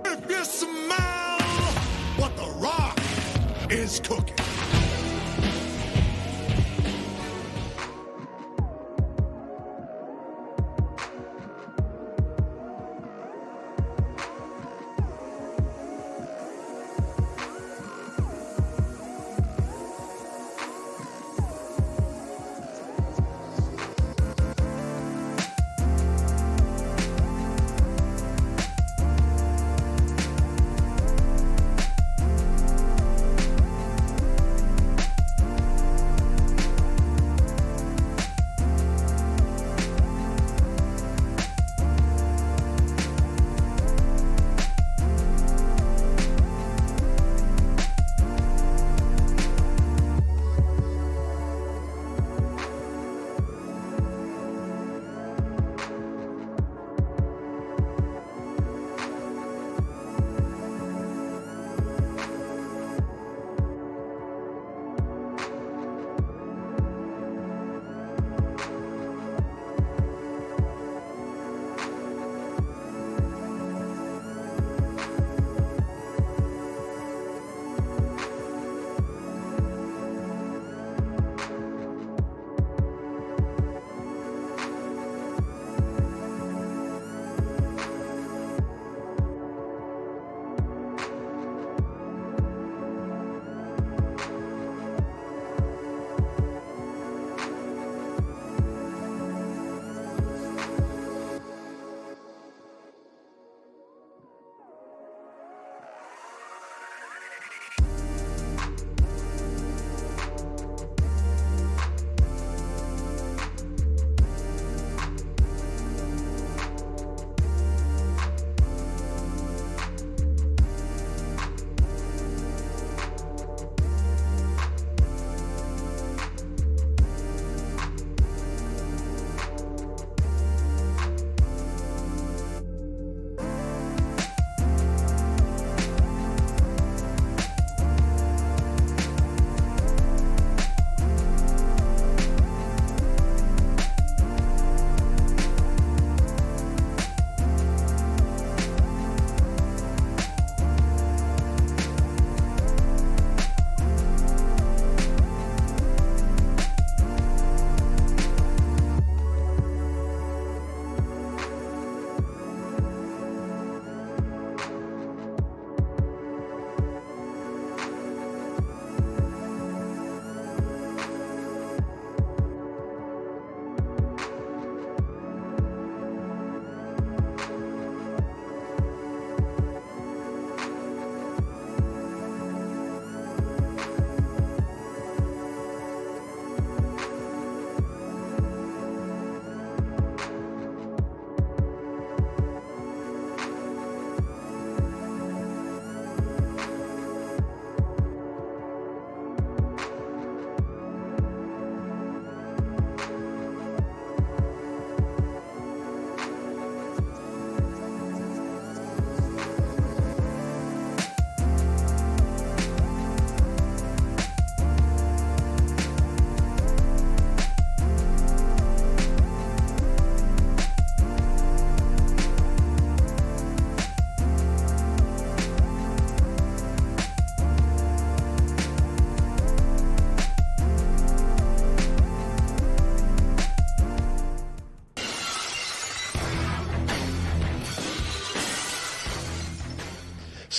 If you smell what the rock is cooking.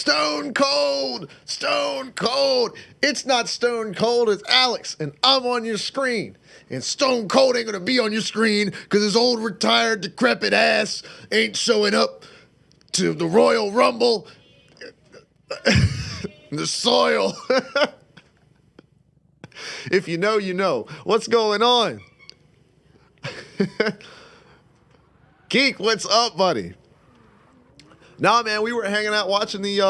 Stone Cold! Stone Cold! It's not Stone Cold, it's Alex, and I'm on your screen. And Stone Cold ain't gonna be on your screen because his old retired decrepit ass ain't showing up to the Royal Rumble. The soil. If you know, you know. What's going on? Geek, what's up, buddy? Nah, man, we were hanging out watching the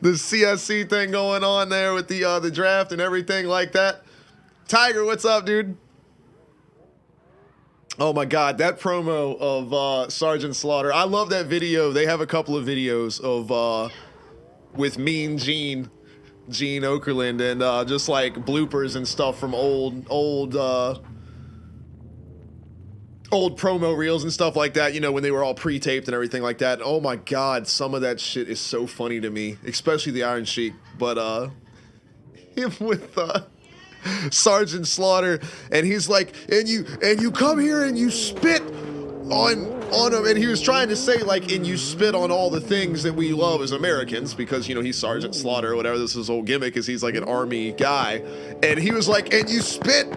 the CSC thing going on there with the draft and everything like that. Tiger, what's up, dude? Oh my God, that promo of Sergeant Slaughter. I love that video. They have a couple of videos of with Mean Gene Okerlund, and just like bloopers and stuff from old promo reels and stuff like that, you know, when they were all pre-taped and everything like that. Oh my God, some of that shit is so funny to me, especially the Iron Sheik. But him with Sergeant Slaughter, and he's like, and you come here and you spit on him, and he was trying to say like, and you spit on all the things that we love as Americans, because, you know, he's Sergeant Slaughter or whatever. This is his whole gimmick, is he's like an army guy, and he was like, and you spit,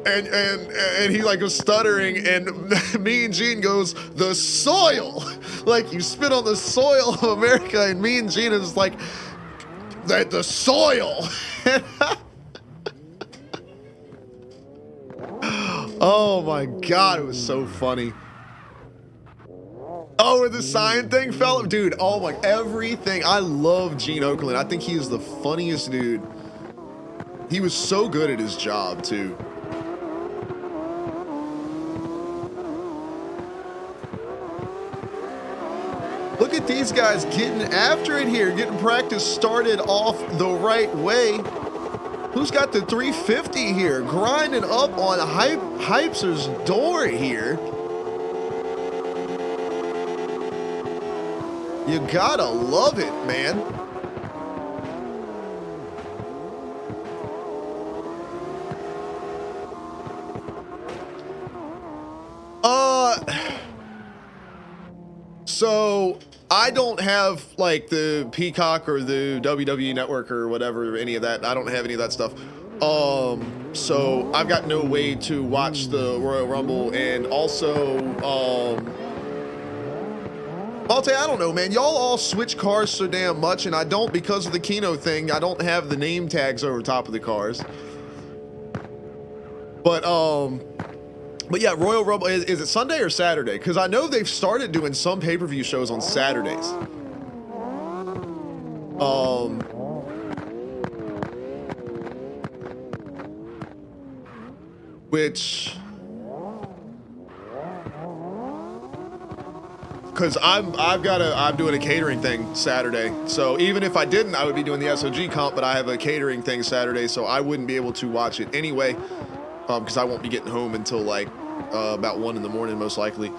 and he like was stuttering, and Mean Gene goes, the soil, like you spit on the soil of America, and Mean Gene is like, that the soil. Oh my God, it was so funny. Oh, where the sign thing fell? Dude, oh my, everything. I love Gene Okerlund. I think he is the funniest dude. He was so good at his job, too. Look at these guys getting after it here, getting practice started off the right way. Who's got the 350 here? Grinding up on Hypser's door here. You gotta love it, man. So I don't have like the Peacock or the WWE Network or whatever, any of that. I don't have any of that stuff. So I've got no way to watch the Royal Rumble, and also, I'll tell you, I don't know, man. Y'all all switch cars so damn much, and I don't, because of the Keno thing. I don't have the name tags over top of the cars. But yeah, Royal Rumble, is it Sunday or Saturday? Because I know they've started doing some pay-per-view shows on Saturdays. Because I'm doing a catering thing Saturday. So even if I didn't, I would be doing the SOG comp, but I have a catering thing Saturday, so I wouldn't be able to watch it anyway. Because I won't be getting home until like about 1 in the morning, most likely.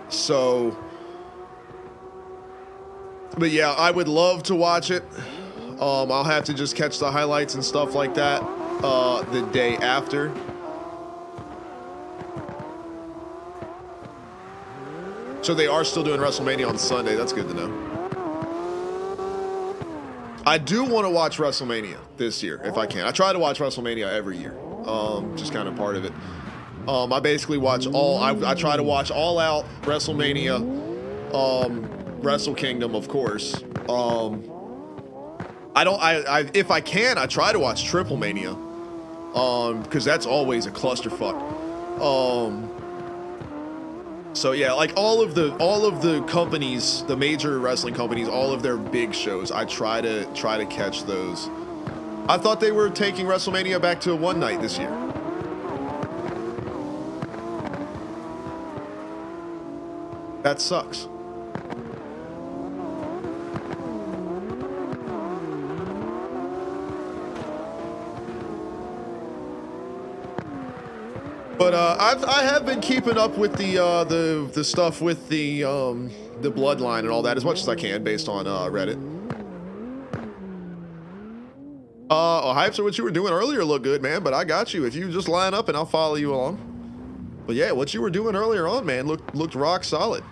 So, but yeah, I would love to watch it. I'll have to just catch the highlights and stuff like that the day after. So they are still doing WrestleMania on Sunday. That's good to know. I do want to watch WrestleMania this year, if I can. I try to watch WrestleMania every year, just kind of part of it. I basically watch I try to watch All Out, WrestleMania, Wrestle Kingdom, of course. If I can, I try to watch Triple Mania, because that's always a clusterfuck. So yeah, like all of the companies, the major wrestling companies, all of their big shows, I try to catch those. I thought they were taking WrestleMania back to one night this year. That sucks. But I have been keeping up with the stuff with the bloodline and all that as much as I can based on Reddit. Hypes, what you were doing earlier looked good, man. But I got you. If you just line up and I'll follow you along. But yeah, what you were doing earlier on, man, looked rock solid.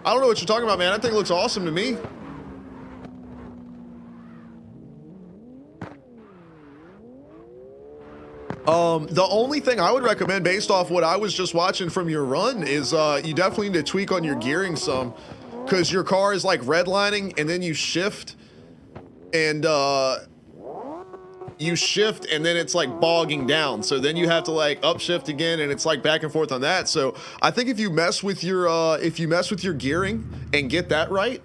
I don't know what you're talking about, man. That thing looks awesome to me. The only thing I would recommend based off what I was just watching from your run is you definitely need to tweak on your gearing some, because your car is like redlining and then you shift and then it's like bogging down. So then you have to like upshift again and it's like back and forth on that. So I think if you mess with your gearing and get that right,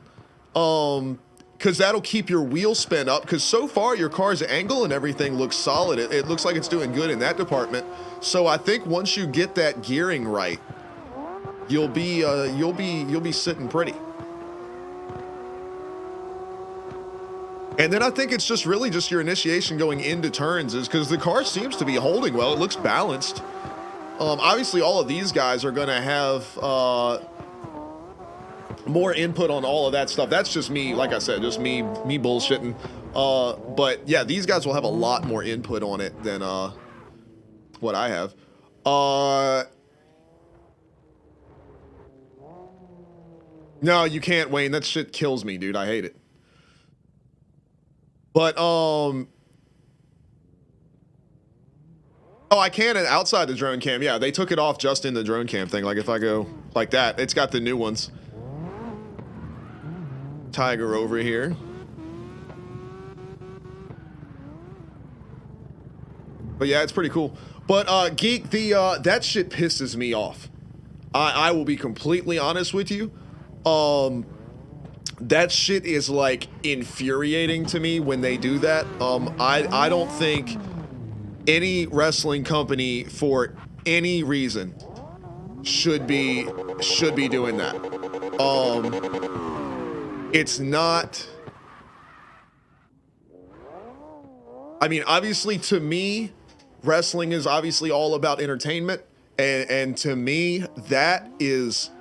because that'll keep your wheel spin up, because so far your car's angle and everything looks solid. It looks like it's doing good in that department. So I think once you get that gearing right, you'll be sitting pretty. And then I think it's just really just your initiation going into turns, is because the car seems to be holding well. It looks balanced. Obviously all of these guys are gonna have more input on all of that stuff. That's just me, like I said, just me bullshitting. But yeah, these guys will have a lot more input on it than what I have. No, you can't, Wayne. That shit kills me, dude. I hate it. But oh, I can outside the drone cam. Yeah, they took it off just in the drone cam thing. Like if I go like that, it's got the new ones. Tiger over here. But yeah, it's pretty cool. But Geek, that shit pisses me off. I will be completely honest with you. That shit is like infuriating to me when they do that. I don't think any wrestling company for any reason should be doing that. It's not, I mean, obviously to me, wrestling is obviously all about entertainment, and to me, that is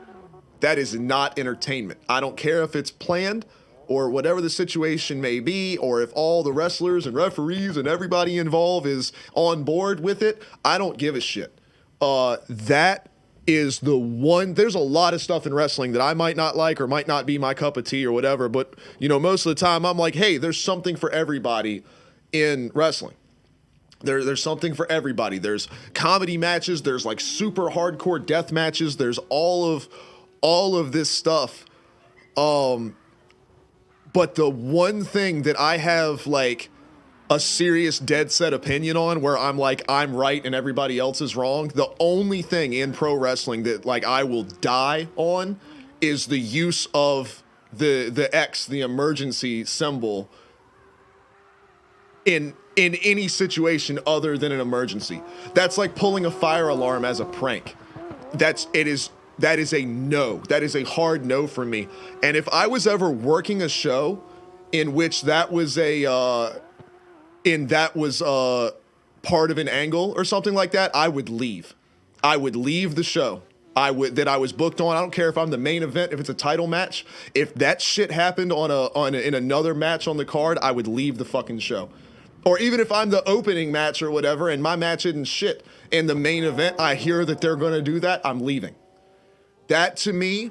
not entertainment. I don't care if it's planned or whatever the situation may be, or if all the wrestlers and referees and everybody involved is on board with it. I don't give a shit. That is the one. There's a lot of stuff in wrestling that I might not like or might not be my cup of tea or whatever, but you know, most of the time I'm like, hey, there's something for everybody in wrestling. There's something for everybody. There's comedy matches, there's like super hardcore death matches, there's all of this stuff. But the one thing that I have like a serious dead set opinion on, where I'm like, I'm right and everybody else is wrong, the only thing in pro wrestling that like I will die on is the use of the X, the emergency symbol, in any situation other than an emergency. That's like pulling a fire alarm as a prank. That is a no. That is a hard no for me. And if I was ever working a show in which that was part of an angle or something like that, I would leave. I would leave the show that I was booked on. I don't care if I'm the main event, if it's a title match. If that shit happened in another match on the card, I would leave the fucking show. Or even if I'm the opening match or whatever and my match isn't shit, in the main event I hear that they're going to do that, I'm leaving. That to me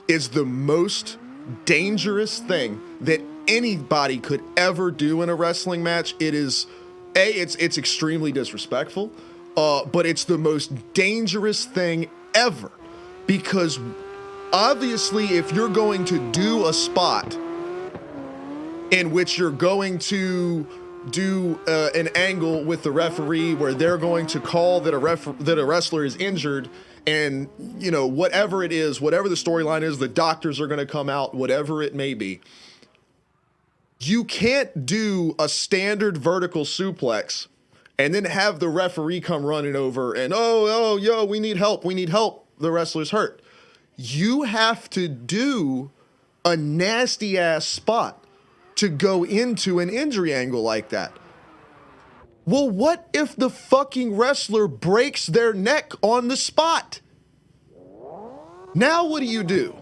is the most dangerous thing that anybody could ever do in a wrestling match. It is, it's extremely disrespectful, but it's the most dangerous thing ever, because obviously if you're going to do a spot in which you're going to do an angle with the referee where they're going to call that a wrestler is injured, and you know, whatever it is, whatever the storyline is, the doctors are going to come out, whatever it may be, you can't do a standard vertical suplex and then have the referee come running over and yo, we need help, the wrestler's hurt. You have to do a nasty ass spot to go into an injury angle like that. Well, what if the fucking wrestler breaks their neck on the spot? Now what do you do?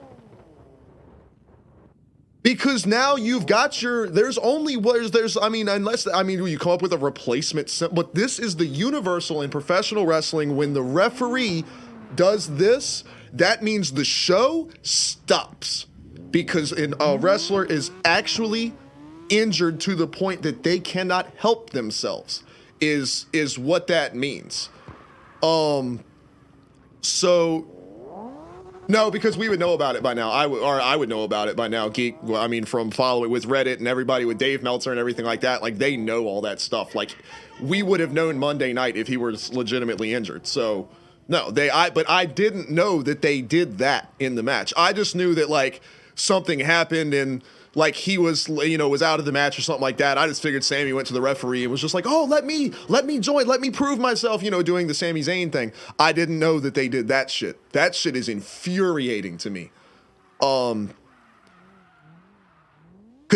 Because now you've got unless you come up with a replacement, but this is the universal in professional wrestling. When the referee does this, that means the show stops because a wrestler is actually injured to the point that they cannot help themselves is what that means. So no, because we would know about it by now. I would know about it by now. Geek, well, I mean, from following with Reddit and everybody with Dave Meltzer and everything like that, like they know all that stuff. Like we would have known Monday night if he was legitimately injured. So no, but I didn't know that they did that in the match. I just knew that like something happened and like he was, was out of the match or something like that. I just figured Sammy went to the referee and was just like, oh, let me join, let me prove myself, doing the Sami Zayn thing. I didn't know that they did that shit. That shit is infuriating to me. Because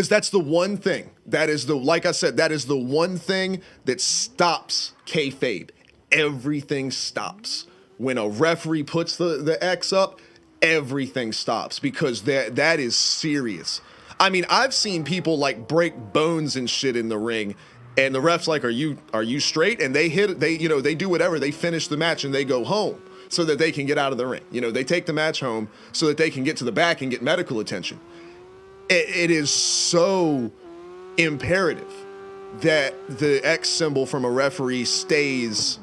that's the one thing, like I said, that is the one thing that stops kayfabe. Everything stops. When a referee puts the X up, everything stops because that is serious. I mean, I've seen people like break bones and shit in the ring, and the ref's like, "Are you straight?" And they do whatever. They finish the match and they go home so that they can get out of the ring. They take the match home so that they can get to the back and get medical attention. It is so imperative that the X symbol from a referee stays.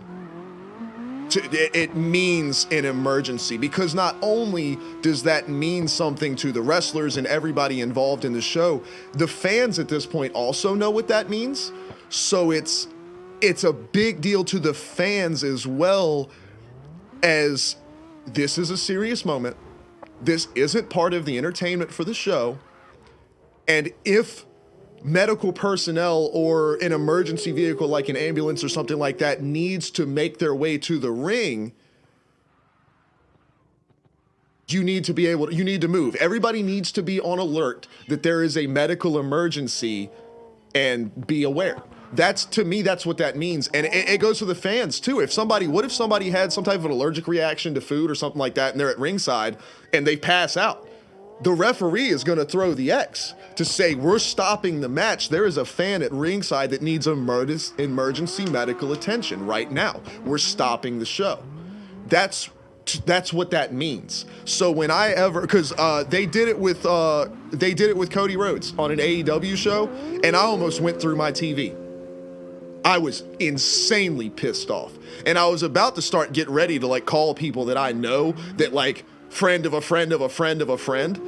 It means an emergency, because not only does that mean something to the wrestlers and everybody involved in the show, the fans at this point also know what that means. So it's a big deal to the fans as well, as this is a serious moment. This isn't part of the entertainment for the show. And if medical personnel or an emergency vehicle like an ambulance or something like that needs to make their way to the ring, you need to move. Everybody needs to be on alert that there is a medical emergency and be aware. To me, that's what that means. And it goes to the fans too. What if somebody had some type of an allergic reaction to food or something like that and they're at ringside and they pass out? The referee is going to throw the X to say, we're stopping the match. There is a fan at ringside that needs emergency medical attention right now. We're stopping the show. That's what that means. So because they did it with Cody Rhodes on an AEW show, and I almost went through my TV. I was insanely pissed off, and I was about to start getting ready to like call people that I know that like friend of a friend of a friend of a friend.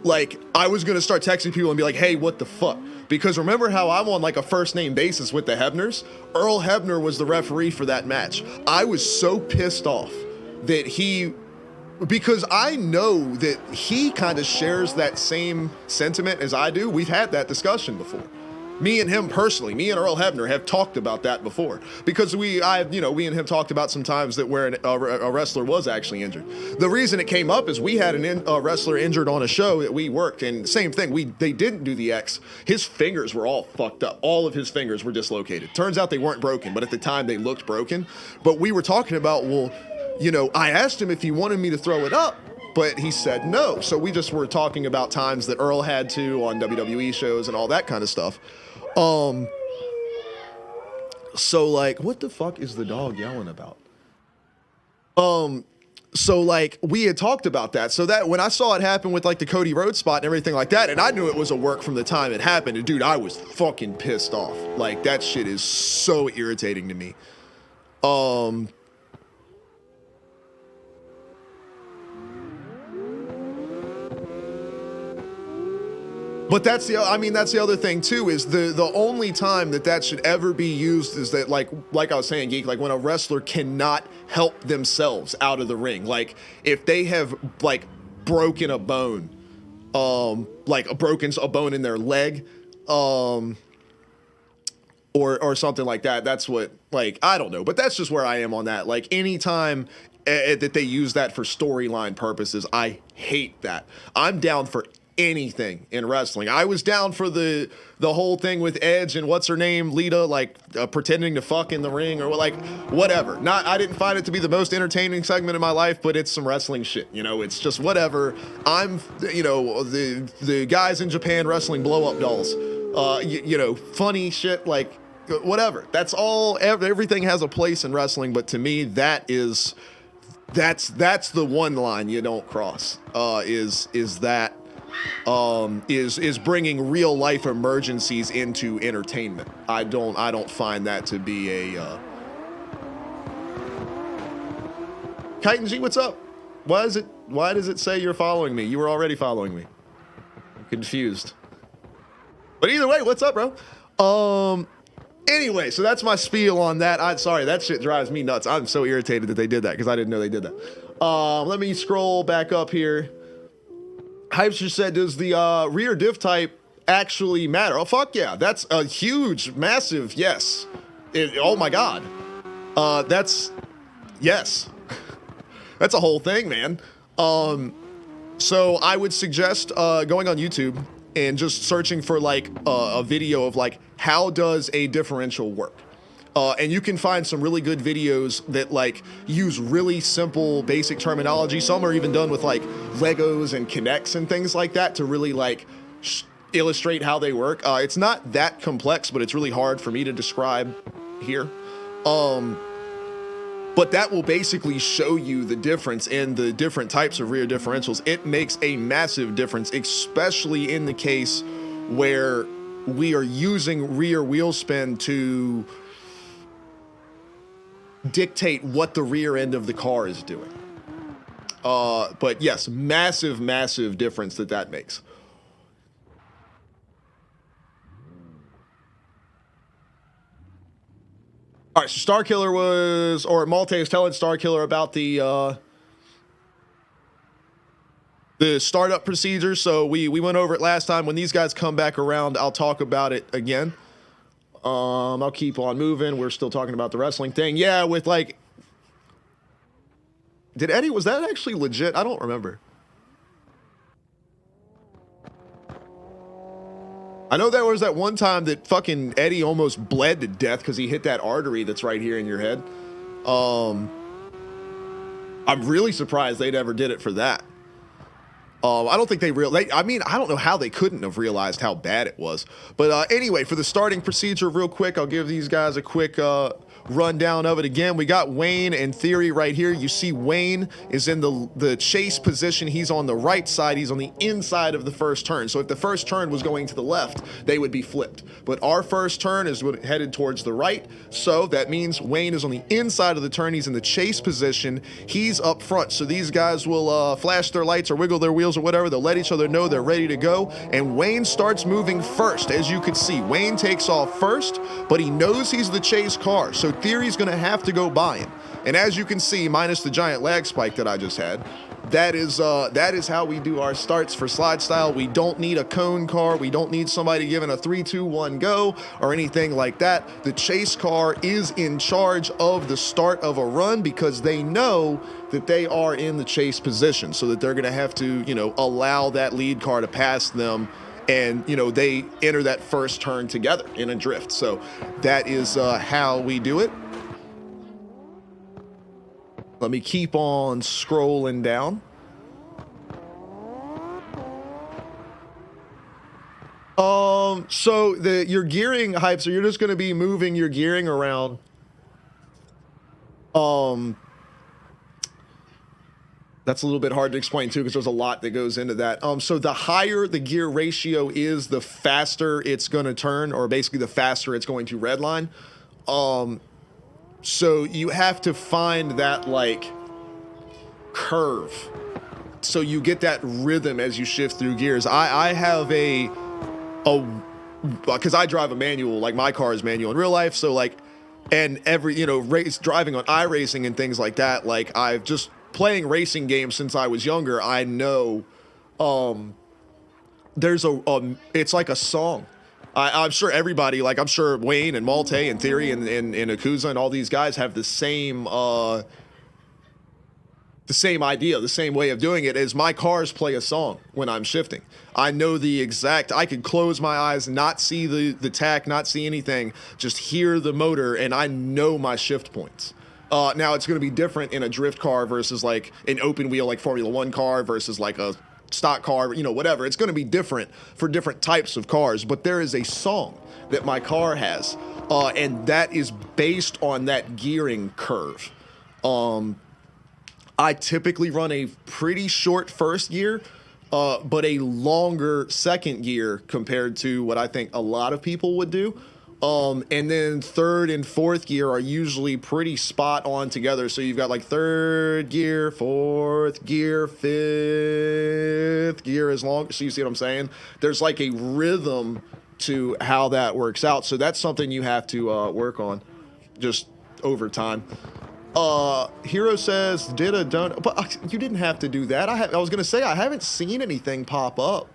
Like I was gonna start texting people and be like, hey, what the fuck? Because remember how I'm on like a first name basis with the Hebners? Earl Hebner was the referee for that match. I was so pissed off that because I know that he kind of shares that same sentiment as I do. We've had that discussion before. Me and him personally, me and Earl Hebner have talked about that before, because we and him talked about some times that where a wrestler was actually injured. The reason it came up is we had a wrestler injured on a show that we worked, and same thing, they didn't do the X. His fingers were all fucked up. All of his fingers were dislocated. Turns out they weren't broken, but at the time they looked broken. But we were talking about, I asked him if he wanted me to throw it up, but he said no. So we just were talking about times that Earl had to on WWE shows and all that kind of stuff. So like, what the fuck is the dog yelling about? So like we had talked about that. So that when I saw it happen with like the Cody Rhodes spot and everything like that, and I knew it was a work from the time it happened, and dude, I was fucking pissed off. Like that shit is so irritating to me. But that's the other thing too, is the only time that should ever be used is that like I was saying, Geek, like when a wrestler cannot help themselves out of the ring. Like if they have like broken a bone, like a bone in their leg, or something like that. That's what, like, I don't know, but that's just where I am on that. Like anytime that they use that for storyline purposes, I hate that. I'm down for anything in wrestling. I was down for the whole thing with Edge and what's her name, Lita, like pretending to fuck in the ring or like whatever. I didn't find it to be the most entertaining segment in my life, but it's some wrestling shit. It's just whatever. I'm, the guys in Japan wrestling blow up dolls. Funny shit, like whatever. That's all. Everything has a place in wrestling, but to me, that is That's the one line you don't cross. Is bringing real life emergencies into entertainment. I don't find that to be a. Chitin G, what's up? Why does it say you're following me? You were already following me. I'm confused. But either way, what's up, bro? Anyway, so that's my spiel on that. Sorry, that shit drives me nuts. I'm so irritated that they did that because I didn't know they did that. Let me scroll back up here. Hypester said, does the rear diff type actually matter? Oh, fuck yeah. That's a huge, massive yes. Oh my God. Yes. That's a whole thing, man. So I would suggest going on YouTube and just searching for like a video of like, how does a differential work? And you can find some really good videos that like use really simple basic terminology. Some are even done with like Legos and Kinects and things like that to really like illustrate how they work. It's not that complex, but it's really hard for me to describe here. But that will basically show you the difference in the different types of rear differentials. It makes a massive difference, especially in the case where we are using rear wheel spin to dictate what the rear end of the car is doing. But yes, massive, massive difference that makes. All right, so Starkiller was, or Malte is telling Starkiller about the startup procedure. So we went over it last time. When these guys come back around, I'll talk about it again. I'll keep on moving. We're still talking about the wrestling thing. Yeah, with like, did Eddie, was that actually legit? I don't remember. I know there was that one time that fucking Eddie almost bled to death because he hit that artery that's right here in your head. I'm really surprised they'd ever did it for that. I don't think they I mean, I don't know how they couldn't have realized how bad it was. But anyway, for the starting procedure real quick, I'll give these guys a quick rundown of it again. We got Wayne and Theory right here. You see Wayne is in the chase position. He's on the right side. He's on the inside of the first turn. So if the first turn was going to the left, they would be flipped. But our first turn is headed towards the right. So that means Wayne is on the inside of the turn. He's in the chase position. He's up front. So these guys will flash their lights or wiggle their wheels or whatever. They'll let each other know they're ready to go. And Wayne starts moving first. As you can see, Wayne takes off first, but he knows he's the chase car. So Theory's going to have to go by him. And as you can see, minus the giant lag spike that I just had, that is how we do our starts for slide style. We don't need a cone car. We don't need somebody giving a 3, 2, 1 go or anything like that. The chase car is in charge of the start of a run because they know that they are in the chase position, so that they're going to have to, allow that lead car to pass them. And, they enter that first turn together in a drift. So that is how we do it. Let me keep on scrolling down. So your gearing hype, so you're just going to be moving your gearing around. That's a little bit hard to explain too, because there's a lot that goes into that. So the higher the gear ratio is, the faster it's going to turn, or basically the faster it's going to redline. So you have to find that like curve, so you get that rhythm as you shift through gears. I have because I drive a manual, like my car is manual in real life. So like, and every, driving on iRacing and things like that, like I've just playing racing games since I was younger. I know, there's it's like a song. I'm sure everybody, like I'm sure Wayne and Malte and Theory and Akuza and all these guys have the same idea, the same way of doing it. Is my cars play a song when I'm shifting. I know I could close my eyes, not see the tack, not see anything, just hear the motor, and I know my shift points. Now it's going to be different in a drift car versus like an open wheel, like Formula One car versus like a stock car, whatever. It's going to be different for different types of cars, but there is a song that my car has, and that is based on that gearing curve. I typically run a pretty short first gear, but a longer second gear compared to what I think a lot of people would do. And then third and fourth gear are usually pretty spot on together. So you've got like third gear, fourth gear, fifth gear as long. So you see what I'm saying? There's like a rhythm to how that works out. So that's something you have to work on just over time. Hero says, did a donut, but you didn't have to do that. I was going to say, I haven't seen anything pop up.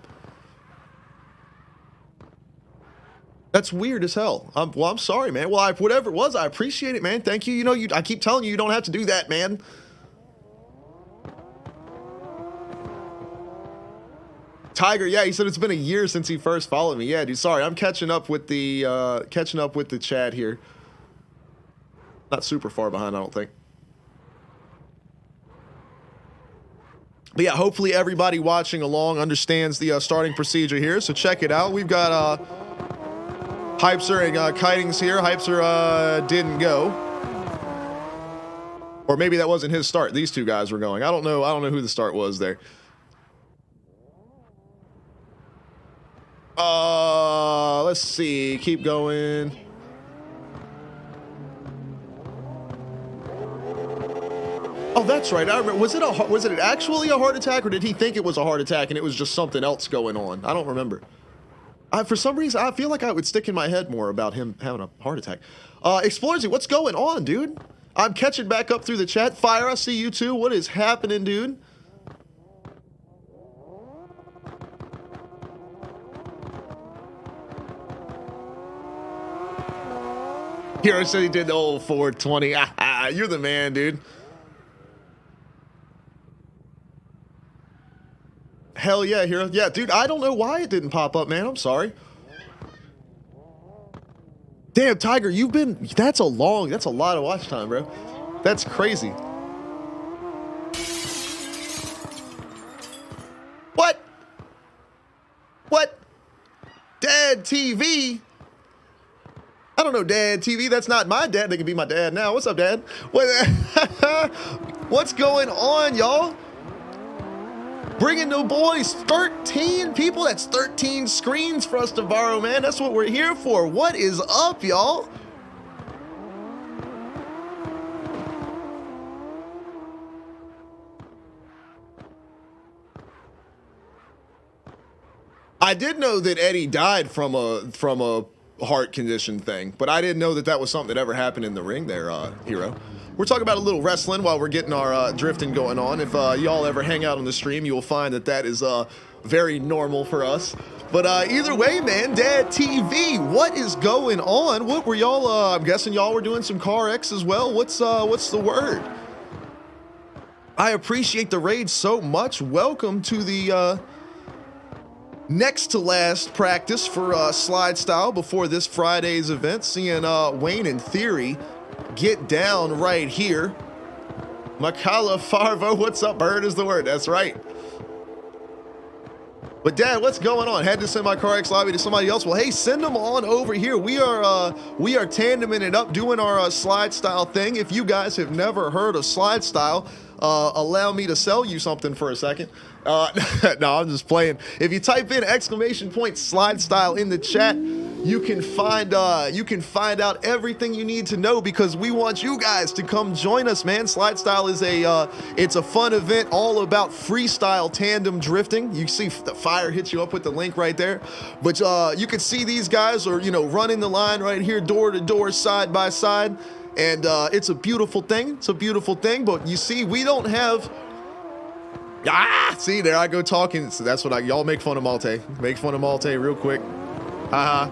That's weird as hell. I'm sorry, man. Well, whatever it was, I appreciate it, man. Thank you. You know, I keep telling you, you don't have to do that, man. Tiger, yeah, he said it's been a year since he first followed me. Yeah, dude, sorry. I'm catching up with the chat here. Not super far behind, I don't think. But yeah, hopefully everybody watching along understands the starting procedure here. So check it out. We've got Hypser and Kitings here. Hypser didn't go. Or maybe that wasn't his start. These two guys were going. I don't know who the start was there. Let's see. Keep going. Oh, that's right. I remember. Was it actually a heart attack, or did he think it was a heart attack and it was just something else going on? I don't remember. For some reason, I feel like I would stick in my head more about him having a heart attack. Explorzy, what's going on, dude? I'm catching back up through the chat. Fire, I see you too. What is happening, dude? Hero said he did the old 420. You're the man, dude. Hell yeah, Hero. Yeah, dude, I don't know why it didn't pop up, man. I'm sorry. Damn, Tiger, that's a lot of watch time, bro. That's crazy. What? Dad TV? I don't know, Dad TV. That's not my dad. They can be my dad now. What's up, Dad? What's going on, y'all? Bringing the boys 13 people. That's 13 screens for us to borrow, man. That's what we're here for. What is up, y'all? I did know that Eddie died from a heart condition thing, but I didn't know that was something that ever happened in the ring there, Hero. We're talking about a little wrestling while we're getting our drifting going on. If y'all ever hang out on the stream, you will find that is very normal for us. But either way, man, Dad TV, what is going on? What were y'all, I'm guessing y'all were doing some Car X as well. What's the word? I appreciate the raid so much. Welcome to the next to last practice for SLIDESTYLE before this Friday's event. Seeing Wayne and Theory get down right here. Makala Farvo, what's up, bird is the word. That's right. But Dad, what's going on? Had to send my Car X lobby to somebody else. Well, hey, send them on over here. We are tandeming it up, doing our SLIDESTYLE thing. If you guys have never heard of SLIDESTYLE, allow me to sell you something for a second. No, I'm just playing. If you type in ! SLIDESTYLE in the chat, you can find out everything you need to know, because we want you guys to come join us, man. SLIDESTYLE is it's a fun event all about freestyle tandem drifting. You see the fire hits you up with the link right there, but you can see these guys are running the line right here, door to door, side by side, and it's a beautiful thing. It's a beautiful thing. But you see, we don't have. See, there I go talking. So that's what y'all make fun of Malte. Make fun of Malte real quick. I'm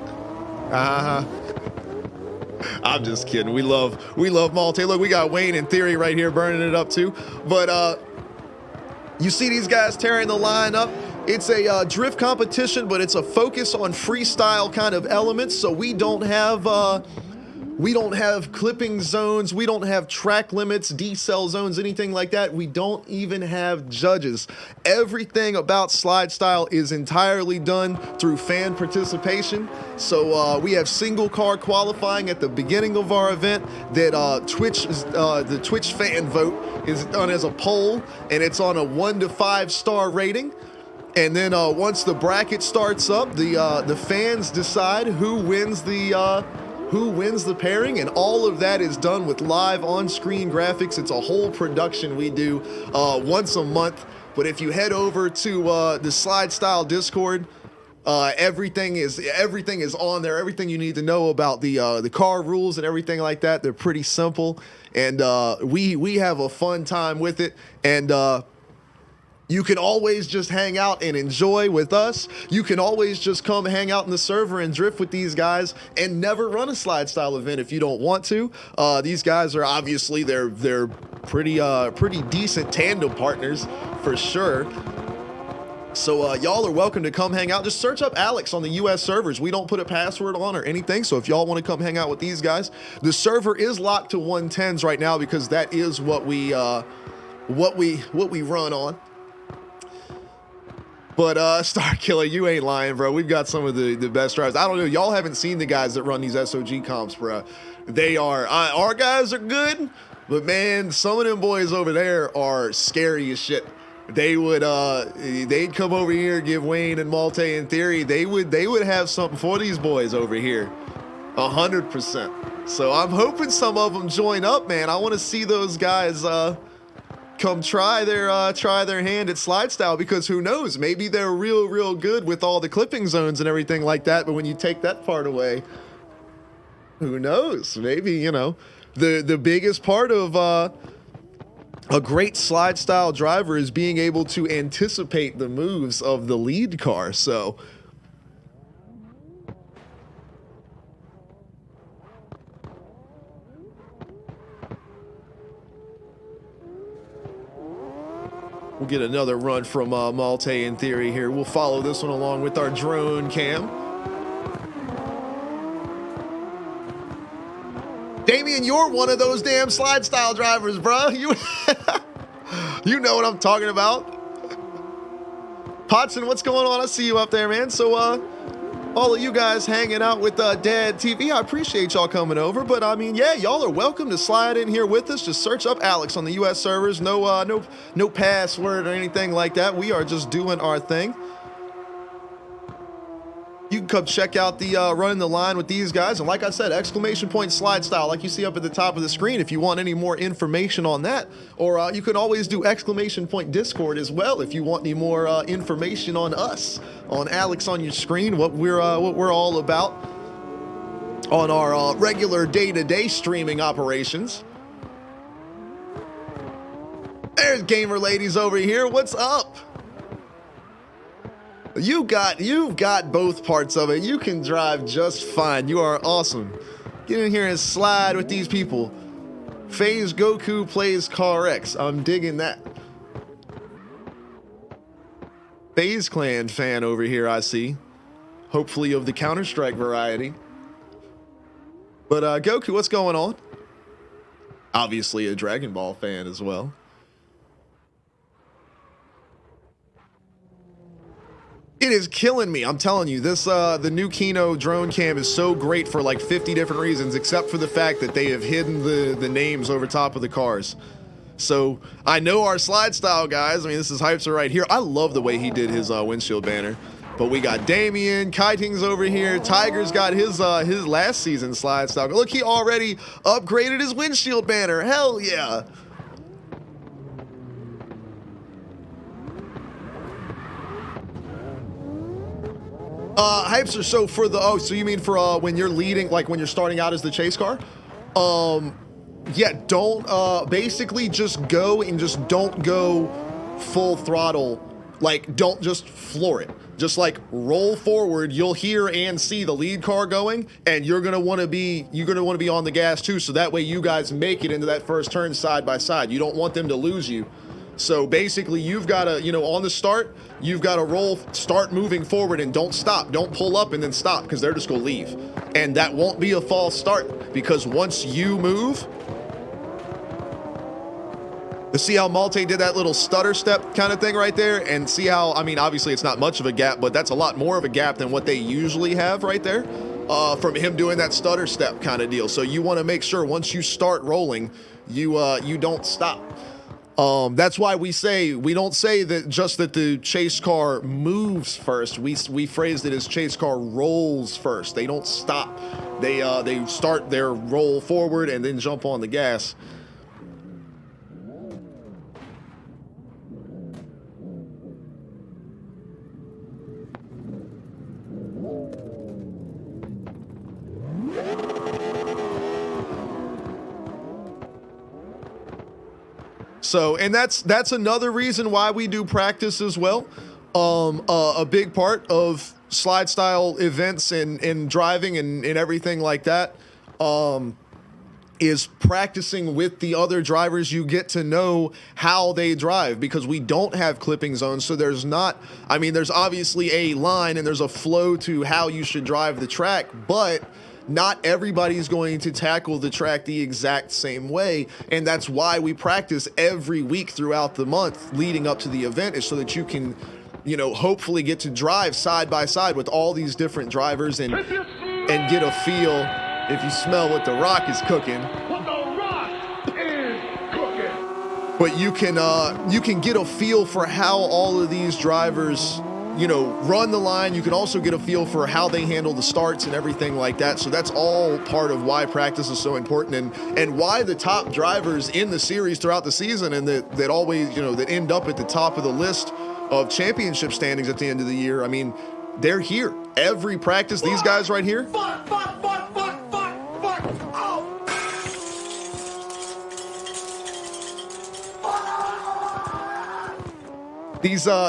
just kidding. We love Malte. Look, we got Wayne and Theory right here burning it up too. But you see these guys tearing the line up. It's a drift competition, but it's a focus on freestyle kind of elements. So we don't have We don't have clipping zones. We don't have track limits, decel zones, anything like that. We don't even have judges. Everything about slide style is entirely done through fan participation. So we have single car qualifying at the beginning of our event that the Twitch fan vote is done as a poll, and it's on a 1 to 5 star rating. And then once the bracket starts up, the fans decide who wins the pairing, and all of that is done with live on-screen graphics. It's a whole production we do once a month. But if you head over to the SLIDESTYLE Discord, everything is on there. Everything you need to know about the car rules and everything like that. They're pretty simple, and we have a fun time with it. And you can always just hang out and enjoy with us. You can always just come hang out in the server and drift with these guys and never run a slide style event if you don't want to. These guys are obviously they're pretty decent tandem partners for sure. So y'all are welcome to come hang out. Just search up Alex on the US servers. We don't put a password on or anything. So if y'all want to come hang out with these guys, the server is locked to 110s right now because that is what we run on. But Starkiller, you ain't lying, bro. We've got some of the best drivers. I don't know. Y'all haven't seen the guys that run these SOG comps, bro. They are, our guys are good, but man, some of them boys over there are scary as shit. They would, they'd come over here, give Wayne and Malte in theory. They would have something for these boys over here. 100%. So I'm hoping some of them join up, man. I want to see those guys, come try their hand at slide style, because who knows, maybe they're real good with all the clipping zones and everything like that, but when you take that part away, who knows, maybe, you know, the biggest part of a great slide style driver is being able to anticipate the moves of the lead car. So we'll get another run from Malte in theory here. We'll follow this one along with our drone cam. Damien, you're one of those damn slide style drivers, bro. You know what I'm talking about. Potson, what's going on? I see you up there, man. So all of you guys hanging out with Dad TV, I appreciate y'all coming over. But I mean, yeah, y'all are welcome to slide in here with us. Just search up Alex on the US servers. No password or anything like that. We are just doing our thing. You can come check out the running the line with these guys. And like I said, ! slide style, like you see up at the top of the screen, if you want any more information on that. Or you can always do ! Discord as well if you want any more information on us, on Alex on your screen, what we're all about on our regular day-to-day streaming operations. There's Gamer Ladies over here. What's up? You've got both parts of it. You can drive just fine. You are awesome. Get in here and slide with these people. FaZe Goku plays Car X. I'm digging that. FaZe Clan fan over here, I see. Hopefully of the Counter-Strike variety. But Goku, what's going on? Obviously a Dragon Ball fan as well. It is killing me. I'm telling you, this the new Kino drone cam is so great for like 50 different reasons, except for the fact that they have hidden the names over top of the cars. So I know our slide style guys. I mean, this is Hypester right here. I love the way he did his windshield banner. But we got Damien, Kiting's over here. Tiger's got his last season slide style. Look, he already upgraded his windshield banner. Hell yeah. Hypester, so for the, so you mean for when you're leading, like when you're starting out as the chase car? Yeah, don't, basically just go and just don't go full throttle. Like, don't just floor it. Just like roll forward, you'll hear and see the lead car going, and you're gonna want to be on the gas too, so that way you guys make it into that first turn side by side. You don't want them to lose you. So basically you've got to, you know, on the start, you've got to start moving forward and don't stop. Don't pull up and then stop, because they're just going to leave. And that won't be a false start, because once you move, to see how Malte did that little stutter step kind of thing right there, and see how, I mean, obviously it's not much of a gap, but that's a lot more of a gap than what they usually have right there, from him doing that stutter step kind of deal. So you want to make sure once you start rolling, you don't stop. That's why we don't say that just that the chase car moves first. We phrased it as chase car rolls first. They don't stop. They start their roll forward and then jump on the gas. So, and that's another reason why we do practice as well. A big part of slide style events and driving and everything like that is practicing with the other drivers. You get to know how they drive, because we don't have clipping zones. So there's not, I mean, there's obviously a line and there's a flow to how you should drive the track, but not everybody's going to tackle the track the exact same way. And that's why we practice every week throughout the month leading up to the event, is so that you can, you know, hopefully get to drive side by side with all these different drivers and get a feel, if you smell what the Rock is cooking. What the Rock is cooking. But you can get a feel for how all of these drivers, you know, run the line. You can also get a feel for how they handle the starts and everything like that. So that's all part of why practice is so important, and why the top drivers in the series throughout the season, and that always, you know, that end up at the top of the list of championship standings at the end of the year. I mean, they're here every practice. These guys right here. Fuck. Oh.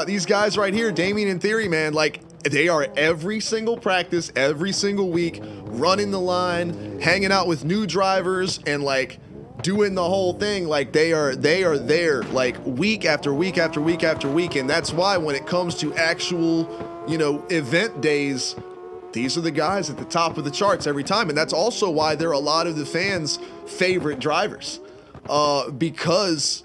These guys right here, Damien and Theory, man, like, they are every single practice, every single week, running the line, hanging out with new drivers, and like doing the whole thing. Like they are there like week after week after week after week. And that's why when it comes to actual, you know, event days, these are the guys at the top of the charts every time. And that's also why they're a lot of the fans' favorite drivers, because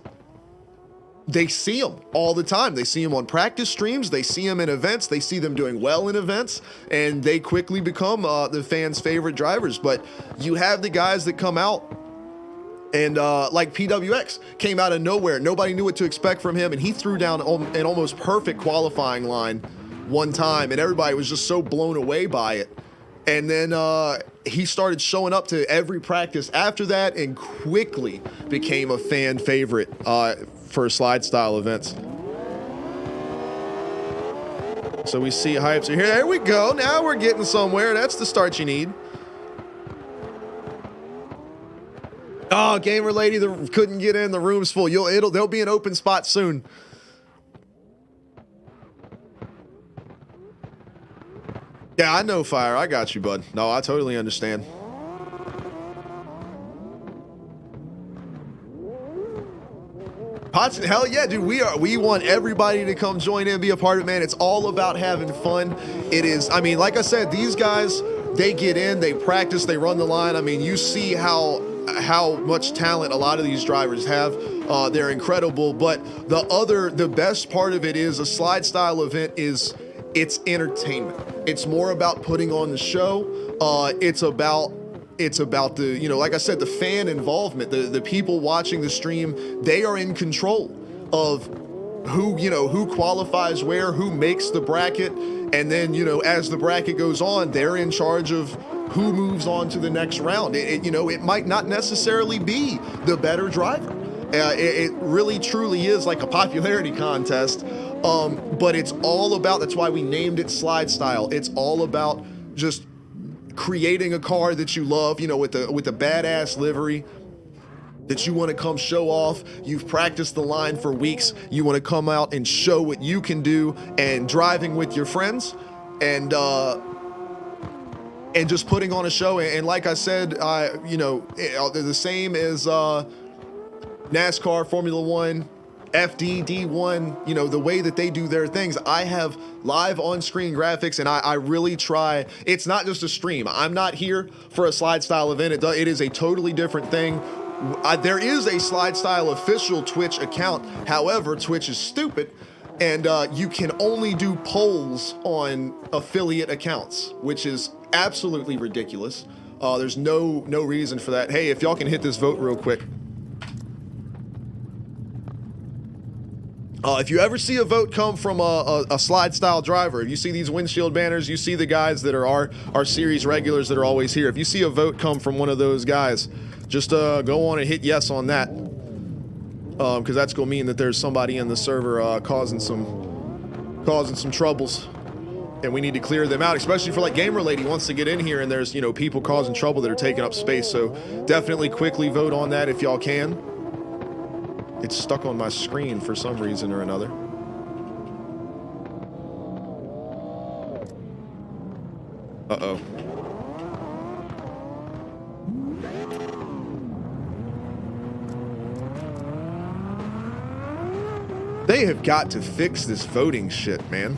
they see them all the time. They see them on practice streams. They see them in events. They see them doing well in events, and they quickly become the fans' favorite drivers. But you have the guys that come out, and like PWX came out of nowhere. Nobody knew what to expect from him, and he threw down an almost perfect qualifying line one time, and everybody was just so blown away by it. And then he started showing up to every practice after that, and quickly became a fan favorite for slide style events. So we see hypes are here. There we go. Now we're getting somewhere. That's the start you need. Oh, gamer lady that couldn't get in. The room's full. There'll be an open spot soon. Yeah, I know, Fire. I got you, bud. No, I totally understand. Pots, hell yeah, dude. We want everybody to come join in, be a part of it, man. It's all about having fun. It is, I mean, like I said, these guys, they get in, they practice, they run the line. I mean, you see how much talent a lot of these drivers have. They're incredible. But the best part of it is a slide style event is it's entertainment. It's more about putting on the show. It's about the, you know, like I said, the fan involvement, the people watching the stream. They are in control of who qualifies where, who makes the bracket. And then, you know, as the bracket goes on, they're in charge of who moves on to the next round. It might not necessarily be the better driver. It really truly is like a popularity contest. But it's all about, that's why we named it Slide Style. It's all about just creating a car that you love, you know, with a badass livery that you want to come show off. You've practiced the line for weeks. You want to come out and show what you can do, and driving with your friends, and just putting on a show. And like I said, they're the same as NASCAR, Formula One, FD, D1, you know, the way that they do their things. I have live on-screen graphics, and I really try. It's not just a stream. I'm not here for a SLIDESTYLE event. It is a totally different thing. There is a SLIDESTYLE official Twitch account. However, Twitch is stupid, and you can only do polls on affiliate accounts, which is absolutely ridiculous. There's no reason for that. Hey, if y'all can hit this vote real quick. If you ever see a vote come from a SLIDESTYLE driver, if you see these windshield banners, you see the guys that are our series regulars that are always here. If you see a vote come from one of those guys, just go on and hit yes on that, because that's gonna mean that there's somebody in the server causing some troubles, and we need to clear them out. Especially for like Gamer Lady wants to get in here, and there's, you know, people causing trouble that are taking up space. So definitely quickly vote on that if y'all can. It's stuck on my screen for some reason or another. Uh-oh. They have got to fix this voting shit, man.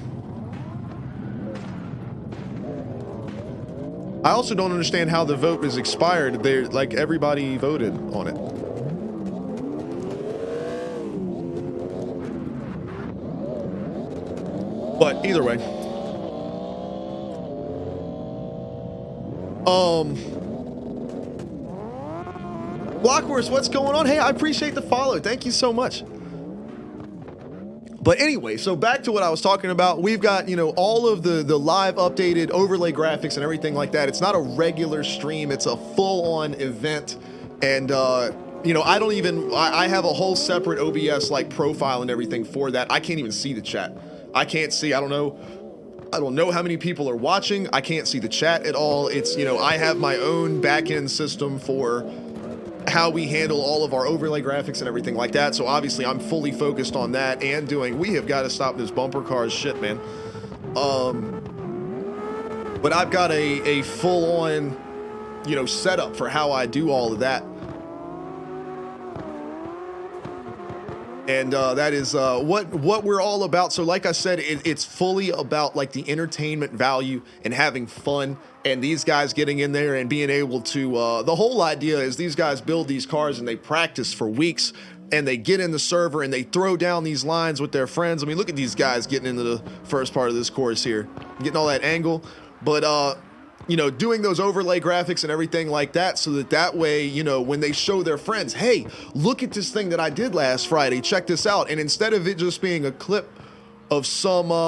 I also don't understand how the vote is expired. They're like, everybody voted on it. But either way, Blockhorse, what's going on? Hey, I appreciate the follow. Thank you so much. But anyway, so back to what I was talking about. We've got, you know, all of the live updated overlay graphics and everything like that. It's not a regular stream. It's a full-on event. And, you know, I have a whole separate OBS like profile and everything for that. I can't even see the chat. I can't see, I don't know how many people are watching. I can't see the chat at all. It's, you know, I have my own back-end system for how we handle all of our overlay graphics and everything like that. So obviously I'm fully focused on that and we have got to stop this bumper cars shit, man. But I've got a full-on, you know, setup for how I do all of that. And that is what we're all about. So like I said, it's fully about like the entertainment value and having fun, and these guys getting in there and being able to, the whole idea is these guys build these cars and they practice for weeks, and they get in the server and they throw down these lines with their friends. I mean, look at these guys getting into the first part of this course here, getting all that angle. But you know, doing those overlay graphics and everything like that, so that way, you know, when they show their friends, hey, look at this thing that I did last Friday, check this out. And instead of it just being a clip of some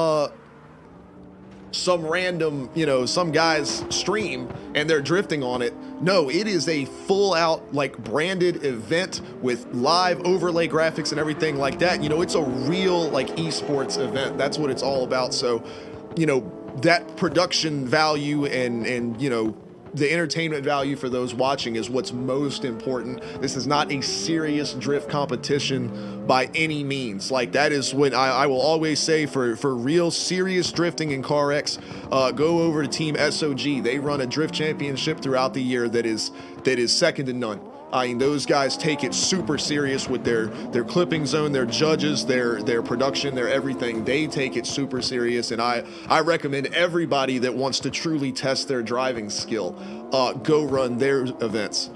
random, you know, some guy's stream and they're drifting on it, no, it is a full out like branded event with live overlay graphics and everything like that. You know, it's a real like esports event. That's what it's all about. So, you know, that production value and you know, the entertainment value for those watching is what's most important. This is not a serious drift competition by any means. Like, that is what I will always say for real serious drifting in CarX, go over to Team SOG. They run a drift championship throughout the year that is second to none. I mean, those guys take it super serious with their clipping zone, their judges, their production, their everything. They take it super serious, and I recommend everybody that wants to truly test their driving skill, go run their events.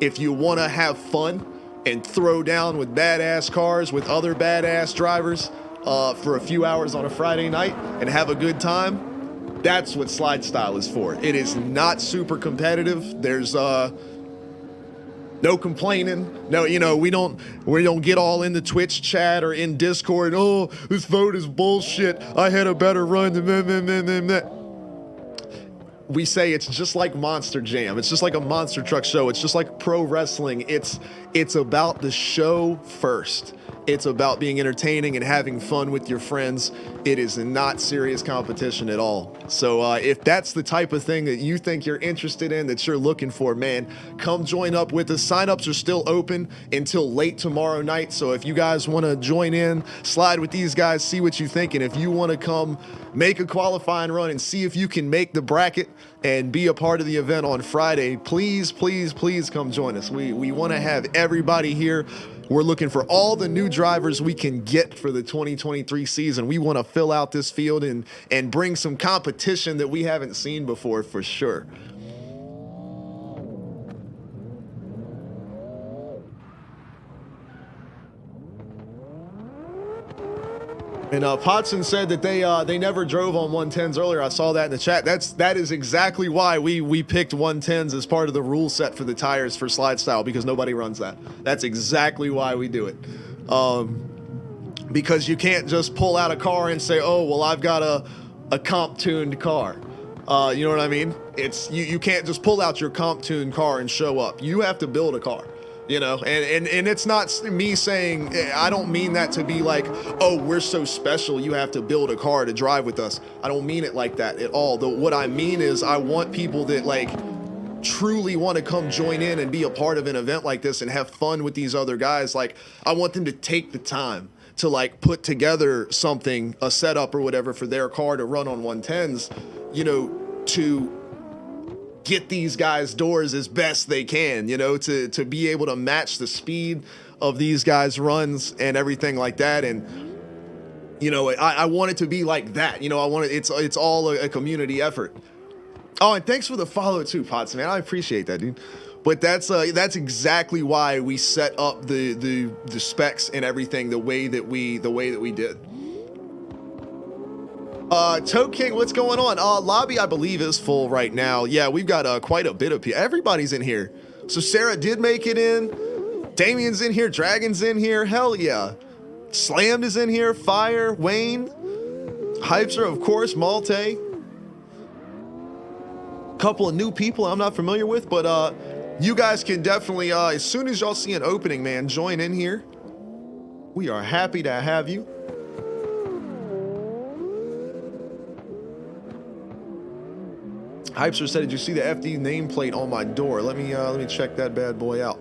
If you want to have fun and throw down with badass cars with other badass drivers for a few hours on a Friday night and have a good time, that's what SLIDESTYLE is for. It is not super competitive. There's no complaining. No, you know, we don't get all in the Twitch chat or in Discord. Oh, this vote is bullshit. I had a better run than we say it's just like Monster Jam. It's just like a monster truck show. It's just like pro wrestling. It's about the show first. It's about being entertaining and having fun with your friends. It is not serious competition at all. So if that's the type of thing that you think you're interested in, that you're looking for, man, come join up with us. Signups are still open until late tomorrow night. So if you guys want to join in, slide with these guys, see what you think. And if you want to come make a qualifying run and see if you can make the bracket and be a part of the event on Friday, please, please, please come join us. We want to have everybody here. We're looking for all the new drivers we can get for the 2023 season. We want to fill out this field and bring some competition that we haven't seen before for sure. And Potson said that they never drove on 110s earlier. I saw that in the chat. That is exactly why we picked 110s as part of the rule set for the tires for slide style, because nobody runs that. That's exactly why we do it. Because you can't just pull out a car and say, oh, well, I've got a comp tuned car. You know what I mean? It's you can't just pull out your comp tuned car and show up. You have to build a car. You know, and it's not me saying, I don't mean that to be like, oh, we're so special, you have to build a car to drive with us. I don't mean it like that at all. What I mean is I want people that like truly want to come join in and be a part of an event like this and have fun with these other guys. Like, I want them to take the time to like put together something, a setup or whatever for their car to run on 110s, you know, to get these guys doors as best they can, you know, to be able to match the speed of these guys' runs and everything like that. And, you know, I want it to be like that. You know, I want it, it's all a community effort. Oh, and thanks for the follow too, Potts, man. I appreciate that, dude. But that's exactly why we set up the specs and everything the way that we did. Toe King, what's going on? Lobby, I believe, is full right now. Yeah, we've got quite a bit of people. Everybody's in here. So Sarah did make it in. Damien's in here. Dragon's in here. Hell yeah. Slammed is in here. Fire. Wayne. Hypester, of course. Malte. Couple of new people I'm not familiar with, but you guys can definitely, as soon as y'all see an opening, man, join in here. We are happy to have you. Hypester said, did you see the FD nameplate on my door? Let me check that bad boy out.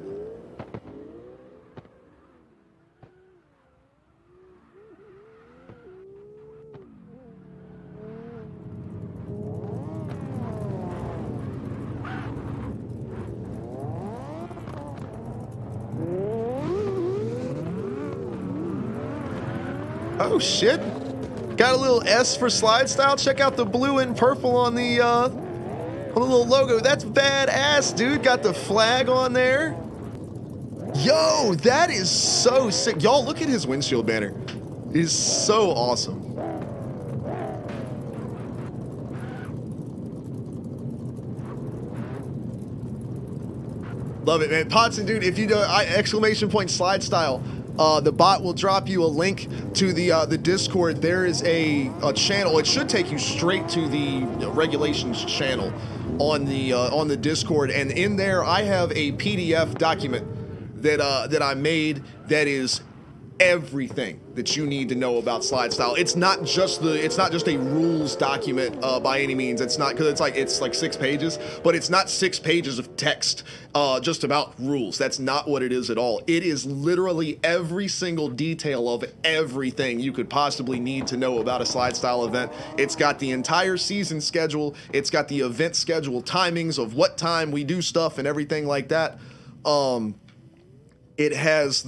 Oh shit. Got a little S for slide style. Check out the blue and purple on the little logo. That's badass, dude. Got the flag on there. Yo, that is so sick. Y'all, look at his windshield banner. It is so awesome. Love it, man. Potson, dude, if you do exclamation point slide style, the bot will drop you a link to the Discord. There is a channel. It should take you straight to the regulations channel on the Discord, and in there I have a PDF document that I made that is everything that you need to know about slide style. It's not just a rules document by any means. It's not, because it's like 6 pages, but it's not 6 pages of text just about rules. That's not what it is at all. It is literally every single detail of everything you could possibly need to know about a slide style event. It's got the entire season schedule. It's got the event schedule timings of what time we do stuff and everything like that. It has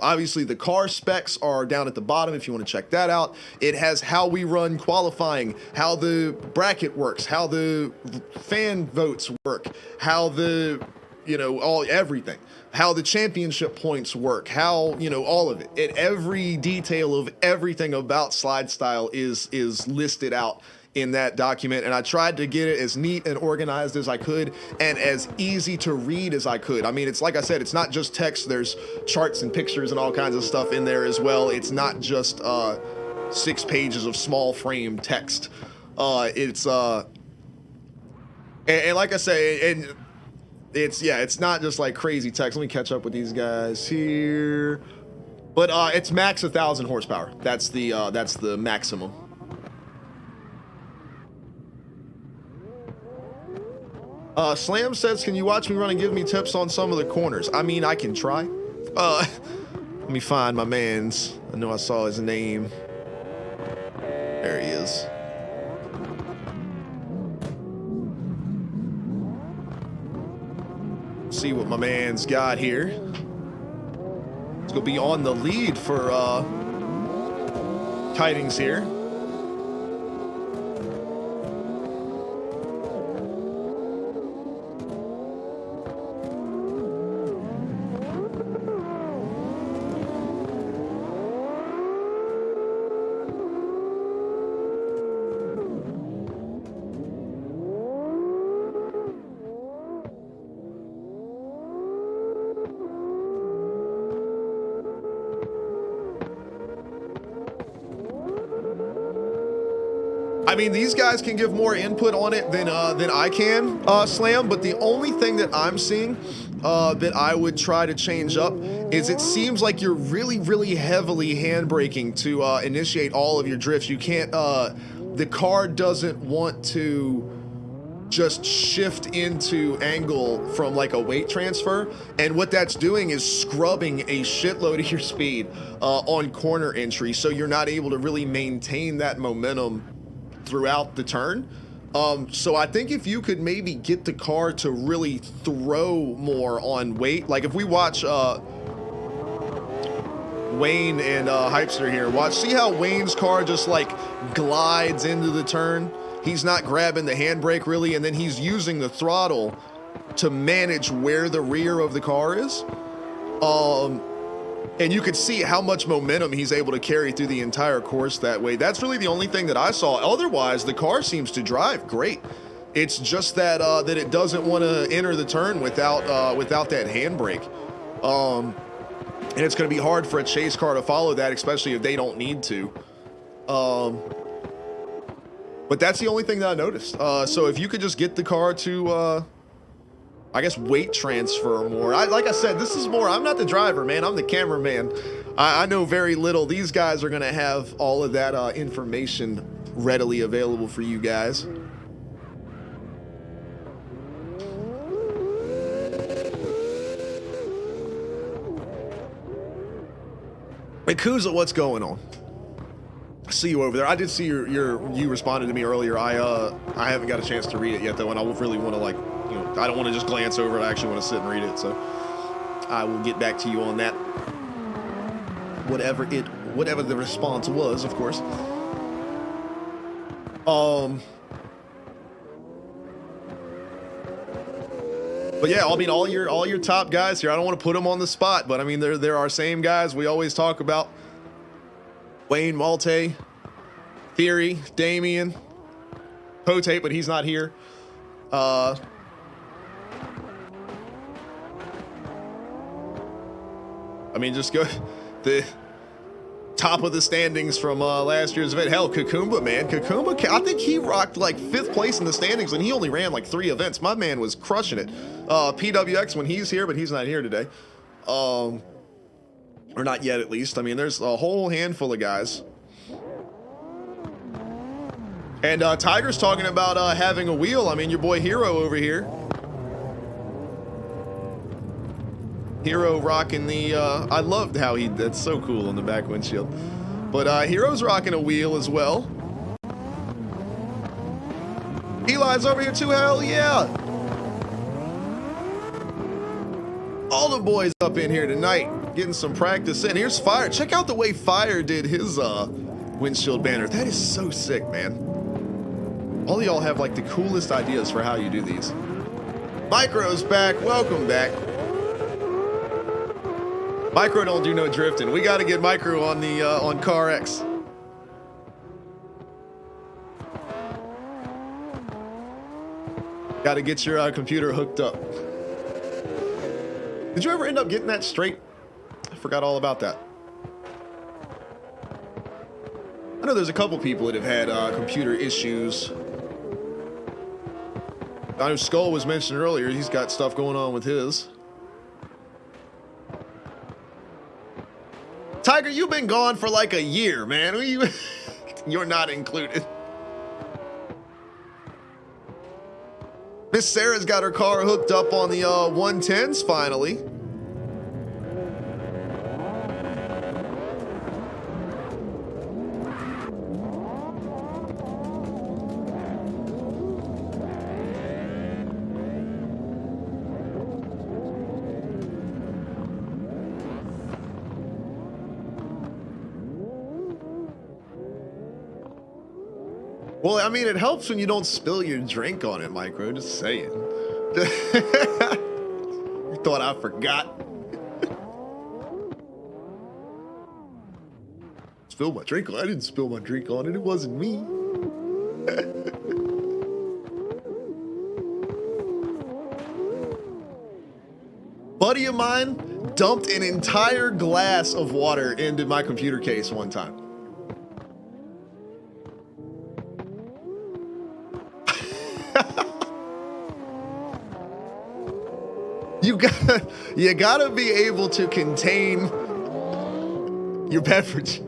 obviously the car specs are down at the bottom if you want to check that out. It has how we run qualifying, how the bracket works, how the fan votes work, how everything, how the championship points work, how, all of it. Every detail of everything about slide style is listed out in that document, and I tried to get it as neat and organized as I could and as easy to read as I could. I mean, it's like I said, it's not just text. There's charts and pictures and all kinds of stuff in there as well. It's not just 6 pages of small frame text. And like I say, and it's not just like crazy text. Let me catch up with these guys here. But it's max 1,000 horsepower. That's the maximum. Slam says, can you watch me run and give me tips on some of the corners? I mean, I can try. Let me find my man's. I know I saw his name. There he is. See what my man's got here. will be on the lead for Tidings here. I mean, these guys can give more input on it than I can, Slam, but the only thing that I'm seeing that I would try to change up is it seems like you're really, really heavily handbraking to initiate all of your drifts. You can't, the car doesn't want to just shift into angle from like a weight transfer, and what that's doing is scrubbing a shitload of your speed on corner entry, so you're not able to really maintain that momentum throughout the turn. So I think if you could maybe get the car to really throw more on weight, like if we watch Wayne and Hypester here, see how Wayne's car just like glides into the turn. He's not grabbing the handbrake really, and then he's using the throttle to manage where the rear of the car is. And you could see how much momentum he's able to carry through the entire course that way. That's really the only thing that I saw. Otherwise, the car seems to drive great. It's just that that it doesn't want to enter the turn without that handbrake. And it's going to be hard for a chase car to follow that, especially if they don't need to. But that's the only thing that I noticed. So if you could just get the car to, I guess, weight transfer more. Like I said, this is more, I'm not the driver, man. I'm the cameraman. I know very little. These guys are going to have all of that information readily available for you guys. Hey, Kuza, what's going on? I see you over there. I did see you responded to me earlier. I haven't got a chance to read it yet though, and I really want to, like, you know, I don't want to just glance over it. I actually want to sit and read it, so I will get back to you on that. Whatever the response was, of course. But yeah, I mean, all your top guys here. I don't want to put them on the spot, but I mean, they're our same guys we always talk about. Wayne, Malte, Theory, Damien, Potate, but he's not here. I mean, just go the top of the standings from last year's event. Hell, Kakumba, man. Kakumba, I think he rocked like 5th place in the standings, and he only ran like 3 events. My man was crushing it. PWX when he's here, but he's not here today. Or not yet, at least. I mean, there's a whole handful of guys. And Tiger's talking about having a wheel. I mean, your boy Hero over here. Hero rocking the, I loved how that's so cool on the back windshield. But Hero's rocking a wheel as well. Eli's over here too, hell yeah. All the boys up in here tonight, getting some practice in. Here's Fire. Check out the way Fire did his windshield banner. That is so sick, man. All of y'all have like the coolest ideas for how you do these. Micro's back. Welcome back. Micro don't do no drifting. We got to get Micro on the on Car X. Got to get your computer hooked up. Did you ever end up getting that straight? I forgot all about that. I know there's a couple people that have had computer issues. I know Skull was mentioned earlier. He's got stuff going on with his. Tiger, you've been gone for like a year, man. You're not included. Miss Sarah's got her car hooked up on the 110s finally. Well, I mean, it helps when you don't spill your drink on it, Micro. Just saying. You thought I forgot? Spill my drink on it. I didn't spill my drink on it. It wasn't me. Buddy of mine dumped an entire glass of water into my computer case one time. You gotta be able to contain your beverages.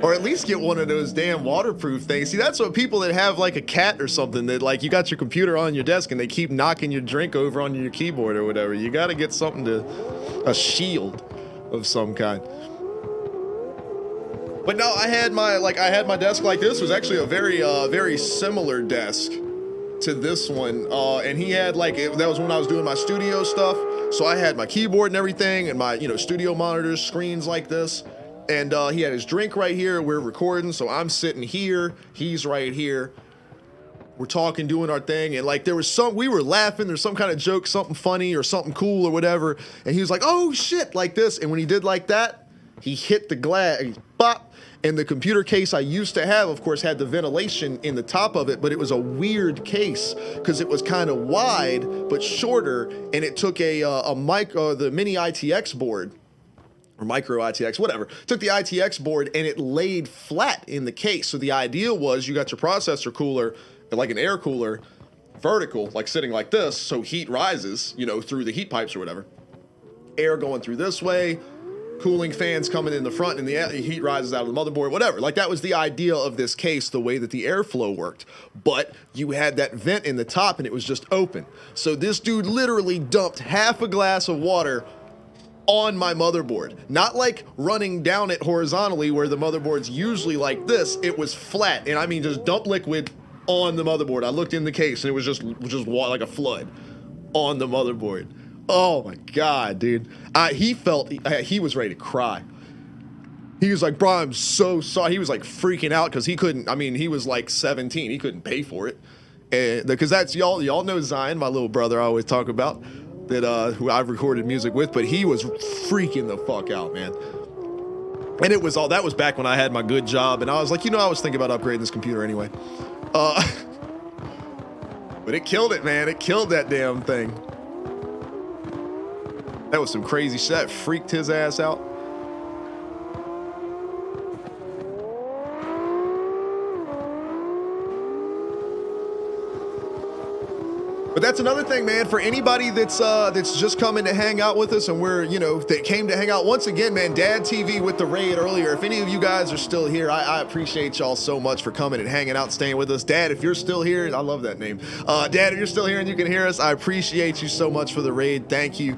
Or at least get one of those damn waterproof things. See, that's what people that have like a cat or something that like you got your computer on your desk and they keep knocking your drink over on your keyboard or whatever. You gotta get something a shield of some kind. But no, I had my desk like this. It was actually a very similar desk to this one. And he had that was when I was doing my studio stuff. So I had my keyboard and everything and my, studio monitors, screens like this. And he had his drink right here. We're recording. So I'm sitting here. He's right here. We're talking, doing our thing. And like, we were laughing. There's some kind of joke, something funny or something cool or whatever. And he was like, oh shit, like this. And when he did like that, he hit the glass, bop. And the computer case I used to have, of course, had the ventilation in the top of it, but it was a weird case because it was kind of wide but shorter, and it took the mini ITX board, or micro ITX, whatever. Took the ITX board and it laid flat in the case. So the idea was you got your processor cooler, like an air cooler, vertical, like sitting like this, so heat rises, through the heat pipes or whatever. Air going through this way. Cooling fans coming in the front and the heat rises out of the motherboard, whatever. Like that was the idea of this case, the way that the airflow worked. But you had that vent in the top and it was just open. So this dude literally dumped half a glass of water on my motherboard. Not like running down it horizontally where the motherboard's usually like this. It was flat. And I mean, just dump liquid on the motherboard. I looked in the case and it was just like a flood on the motherboard. Oh my God, dude. He was ready to cry. He was like, bro, I'm so sorry. He was like freaking out because he was like 17. He couldn't pay for it. And because that's y'all know Zion, my little brother I always talk about, that who I've recorded music with, but he was freaking the fuck out, man. And that was back when I had my good job and I was like, I was thinking about upgrading this computer anyway. But it killed it, man. It killed that damn thing. That was some crazy shit. That freaked his ass out. But that's another thing, man, for anybody that's just coming to hang out with us and that came to hang out once again, man, Dad TV with the raid earlier. If any of you guys are still here, I appreciate y'all so much for coming and hanging out, staying with us. Dad, if you're still here, I love that name. Dad, if you're still here and you can hear us, I appreciate you so much for the raid. Thank you.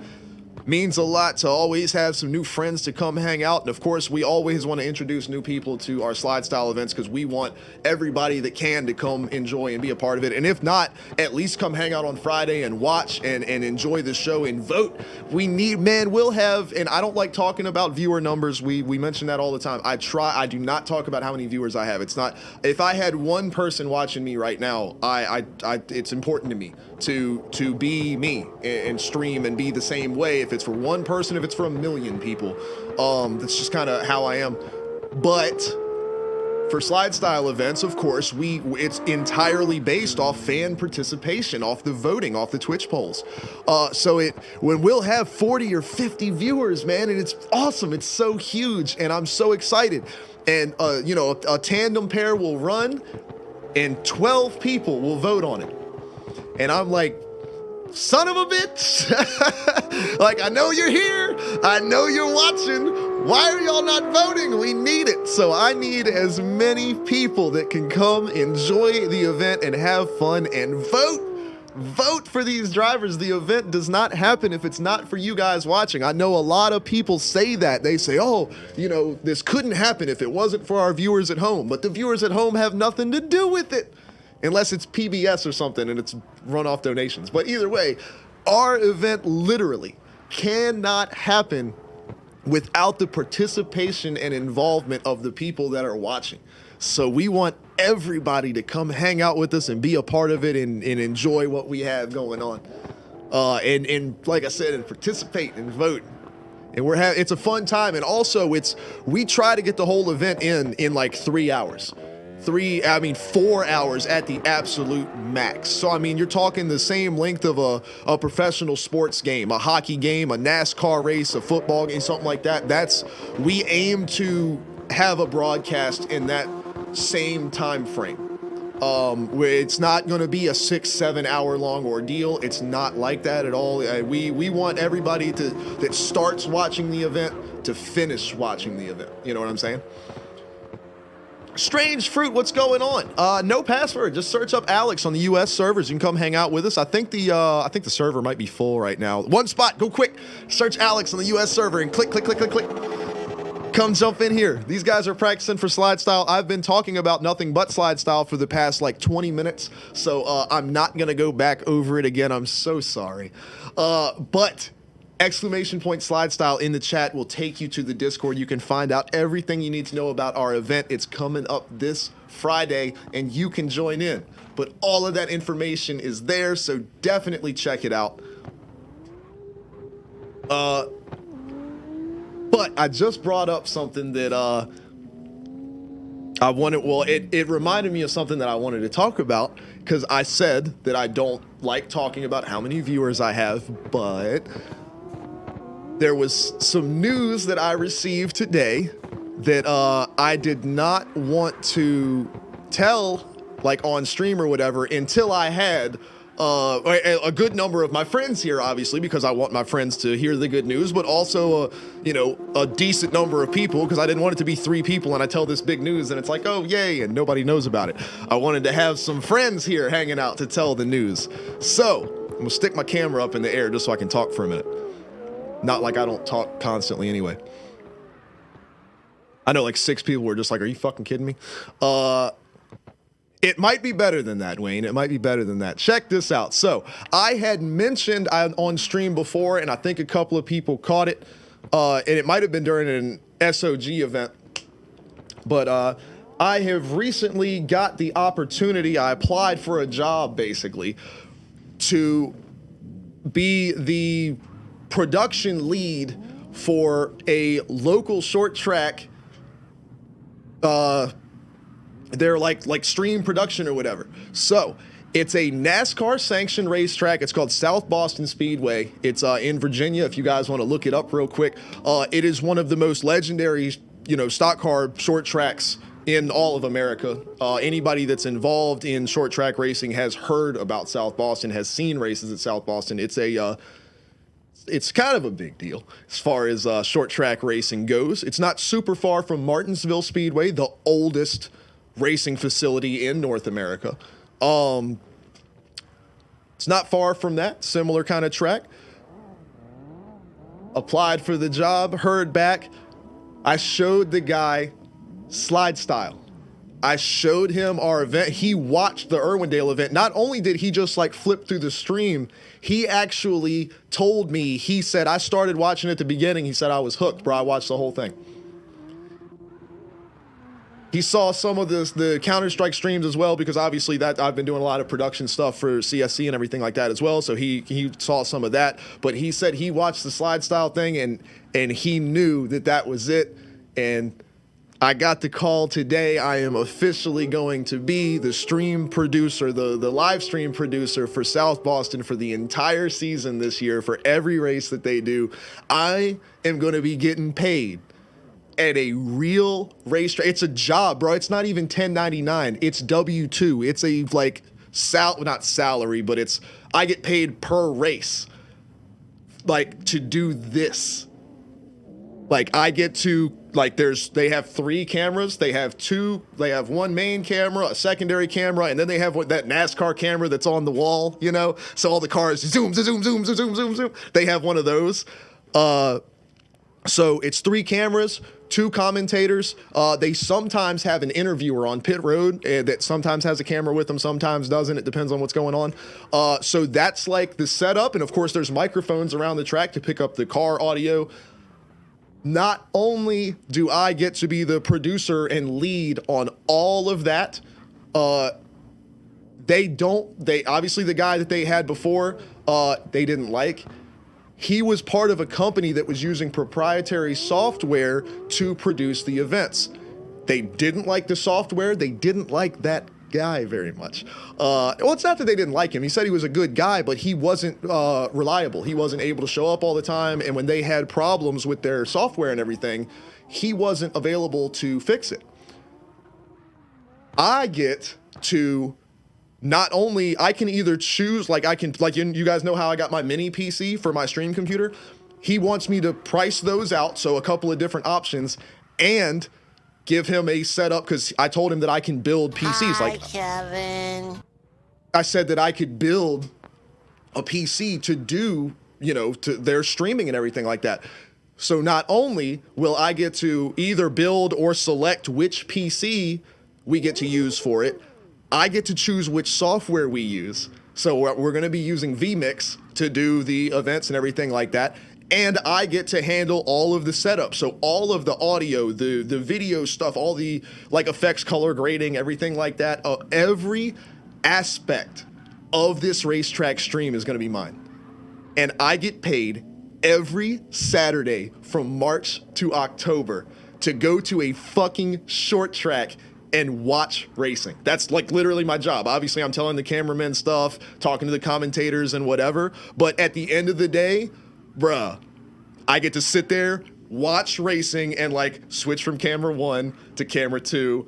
Means a lot to always have some new friends to come hang out. And of course, we always want to introduce new people to our slide style events because we want everybody that can to come enjoy and be a part of it. And if not, at least come hang out on Friday and watch and enjoy the show and vote. We'll have, and I don't like talking about viewer numbers. We mention that all the time. I do not talk about how many viewers I have. It's not, if I had one person watching me right now, it's important to me to be me and stream and be the same way. If it's for one person, if it's for a million people, that's just kind of how I am. But for slide style events, of course, it's entirely based off fan participation, off the voting, off the Twitch polls. When we'll have 40 or 50 viewers, man, and it's awesome. It's so huge, and I'm so excited. And a tandem pair will run, and 12 people will vote on it. And I'm like, son of a bitch. Like, I know you're here. I know you're watching. Why are y'all not voting? We need it. So I need as many people that can come enjoy the event and have fun and vote. Vote for these drivers. The event does not happen if it's not for you guys watching. I know a lot of people say that. They say, oh, this couldn't happen if it wasn't for our viewers at home. But the viewers at home have nothing to do with it. Unless it's PBS or something and it's run off donations. But either way, our event literally cannot happen without the participation and involvement of the people that are watching. So we want everybody to come hang out with us and be a part of it and enjoy what we have going on. And like I said, and participate and vote. And it's a fun time. And also we try to get the whole event in like 3 hours. 4 hours at the absolute max. So, I mean, you're talking the same length of a professional sports game, a hockey game, a NASCAR race, a football game, something like that. We aim to have a broadcast in that same time frame. Where it's not going to be a 6-7 hour long ordeal. It's not like that at all. We want everybody that starts watching the event to finish watching the event. You know what I'm saying? Strange Fruit, what's going on? No password. Just search up Alex on the U.S. servers. You can come hang out with us. I think the server might be full right now. One spot. Go quick. Search Alex on the U.S. server and click. Come jump in here. These guys are practicing for SLIDESTYLE. I've been talking about nothing but SLIDESTYLE for the past like 20 minutes, so I'm not gonna go back over it again. I'm so sorry. But !SLIDESTYLE in the chat will take you to the Discord. You can find out everything you need to know about our event. It's coming up this Friday, and you can join in. But all of that information is there, so definitely check it out. But I just brought up something that I wanted. Well, it reminded me of something that I wanted to talk about, because I said that I don't like talking about how many viewers I have, but there was some news that I received today that I did not want to tell, like on stream or whatever, until I had a good number of my friends here, obviously, because I want my friends to hear the good news, but also a decent number of people, because I didn't want it to be 3 people and I tell this big news and it's like, oh yay, and nobody knows about it. I wanted to have some friends here hanging out to tell the news. So I'm gonna stick my camera up in the air just so I can talk for a minute. Not like I don't talk constantly anyway. I know like 6 people were just like, are you fucking kidding me? It might be better than that, Wayne. It might be better than that. Check this out. So I had mentioned on stream before, and I think a couple of people caught it, and it might have been during an SOG event, but I have recently got the opportunity. I applied for a job, basically, to be the production lead for a local short track. They're like stream production or whatever. So it's a NASCAR sanctioned racetrack. It's called South Boston Speedway. It's in Virginia. If you guys want to look it up real quick, it is one of the most legendary, stock car short tracks in all of America. Anybody that's involved in short track racing has heard about South Boston, has seen races at South Boston. It's kind of a big deal as far as short track racing goes. It's not super far from Martinsville Speedway, the oldest racing facility in North America. It's not far from that, similar kind of track. Applied for the job, heard back. I showed the guy SLIDESTYLE. I showed him our event. He watched the Irwindale event. Not only did he just like flip through the stream, he actually told me, he said, I started watching at the beginning. He said, I was hooked, bro. I watched the whole thing. He saw some of the Counter-Strike streams as well, because obviously that I've been doing a lot of production stuff for CSC and everything like that as well. So he saw some of that, but he said he watched the SLIDESTYLE thing and he knew that was it. And I got the call today. I am officially going to be the stream producer, the live stream producer for South Boston for the entire season this year, for every race that they do. I am going to be getting paid at a real racetrack. It's a job, bro. It's not even 1099. It's W-2. It's a not salary, but I get paid per race, like, to do this. Like, I get to, like, they have 3 cameras. They have one main camera, a secondary camera, and then they have that NASCAR camera that's on the wall, so all the cars zoom, zoom, zoom, zoom, zoom, zoom, zoom. They have one of those. So it's 3 cameras, 2 commentators. They sometimes have an interviewer on pit road that sometimes has a camera with them, sometimes doesn't. It depends on what's going on. So that's like the setup. And of course, there's microphones around the track to pick up the car audio. not only do I get to be the producer and lead on all of that, they obviously the guy that they had before, they didn't like. He was part of a company that was using proprietary software to produce the events. They didn't like the software. They didn't like that guy very much. Well, it's not that they didn't like him. He said he was a good guy, but he wasn't reliable. He wasn't able to show up all the time. And when they had problems with their software and everything, he wasn't available to fix it. I get to not only, I can either choose, like you guys know how I got my mini PC for my stream computer. He wants me to price those out, so a couple of different options, and give him a setup, because I told him that I can build PCs. Hi, Kevin. I said that I could build a PC to do, to their streaming and everything like that. So not only will I get to either build or select which PC we get to use for it, I get to choose which software we use. So we're going to be using vMix to do the events and everything like that. And I get to handle all of the setup. So all of the audio, the video stuff, all the effects, color grading, everything like that. Every aspect of this racetrack stream is going to be mine. And I get paid every Saturday from March to October to go to a fucking short track and watch racing. That's literally my job. Obviously, I'm telling the cameramen stuff, talking to the commentators and whatever. But at the end of the day, bruh, I get to sit there, watch racing, and switch from camera 1 to camera 2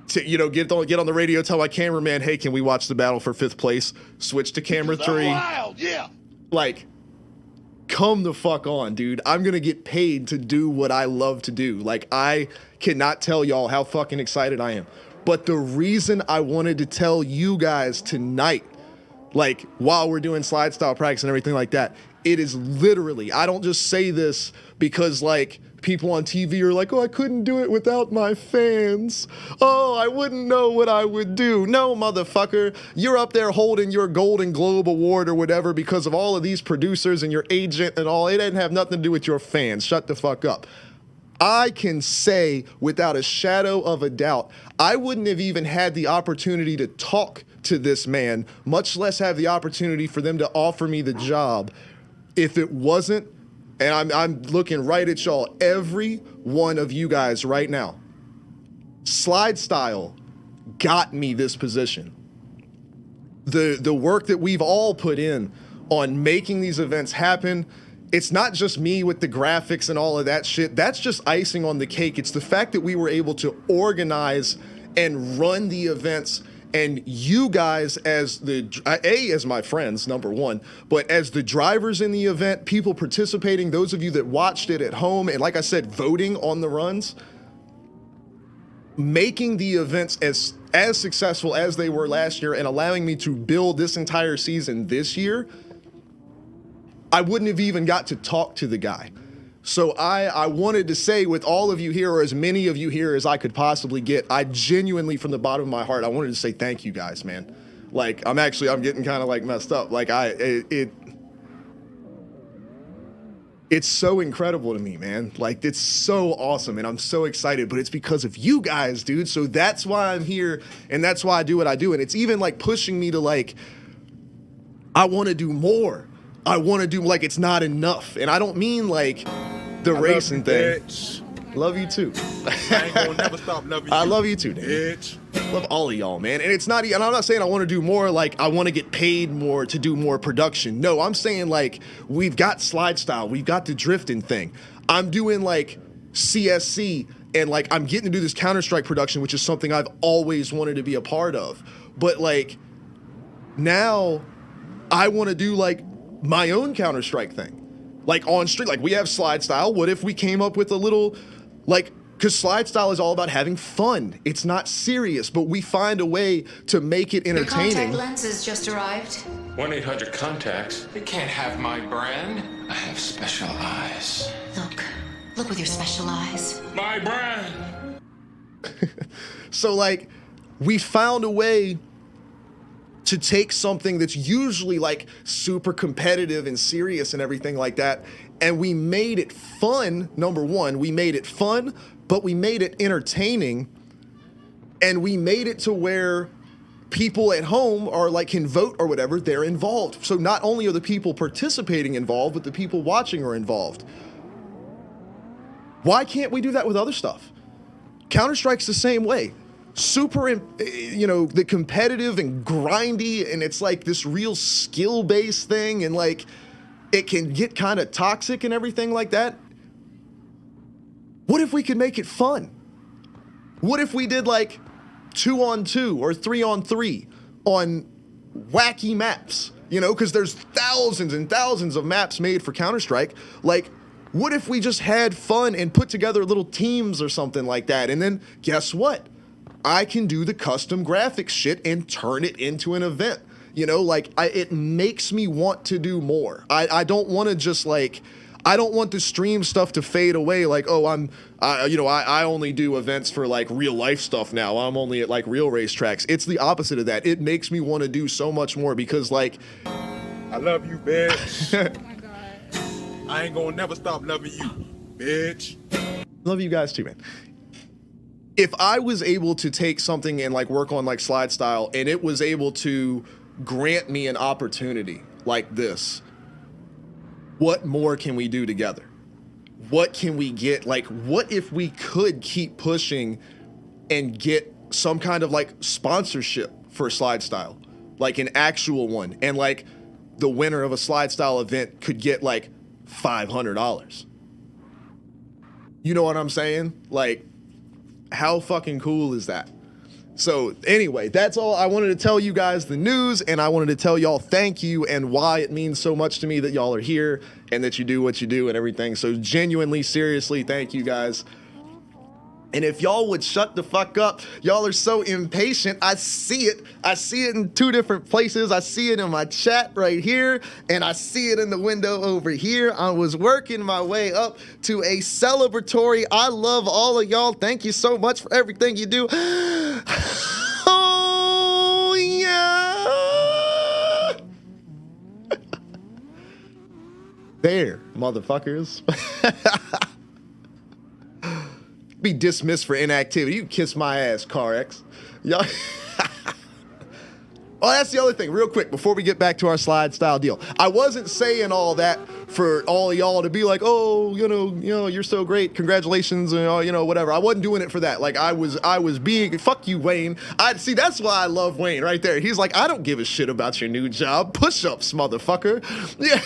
to, get on the radio, tell my cameraman, hey, can we watch the battle for 5th place? Switch to camera 3. Wild, yeah. Come the fuck on, dude. I'm gonna get paid to do what I love to do. I cannot tell y'all how fucking excited I am. But the reason I wanted to tell you guys tonight, while we're doing slide style practice and everything like that, it is literally, I don't just say this because people on TV are like, oh, I couldn't do it without my fans. Oh, I wouldn't know what I would do. No, motherfucker, you're up there holding your Golden Globe Award or whatever because of all of these producers and your agent and all. It didn't have nothing to do with your fans. Shut the fuck up. I can say without a shadow of a doubt, I wouldn't have even had the opportunity to talk to this man, much less have the opportunity for them to offer me the job, if it wasn't, and I'm looking right at y'all, every one of you guys right now, SLIDESTYLE got me this position. The work that we've all put in on making these events happen, it's not just me with the graphics and all of that shit. That's just icing on the cake. It's the fact that we were able to organize and run the events, and you guys as as my friends, number one, but as the drivers in the event, people participating, those of you that watched it at home, and like I said, voting on the runs, making the events as successful as they were last year and allowing me to build this entire season this year, I wouldn't have even got to talk to the guy. So I wanted to say, with all of you here, or as many of you here as I could possibly get, I genuinely, from the bottom of my heart, I wanted to say thank you guys, man. I'm getting kind of messed up. It's so incredible to me, man. It's so awesome, and I'm so excited, but it's because of you guys, dude. So that's why I'm here, and that's why I do what I do. And it's even pushing me to I want to do more. I want to do, it's not enough. And I don't mean the racing thing. Bitch. Love you too. I ain't gonna never stop loving you. I love you too, Dan. Bitch. Love all of y'all, man. And it's not, and I'm not saying I want to do more, I want to get paid more to do more production. No, I'm saying we've got SLIDESTYLE, we've got the drifting thing. I'm doing CSC, and I'm getting to do this Counter-Strike production, which is something I've always wanted to be a part of. But now I want to do my own Counter-Strike thing. On stream, we have SLIDESTYLE. What if we came up with a little, because SLIDESTYLE is all about having fun. It's not serious, but we find a way to make it entertaining. Your contact lenses just arrived. 1-800-CONTACTS. They can't have my brand. I have special eyes. Look with your special eyes. My brand. So we found a way to take something that's usually like super competitive and serious and everything like that, and we made it fun. Number one, we made it fun, but we made it entertaining, and we made it to where people at home are like can vote or whatever, they're involved. So not only are the people participating involved, but the people watching are involved. Why can't we do that with other stuff? Counter-Strike's the same way. Super, you know, the competitive and grindy, and it's like this real skill-based thing, and like it can get kind of toxic and everything like that. What if we could make it fun? What if we did like 2-on-2 or 3-on-3 on wacky maps? You know, because there's thousands and thousands of maps made for Counter-Strike. Like, what if we just had fun and put together little teams or something like that? And then guess what? I can do the custom graphics shit and turn it into an event. You know, like it makes me want to do more. I don't want to just like, I don't want the stream stuff to fade away. Like, oh, I only do events for like real life stuff now. I'm only at like real racetracks. It's the opposite of that. It makes me want to do so much more because like, I love you, bitch. Oh my God. I ain't gonna never stop loving you, bitch. Love you guys too, man. If I was able to take something and like work on like SLIDESTYLE and it was able to grant me an opportunity like this, what more can we do together? What can we get? Like, what if we could keep pushing and get some kind of like sponsorship for SLIDESTYLE, like an actual one, and like the winner of a SLIDESTYLE event could get like $500. You know what I'm saying? Like, how fucking cool is that? So anyway, that's all. I wanted to tell you guys the news, and I wanted to tell y'all thank you and why it means so much to me that y'all are here and that you do what you do and everything. So genuinely, seriously, thank you guys. And if y'all would shut the fuck up, y'all are so impatient. I see it. I see it in two different places. I see it in my chat right here, and I see it in the window over here. I was working my way up to a celebratory. I love all of y'all. Thank you so much for everything you do. Oh, yeah. There, motherfuckers. Be dismissed for inactivity. You kiss my ass, CarX. Y'all. Oh, that's the other thing, real quick, before we get back to our SLIDESTYLE deal. I wasn't saying all that for all of y'all to be like, oh, you know, you're so great, congratulations, and you know, whatever. I wasn't doing it for that. Like, I was being, fuck you, Wayne. See, that's why I love Wayne right there. He's like, I don't give a shit about your new job. Push-ups, motherfucker. Yeah.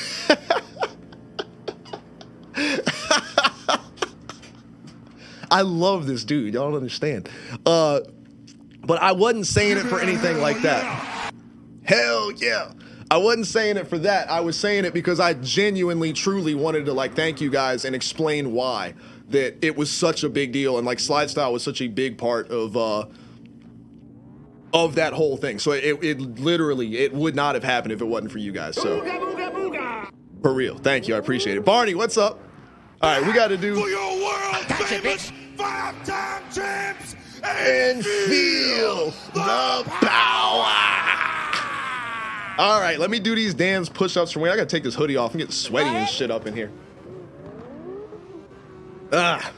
I love this dude. Y'all don't understand. But I wasn't saying it for anything like that. Hell yeah. I wasn't saying it for that. I was saying it because I genuinely, truly wanted to like thank you guys and explain why that it was such a big deal, and like SLIDESTYLE was such a big part of that whole thing. So it literally, it would not have happened if it wasn't for you guys. So for real, thank you. I appreciate it. Barney, what's up? All right, we got to do. For your world famous 5-time champs And feel the power. All right, let me do these damn push-ups from where I gotta take this hoodie off. I'm getting sweaty and shit up in here. Ah.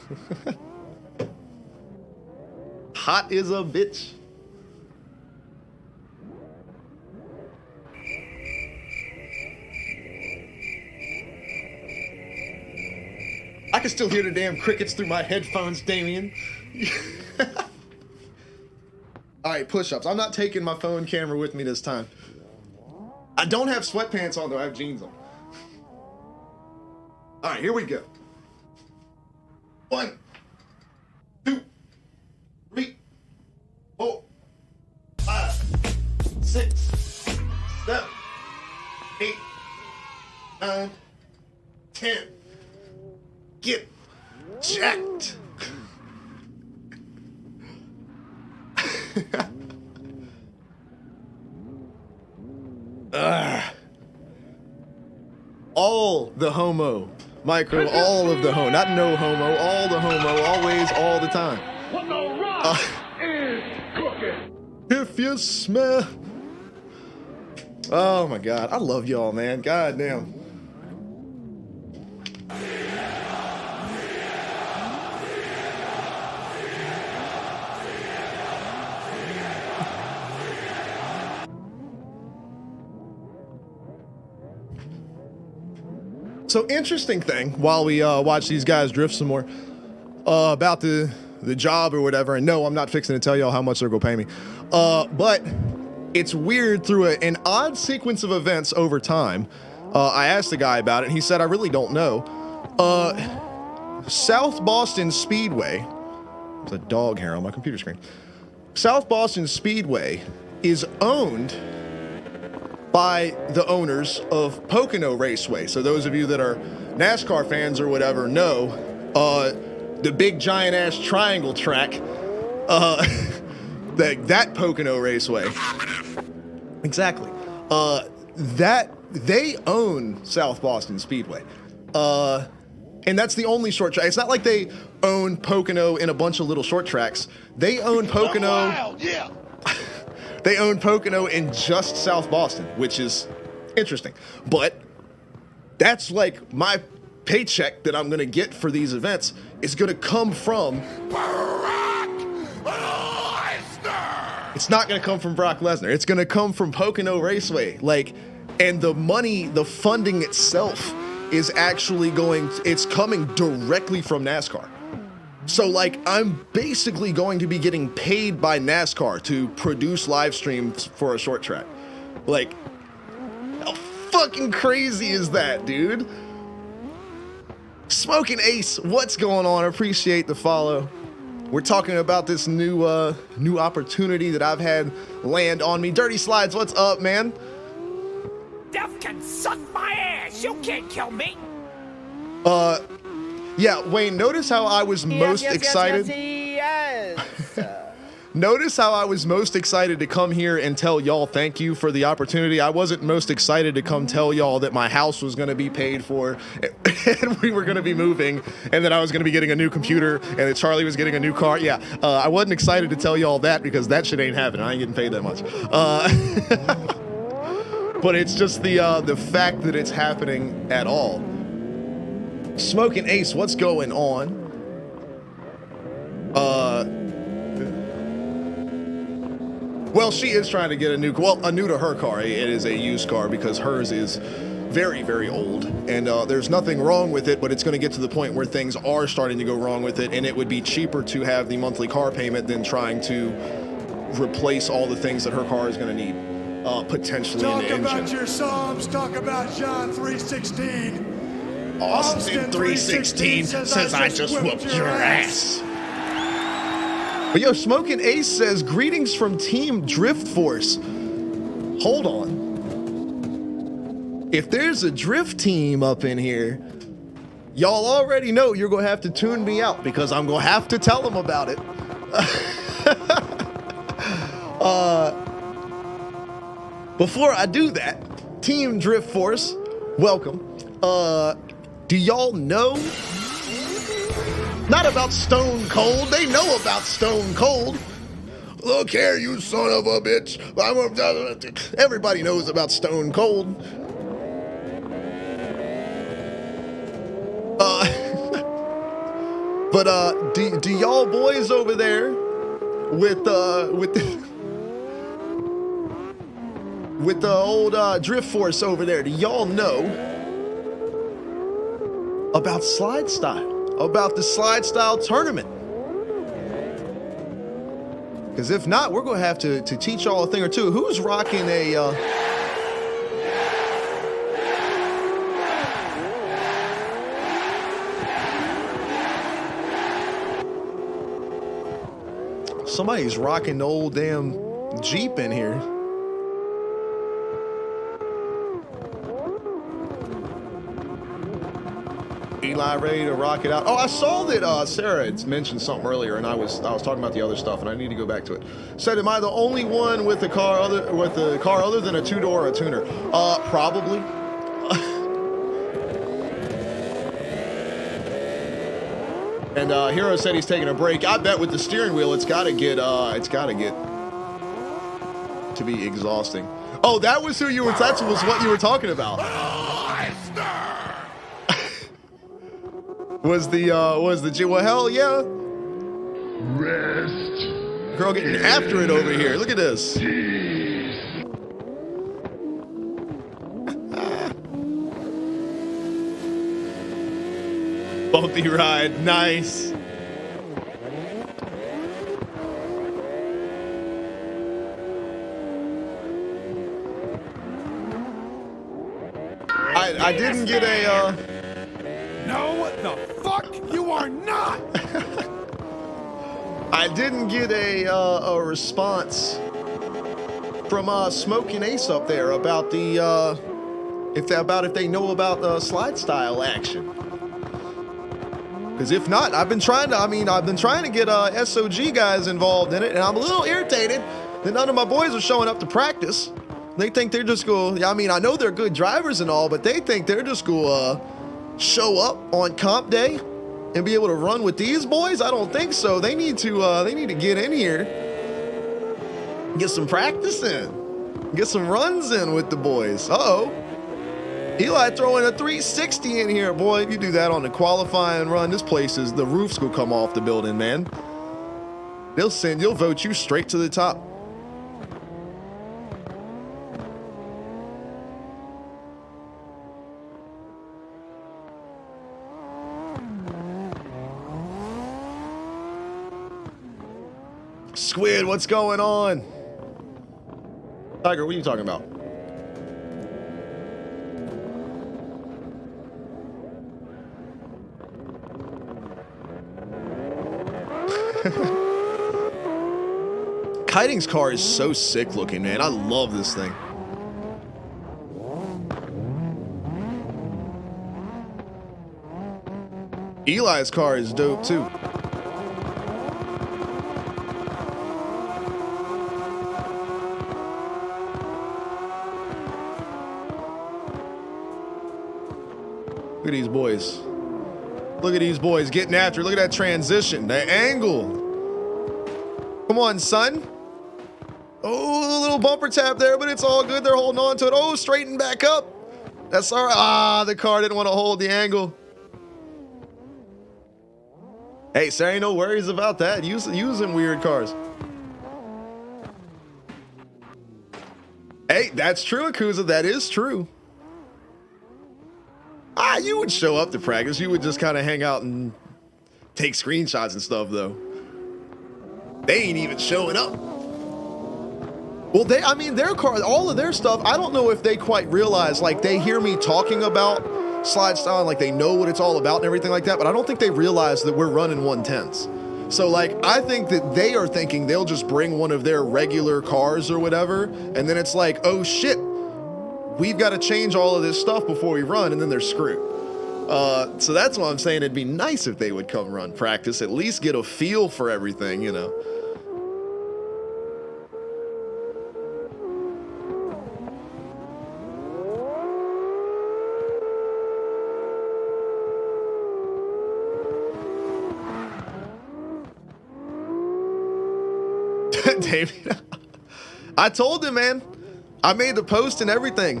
Hot as a bitch. I can still hear the damn crickets through my headphones, Damien. All right, push-ups. I'm not taking my phone camera with me this time. I don't have sweatpants on, though. I have jeans on. All right, here we go. 1, 2, 3, 4, 5, 6, 7, 8, 9, 10. Get jacked. All the homo, micro, all of the homo, not no homo, all the homo, always, all the time. What the rock is cooking? If you smell Oh my God, I love y'all, man. God damn. So interesting thing while we watch these guys drift some more about the job or whatever. And no, I'm not fixing to tell y'all how much they're gonna pay me. But it's weird through an odd sequence of events over time. I asked the guy about it, and he said, I really don't know. South Boston Speedway, there's a dog hair on my computer screen. South Boston Speedway is owned by the owners of Pocono Raceway. So those of you that are NASCAR fans or whatever know, the big giant ass triangle track, that Pocono Raceway. Exactly. That they own South Boston Speedway. And that's the only short track. It's not like they own Pocono in a bunch of little short tracks. They own Pocono. Wild, yeah. They own Pocono in just South Boston, which is interesting. But that's like my paycheck that I'm gonna get for these events is gonna come from Brock Lesnar. It's not gonna come from Brock Lesnar. It's gonna come from Pocono Raceway. Like, and the money, the funding itself is actually it's coming directly from NASCAR. So like, I'm basically going to be getting paid by NASCAR to produce live streams for a short track. Like, how fucking crazy is that, dude? Smoking Ace, what's going on? I appreciate the follow. We're talking about this new opportunity that I've had land on me. Dirty Slides, what's up, man? Death can suck my ass. You can't kill me. Yeah, Wayne, notice how I was most excited. Notice how I was most excited to come here and tell y'all thank you for the opportunity. I wasn't most excited to come tell y'all that my house was going to be paid for and we were going to be moving and that I was going to be getting a new computer and that Charlie was getting a new car. Yeah, I wasn't excited to tell y'all that because that shit ain't happening. I ain't getting paid that much. But it's just the fact that it's happening at all. Smoking Ace, what's going on? Well, she is trying to get a new to her car. It is a used car because hers is very, very old. And there's nothing wrong with it, but it's going to get to the point where things are starting to go wrong with it. And it would be cheaper to have the monthly car payment than trying to replace all the things that her car is going to need, potentially in the engine. Talk about your Psalms, talk about John 3:16. Austin 3:16 says I just whooped your ass. But yo, Smoking Ace says, greetings from Team Drift Force. Hold on. If there's a drift team up in here, y'all already know you're going to have to tune me out because I'm going to have to tell them about it. Before I do that, Team Drift Force, welcome. Do y'all know? Not about Stone Cold. They know about Stone Cold. Look here, you son of a bitch. Everybody knows about Stone Cold. But do y'all boys over there with the old Drift Force over there, do y'all know about SLIDESTYLE? About the SLIDESTYLE tournament? Because if not, we're going to have to teach y'all a thing or two. Who's rocking a... Somebody's rocking the old damn Jeep in here. Eli ready to rock it out. Oh, I saw that Sarah had mentioned something earlier, and I was talking about the other stuff, and I need to go back to it. Said, am I the only one with a car other than a two-door or a tuner? Probably. And Hero said he's taking a break. I bet with the steering wheel, it's got to get to be exhausting. Oh, that was who you were. That was what you were talking about. was the well, hell yeah. Rest. Girl getting after it over here. Look at this. Bumpy ride, nice. I didn't get a No, the fuck you are not. I didn't get a response from Smoking Ace up there about the if they know about the slide style action. Because if not, I've been trying to get SOG guys involved in it, and I'm a little irritated that none of my boys are showing up to practice. They think they're just going, I know they're good drivers and all, but they think they're just going to show up on comp day and be able to run with these boys. I don't think so. They need to get in here, get some practice in, get some runs in with the boys. Uh-oh. Eli throwing a 360 in here, boy. If you do that on the qualifying run, the roofs will come off the building, man. They'll vote you straight to the top. Squid, what's going on? Tiger, what are you talking about? Kiting's car is so sick looking, man. I love this thing. Eli's car is dope too. Look at these boys. Look at these boys getting after it. Look at that transition, the angle. Come on, son. Oh, a little bumper tap there, but it's all good. They're holding on to it. Oh, straighten back up. That's all right. Ah, the car didn't want to hold the angle. Hey, sir, ain't no worries about that. Using weird cars. Hey, that's true, Akuza. That is true. Ah, you would show up to practice. You would just kind of hang out and take screenshots and stuff, though. They ain't even showing up. Well, their car, all of their stuff, I don't know if they quite realize, like, they hear me talking about slide style and, like, they know what it's all about and everything like that, but I don't think they realize that we're running 110s. So, like, I think that they are thinking they'll just bring one of their regular cars or whatever, and then it's like, oh, shit, we've got to change all of this stuff before we run, and then they're screwed. So that's why I'm saying it'd be nice if they would come run practice, at least get a feel for everything, you know. David, I told him, man. I made the post and everything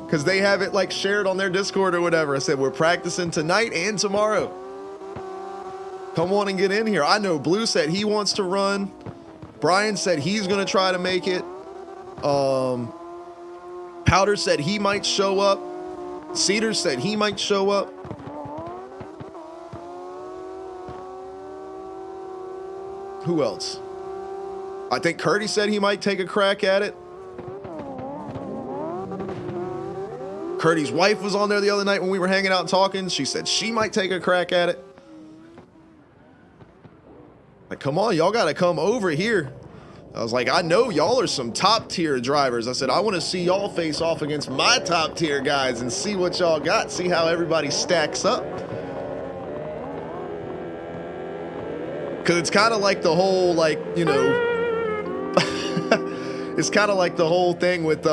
because they have it like shared on their Discord or whatever. I said, we're practicing tonight and tomorrow. Come on and get in here. I know Blue said he wants to run. Brian said he's going to try to make it. Powder said he might show up. Cedar said he might show up. Who else? I think Curdy said he might take a crack at it. Curdy's wife was on there the other night when we were hanging out and talking. She said she might take a crack at it. Like, come on, y'all got to come over here. I was like, I know y'all are some top tier drivers. I said, I want to see y'all face off against my top tier guys and see what y'all got. See how everybody stacks up. Because it's kind of like the whole, like, you know, it's kind of like the whole thing with,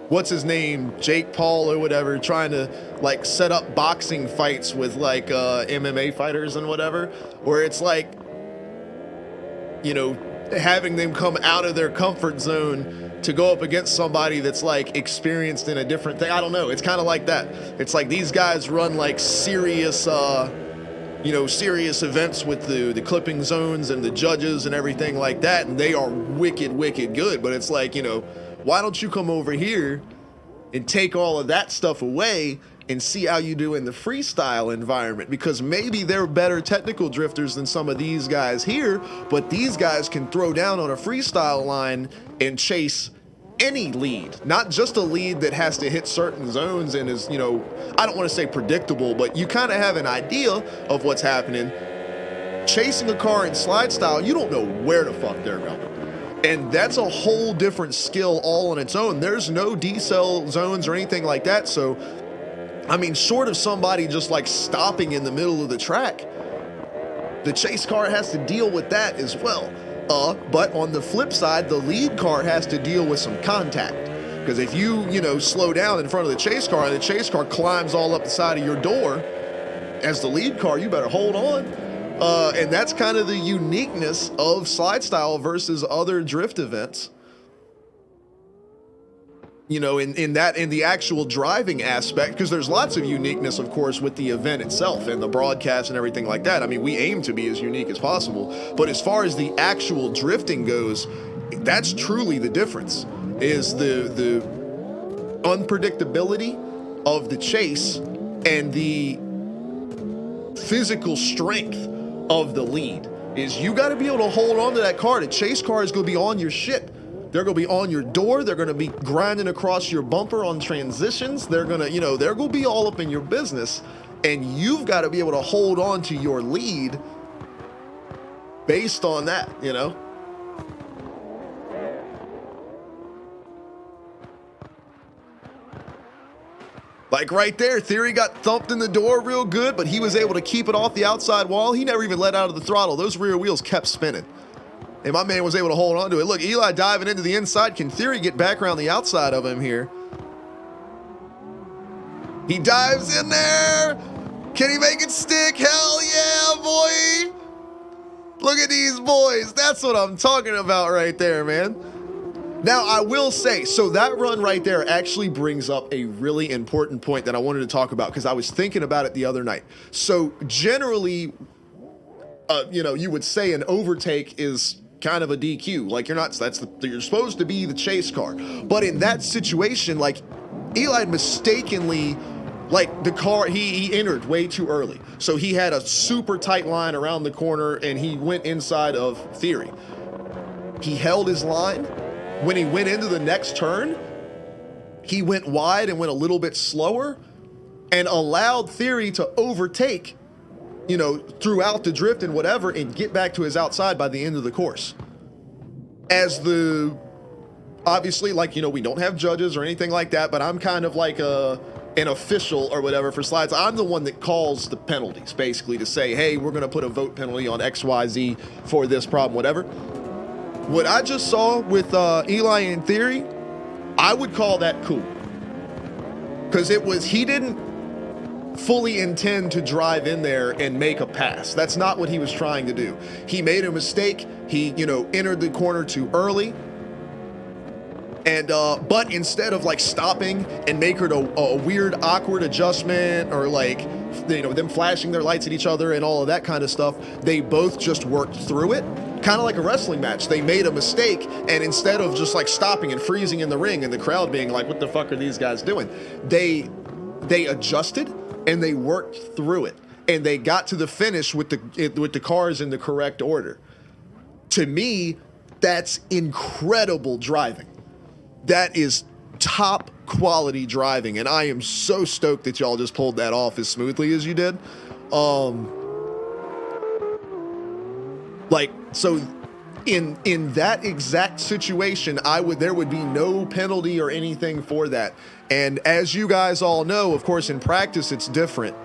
what's his name, Jake Paul or whatever, trying to like set up boxing fights with like MMA fighters and whatever, where it's like, you know, having them come out of their comfort zone to go up against somebody that's like experienced in a different thing. I don't know. It's kind of like that. It's like these guys run like serious, serious events with the clipping zones and the judges and everything like that. And they are wicked, wicked good. But it's like, why don't you come over here and take all of that stuff away and see how you do in the freestyle environment? Because maybe they're better technical drifters than some of these guys here, but these guys can throw down on a freestyle line and chase any lead, not just a lead that has to hit certain zones and is, I don't want to say predictable, but you kind of have an idea of what's happening. Chasing a car in slide style, you don't know where the fuck they're going. And that's a whole different skill all on its own. There's no decel zones or anything like that. So, I mean, short of somebody just like stopping in the middle of the track, the chase car has to deal with that as well. But on the flip side, the lead car has to deal with some contact. Because if you, slow down in front of the chase car and the chase car climbs all up the side of your door, as the lead car, you better hold on. And that's kind of the uniqueness of slide style versus other drift events. In the actual driving aspect, because there's lots of uniqueness, of course, with the event itself and the broadcast and everything like that. I mean, we aim to be as unique as possible, but as far as the actual drifting goes, that's truly the difference, is the unpredictability of the chase and the physical strength of the lead. Is you got to be able to hold on to that car. The chase car is going to be on your shit. They're going to be on your door. They're going to be grinding across your bumper on transitions. They're going to, they're going to be all up in your business. And you've got to be able to hold on to your lead based on that, Like right there, Theory got thumped in the door real good, but he was able to keep it off the outside wall. He never even let out of the throttle. Those rear wheels kept spinning. And my man was able to hold on to it. Look, Eli diving into the inside. Can Theory get back around the outside of him here? He dives in there. Can he make it stick? Hell yeah, boy. Look at these boys. That's what I'm talking about right there, man. Now, I will say, so that run right there actually brings up a really important point that I wanted to talk about because I was thinking about it the other night. So generally, you would say an overtake is kind of a DQ. Like you're supposed to be the chase car. But in that situation, like Eli mistakenly, like the car, he entered way too early. So he had a super tight line around the corner and he went inside of Theory. He held his line. When he went into the next turn, he went wide and went a little bit slower and allowed Theory to overtake, throughout the drift and whatever, and get back to his outside by the end of the course. Obviously, we don't have judges or anything like that, but I'm kind of like an official or whatever for slides. I'm the one that calls the penalties, basically, to say, hey, we're going to put a vote penalty on XYZ for this problem, whatever. What I just saw with Eli and Theory, I would call that cool. Because he didn't fully intend to drive in there and make a pass. That's not what he was trying to do. He made a mistake. He, entered the corner too early. And, but instead of stopping and making a weird, awkward adjustment or them flashing their lights at each other and all of that kind of stuff, they both just worked through it. Kind of like a wrestling match. They made a mistake, and instead of just stopping and freezing in the ring and the crowd being like, what the fuck are these guys doing? They adjusted and they worked through it, and they got to the finish with the cars in the correct order. To me, that's incredible driving. That is top quality driving, and I am so stoked that y'all just pulled that off as smoothly as you did. So in that exact situation, there would be no penalty or anything for that. And as you guys all know, of course, in practice, it's different.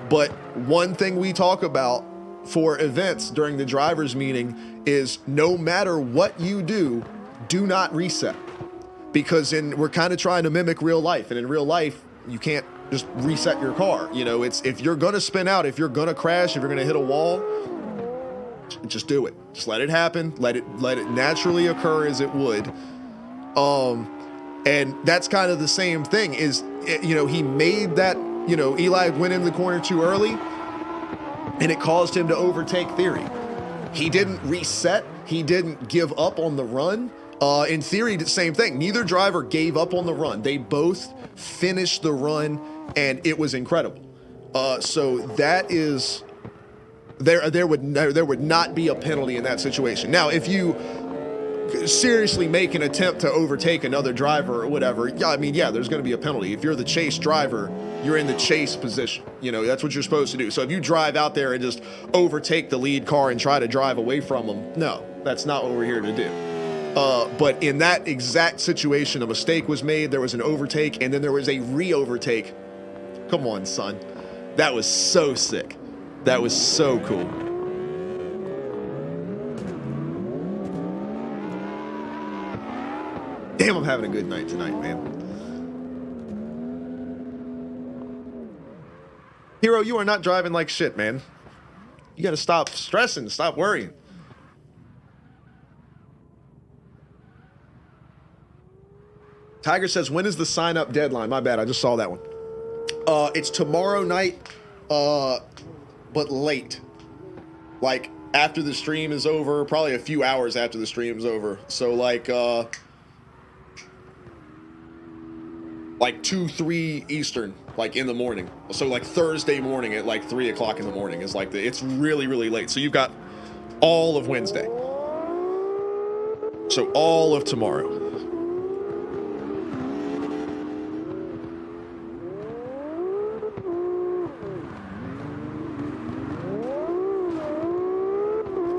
But one thing we talk about for events during the driver's meeting is no matter what you do not reset. Because we're kind of trying to mimic real life. And in real life, you can't just reset your car. It's if you're going to spin out, if you're going to crash, if you're going to hit a wall, Just do it. Just let it happen. Let it naturally occur as it would. And that's kind of the same thing is, you know, he made that, you know, Eli went in the corner too early and it caused him to overtake Theory. He didn't reset. He didn't give up on the run. In theory, the same thing. Neither driver gave up on the run. They both finished the run and it was incredible. So that is, there would not be a penalty in that situation. Now, if you seriously make an attempt to overtake another driver or whatever, yeah, I mean, yeah, there's going to be a penalty. If you're the chase driver, you're in the chase position. You know, that's what you're supposed to do. So if you drive out there and just overtake the lead car and try to drive away from them, no, that's not what we're here to do. But in that exact situation, a mistake was made. There was an overtake, and then there was a re-overtake. Come on, son. That was so sick. That was so cool. Damn, I'm having a good night tonight, man. Hero, you are not driving like shit, man. You gotta stop stressing, stop worrying. Tiger says, when is the sign-up deadline? My bad, I just saw that one. It's tomorrow night, but late. Like, after the stream is over, probably a few hours after the stream is over. So, like 2, 3 Eastern, like in the morning. So like Thursday morning at like 3 o'clock in the morning is like it's really, really late. So you've got all of Wednesday. So all of tomorrow.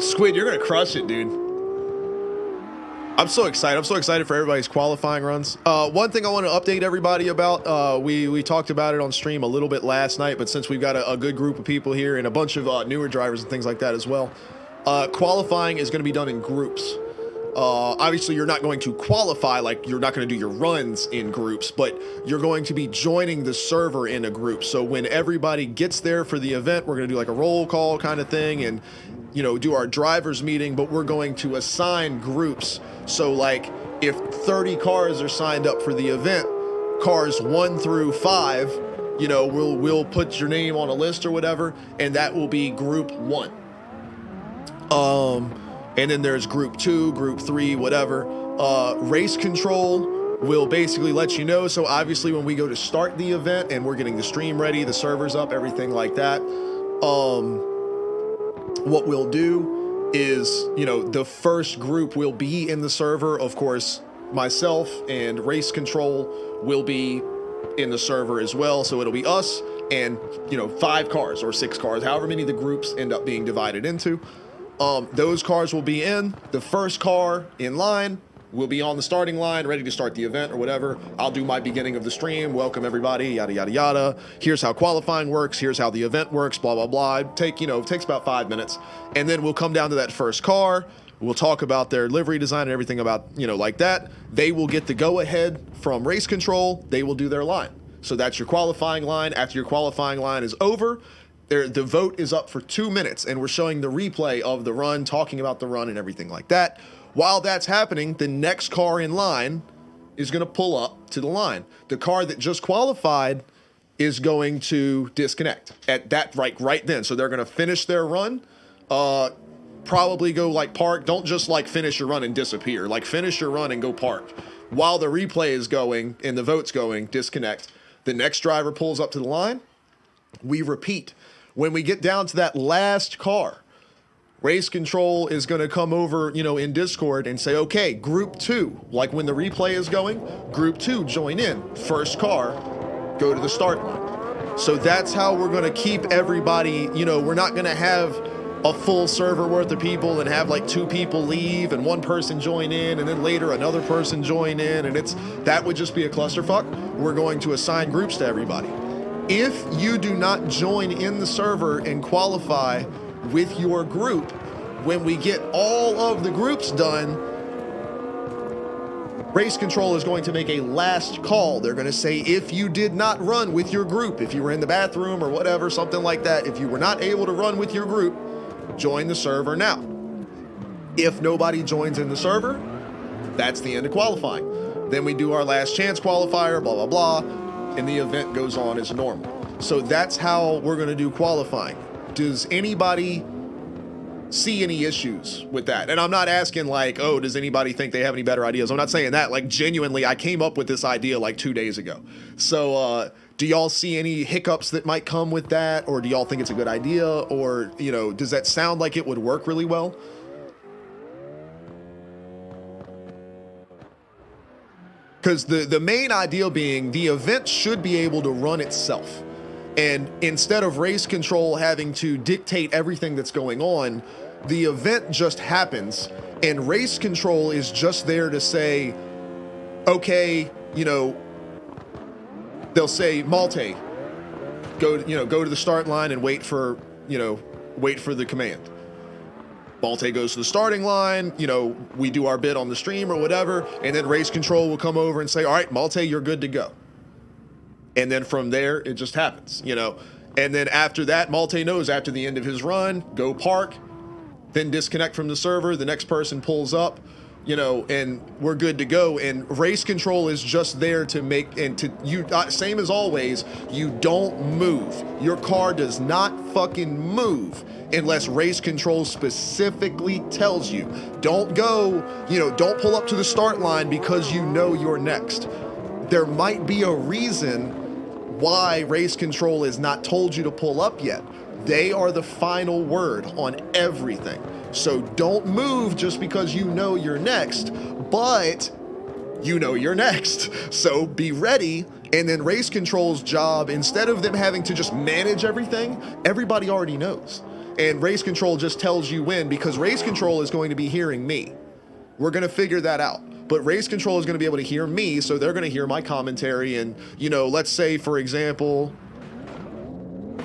Squid, you're gonna crush it, dude. I'm so excited. I'm so excited for everybody's qualifying runs. One thing I want to update everybody about, we talked about it on stream a little bit last night, but since we've got a good group of people here and a bunch of newer drivers and things like that as well, qualifying is going to be done in groups. Obviously, you're not going to qualify, like you're not going to do your runs in groups, but you're going to be joining the server in a group. So when everybody gets there for the event, we're going to do like a roll call kind of thing and, you know, do our drivers meeting, but we're going to assign groups. So like if 30 cars are signed up for the event, cars 1 through 5, you know, we'll put your name on a list or whatever, and that will be group 1. And then there's group 2, group 3, whatever. Race control will basically let you know. So obviously when we go to start the event and we're getting the stream ready, the servers up, everything like that, what we'll do is, you know, the first group will be in the server. Of course, myself and race control will be in the server as well. So it'll be us and, you know, 5 cars or 6 cars, however many the groups end up being divided into. Those cars will be in. The first car in line will be on the starting line, ready to start the event or whatever. I'll do my beginning of the stream, welcome everybody, yada, yada, yada. Here's how qualifying works. Here's how the event works, blah, blah, blah. It takes about 5 minutes. And then we'll come down to that first car. We'll talk about their livery design and everything about, you know, like that. They will get the go-ahead from race control. They will do their line. So that's your qualifying line. After your qualifying line is over, the vote is up for 2 minutes, and we're showing the replay of the run, talking about the run and everything like that. While that's happening, the next car in line is going to pull up to the line. The car that just qualified is going to disconnect at that right then. So they're going to finish their run, probably go like park. Don't just like finish your run and disappear. Like finish your run and go park. While the replay is going and the vote's going, disconnect. The next driver pulls up to the line. We repeat. When we get down to that last car, race control is going to come over, you know, in Discord and say, okay, group 2, like when the replay is going, group 2, join in. First car, go to the start line. So that's how we're going to keep everybody, you know, we're not going to have a full server worth of people and have like 2 people leave and 1 person join in and then later another person join in, and that would just be a clusterfuck. We're going to assign groups to everybody. If you do not join in the server and qualify with your group, when we get all of the groups done, race control is going to make a last call. They're going to say, if you did not run with your group, if you were in the bathroom or whatever, something like that, if you were not able to run with your group, join the server now. If nobody joins in the server, that's the end of qualifying. Then we do our last chance qualifier, blah, blah, blah, and the event goes on as normal. So that's how we're going to do qualifying. Does anybody see any issues with that? And I'm not asking like, oh, does anybody think they have any better ideas? I'm not saying that. Like, genuinely, I came up with this idea like 2 days ago. So do y'all see any hiccups that might come with that? Or do y'all think it's a good idea? Or, you know, does that sound like it would work really well? Because the main idea being the event should be able to run itself. And instead of race control having to dictate everything that's going on, the event just happens, and race control is just there to say, okay, you know, they'll say, Malte, go to the start line and wait for the command. Malte goes to the starting line, you know, we do our bit on the stream or whatever, and then race control will come over and say, all right, Malte, you're good to go. And then from there, it just happens, you know. And then after that, Malte knows after the end of his run, go park, then disconnect from the server. The next person pulls up, you know, and we're good to go. And race control is just there to make, and to you, same as always, you don't move. Your car does not fucking move unless race control specifically tells you. Don't go, you know, don't pull up to the start line because you know you're next. There might be a reason why race control has not told you to pull up yet. They are the final word on everything. So don't move just because you know you're next, but you know you're next. So be ready. And then race control's job, instead of them having to just manage everything, everybody already knows. And race control just tells you when, because race control is going to be hearing me. We're going to figure that out. But race control is going to be able to hear me, so they're going to hear my commentary. And, you know, let's say, for example,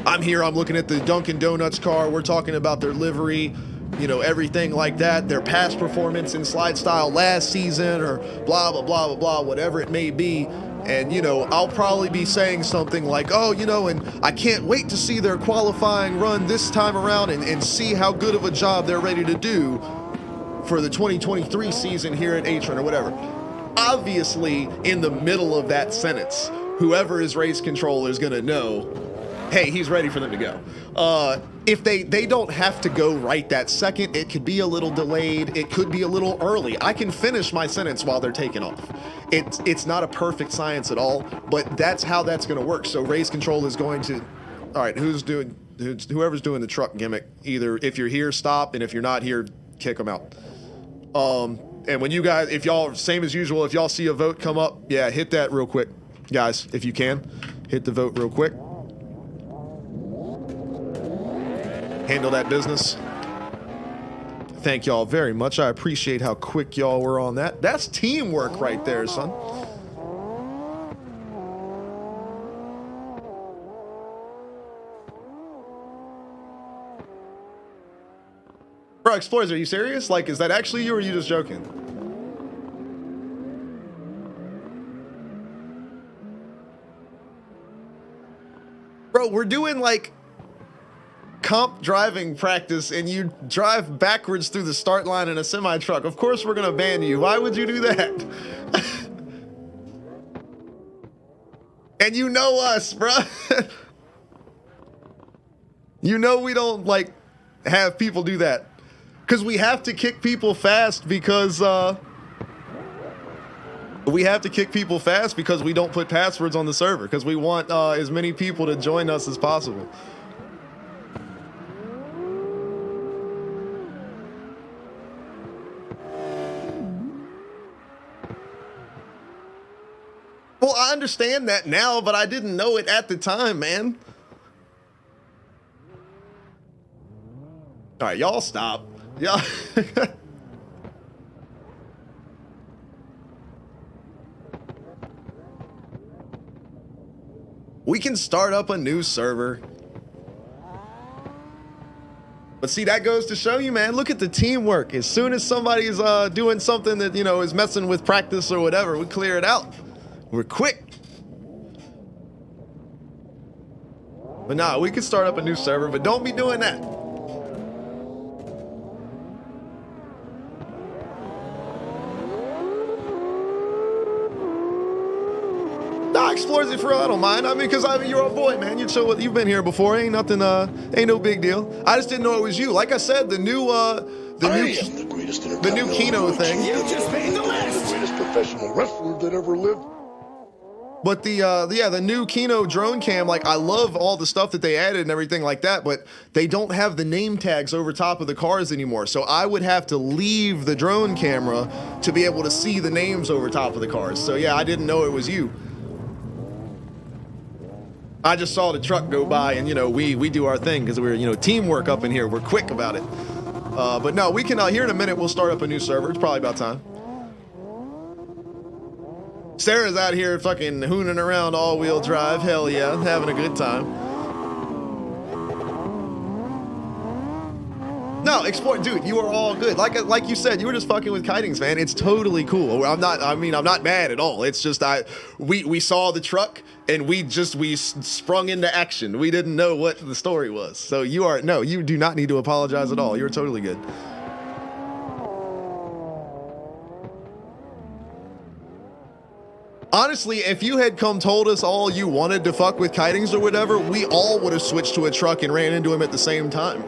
I'm here, I'm looking at the Dunkin' Donuts car, we're talking about their livery, you know, everything like that, their past performance in slide style last season, or blah, blah, blah, blah, blah, whatever it may be. And, you know, I'll probably be saying something like, oh, you know, and I can't wait to see their qualifying run this time around and see how good of a job they're ready to do for the 2023 season here at Atron or whatever. Obviously, in the middle of that sentence, whoever is race control is going to know, hey, he's ready for them to go. If they don't have to go right that second, it could be a little delayed. It could be a little early. I can finish my sentence while they're taking off. It's not a perfect science at all, but that's how that's going to work. So race control is going to, all right, whoever's doing the truck gimmick, either if you're here, stop, and if you're not here, kick them out. And when you guys, if y'all, same as usual, if y'all see a vote come up, yeah, hit that real quick. Guys, if you can, hit the vote real quick. Handle that business. Thank y'all very much. I appreciate how quick y'all were on that. That's teamwork right there, son. Bro, Explorers, are you serious? Like, is that actually you or are you just joking? Bro, we're doing like comp driving practice and you drive backwards through the start line in a semi truck. Of course we're gonna ban you. Why would you do that? And you know us, bro. You know we don't like have people do that. Because we have to kick people fast because we don't put passwords on the server because we want as many people to join us as possible. Well, I understand that now, but I didn't know it at the time, man. All right, y'all stop. Yeah. We can start up a new server. But see, that goes to show you, man, look at the teamwork. As soon as somebody's doing something that, you know, is messing with practice or whatever, we clear it out. We're quick. But nah, we could start up a new server, but don't be doing that. Explorzy for real. I don't mind. I mean, because you're our boy, man. You chill with. You've been here before. Ain't nothing. Ain't no big deal. I just didn't know it was you. Like I said, the new Kino thing. You just made the list. The greatest professional wrestler that ever lived. But the new Kino drone cam, like, I love all the stuff that they added and everything like that, but they don't have the name tags over top of the cars anymore. So I would have to leave the drone camera to be able to see the names over top of the cars. So yeah, I didn't know it was you. I just saw the truck go by, and we do our thing because we're teamwork up in here. We're quick about it. But no, we can here in a minute. We'll start up a new server. It's probably about time. Sarah's out here fucking hooning around all-wheel drive. Hell yeah, having a good time. No, explore, dude. You are all good. Like you said, you were just fucking with kitings, man. It's totally cool. I'm not mad at all. It's just we saw the truck and we sprung into action. We didn't know what the story was. So you do not need to apologize at all. You're totally good. Honestly, if you had told us all you wanted to fuck with kitings or whatever, we all would have switched to a truck and ran into him at the same time.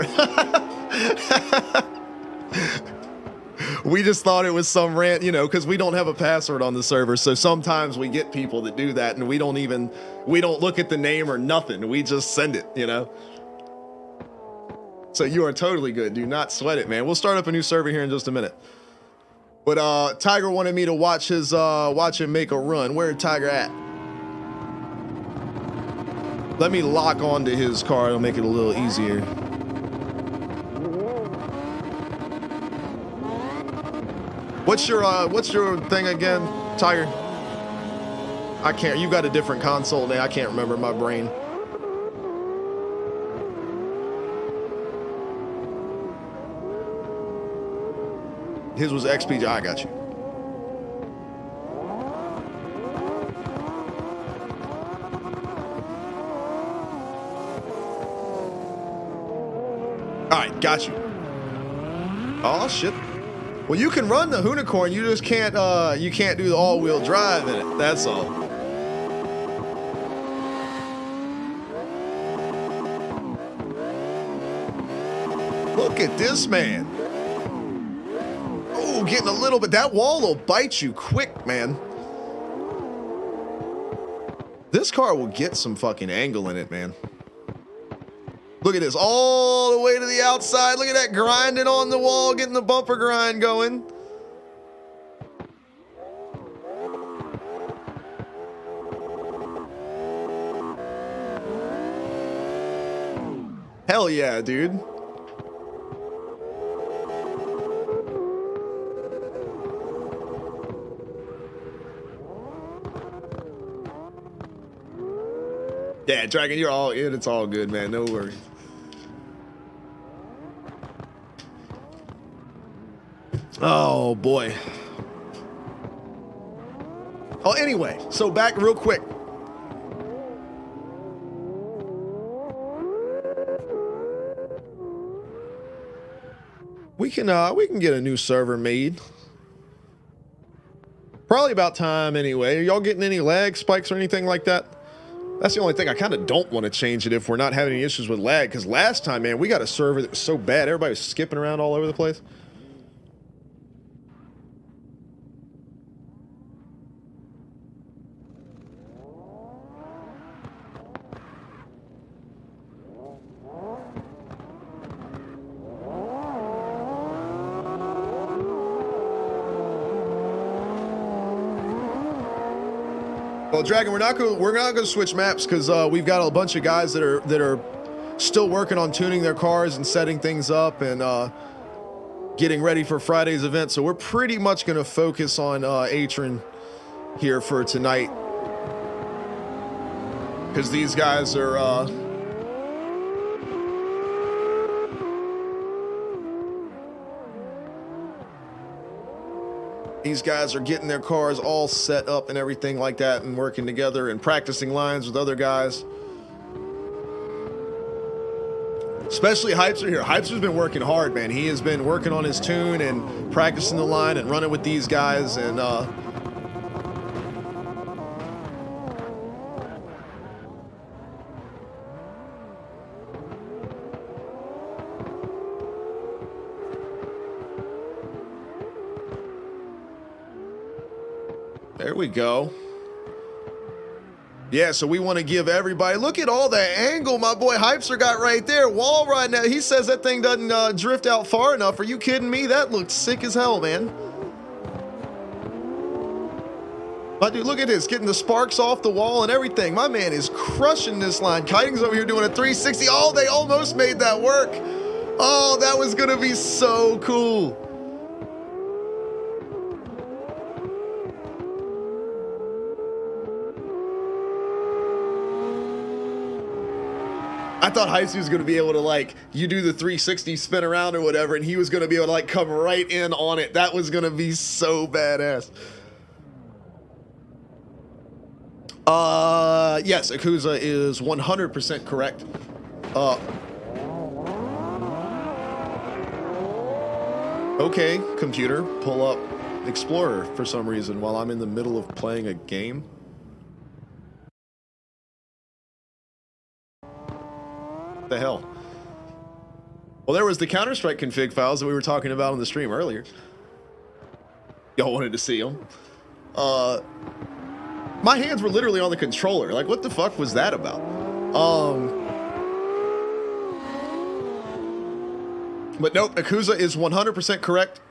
We just thought it was some rant, because we don't have a password on the server. So sometimes we get people that do that and we don't look at the name or nothing. We just send it, So you are totally good. Do not sweat it, man. We'll start up a new server here in just a minute. But Tiger wanted me to watch him make a run. Where's Tiger at? Let me lock onto his car. It'll make it a little easier. What's your thing again, Tiger? I can't. You got a different console now. I can't remember my brain. His was XPG. I got you. All right, got you. Oh shit. Well, you can run the Unicorn. You just can't. You can't do the all-wheel drive in it. That's all. Look at this man. Oh, getting a little bit. That wall will bite you quick, man. This car will get some fucking angle in it, man. Look at this, all the way to the outside. Look at that, grinding on the wall, getting the bumper grind going. Hell yeah, dude. Yeah, Dragon, you're all in. It's all good, man. No worries. Oh, boy. Oh, anyway, so back real quick. We can get a new server made. Probably about time anyway. Are y'all getting any lag spikes or anything like that? That's the only thing. I kind of don't want to change it if we're not having any issues with lag, because last time, man, we got a server that was so bad. Everybody was skipping around all over the place. Well, Dragon, we're not going to switch maps because we've got a bunch of guys that are still working on tuning their cars and setting things up and getting ready for Friday's event. So we're pretty much going to focus on Atron here for tonight because these guys are getting their cars all set up and everything like that and working together and practicing lines with other guys. Especially Hypester here. Hypester's been working hard, man. He has been working on his tune and practicing the line and running with these guys. And There we go. Yeah, so we want to give everybody, look at all the angle my boy Hypester got right there. Wall right now. He says that thing doesn't drift out far enough. Are you kidding me? That looks sick as hell, man. My dude, look at this, getting the sparks off the wall and everything. My man is crushing this line. Kiting's over here doing a 360. Oh, they almost made that work. Oh, that was gonna be so cool. I thought Heisey was going to be able to, like, you do the 360 spin around or whatever, and he was going to be able to, like, come right in on it. That was going to be so badass. Yes, Akuza is 100% correct. Okay, computer, pull up Explorer for some reason while I'm in the middle of playing a game. The hell? Well, there was the Counter-Strike config files that we were talking about on the stream earlier. Y'all wanted to see them. My hands were literally on the controller. Like, what the fuck was that about? But nope, Akuza is 100% correct.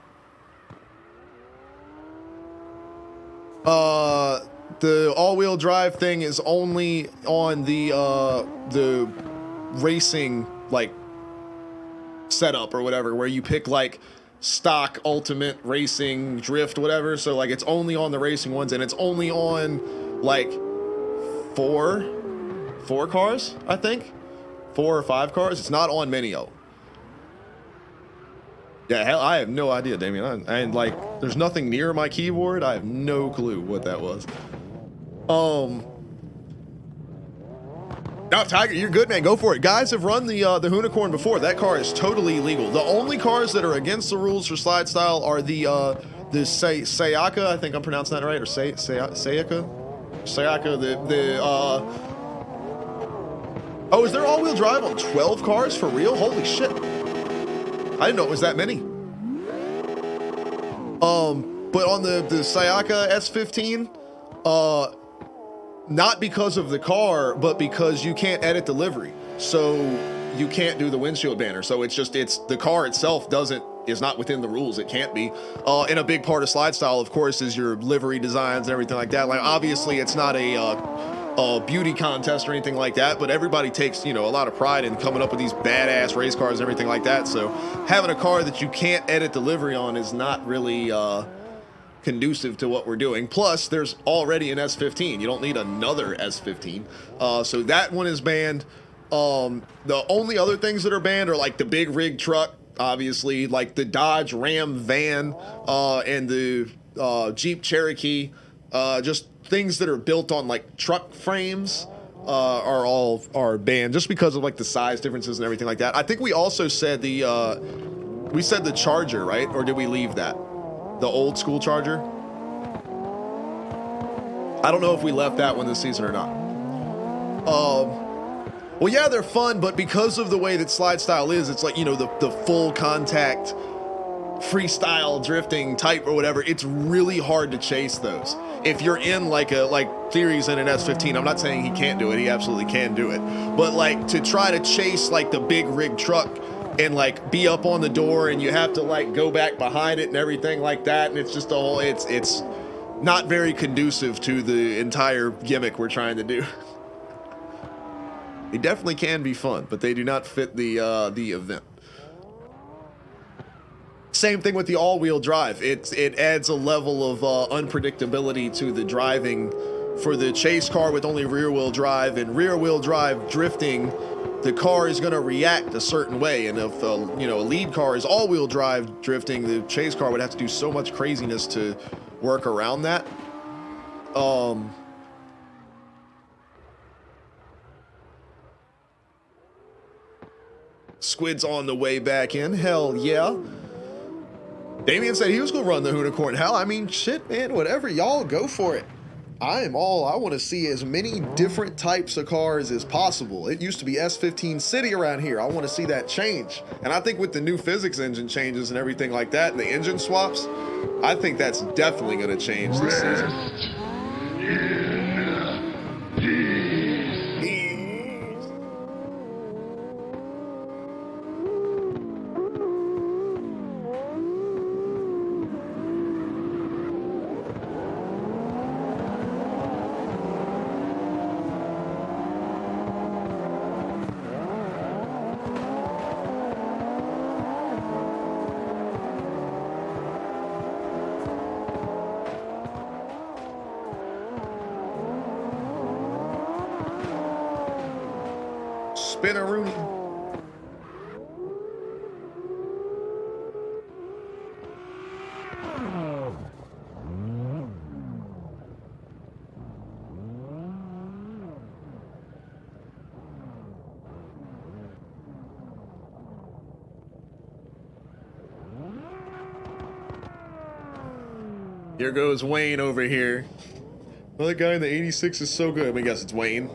The all-wheel drive thing is only on the racing, like, setup or whatever, where you pick, like, stock, ultimate, racing, drift, whatever. So, like, it's only on the racing ones, and it's only on, like, four cars, I think. 4 or 5 cars. It's not on many of them. Yeah, hell, I have no idea, Damien. And, like, there's nothing near my keyboard. I have no clue what that was. No, Tiger, you're good, man. Go for it. Guys have run the Unicorn before. That car is totally legal. The only cars that are against the rules for slide style are the Sayaka. I think I'm pronouncing that right, or Sayaka. Oh, is there all-wheel drive on 12 cars for real? Holy shit! I didn't know it was that many. But on the Sayaka S15, not because of the car, but because you can't edit the livery. So you can't do the windshield banner. So it's the car itself is not within the rules. It can't be. And a big part of slide style, of course, is your livery designs and everything like that. Like, obviously it's not a beauty contest or anything like that, but everybody takes, a lot of pride in coming up with these badass race cars and everything like that. So having a car that you can't edit the livery on is not really, conducive to what we're doing. Plus, there's already an S15. You don't need another S15. So that one is banned. The only other things that are banned are like the big rig truck, obviously, like the Dodge Ram van, and the Jeep Cherokee. Just things that are built on like truck frames are banned just because of like the size differences and everything like that. I think we also said we said the Charger, right? Or did we leave that? The old school Charger? I don't know if we left that one this season or not. Well, yeah, they're fun, but because of the way that slide style is, it's like, the full contact freestyle drifting type or whatever, it's really hard to chase those. If you're in like Theory's in an S15, I'm not saying he can't do it, he absolutely can do it. But like to try to chase like the big rig truck and like be up on the door and you have to like go back behind it and everything like that, and it's just it's not very conducive to the entire gimmick we're trying to do. They definitely can be fun, but they do not fit the event. Same thing with the all-wheel drive. It adds a level of unpredictability to the driving for the chase car with only rear-wheel drive, and rear-wheel drive drifting. The car is going to react a certain way, and if a lead car is all-wheel drive drifting, the chase car would have to do so much craziness to work around that. Squid's on the way back in. Hell yeah. Damien said he was going to run the Unicorn. Hell, I mean, shit, man, whatever. Y'all go for it. I want to see as many different types of cars as possible. It used to be S15 City around here. I want to see that change. And I think with the new physics engine changes and everything like that, and the engine swaps, I think that's definitely going to change this season. Spin-a-rooney. Here goes Wayne over here. Another guy in the 86 is so good. I guess it's Wayne.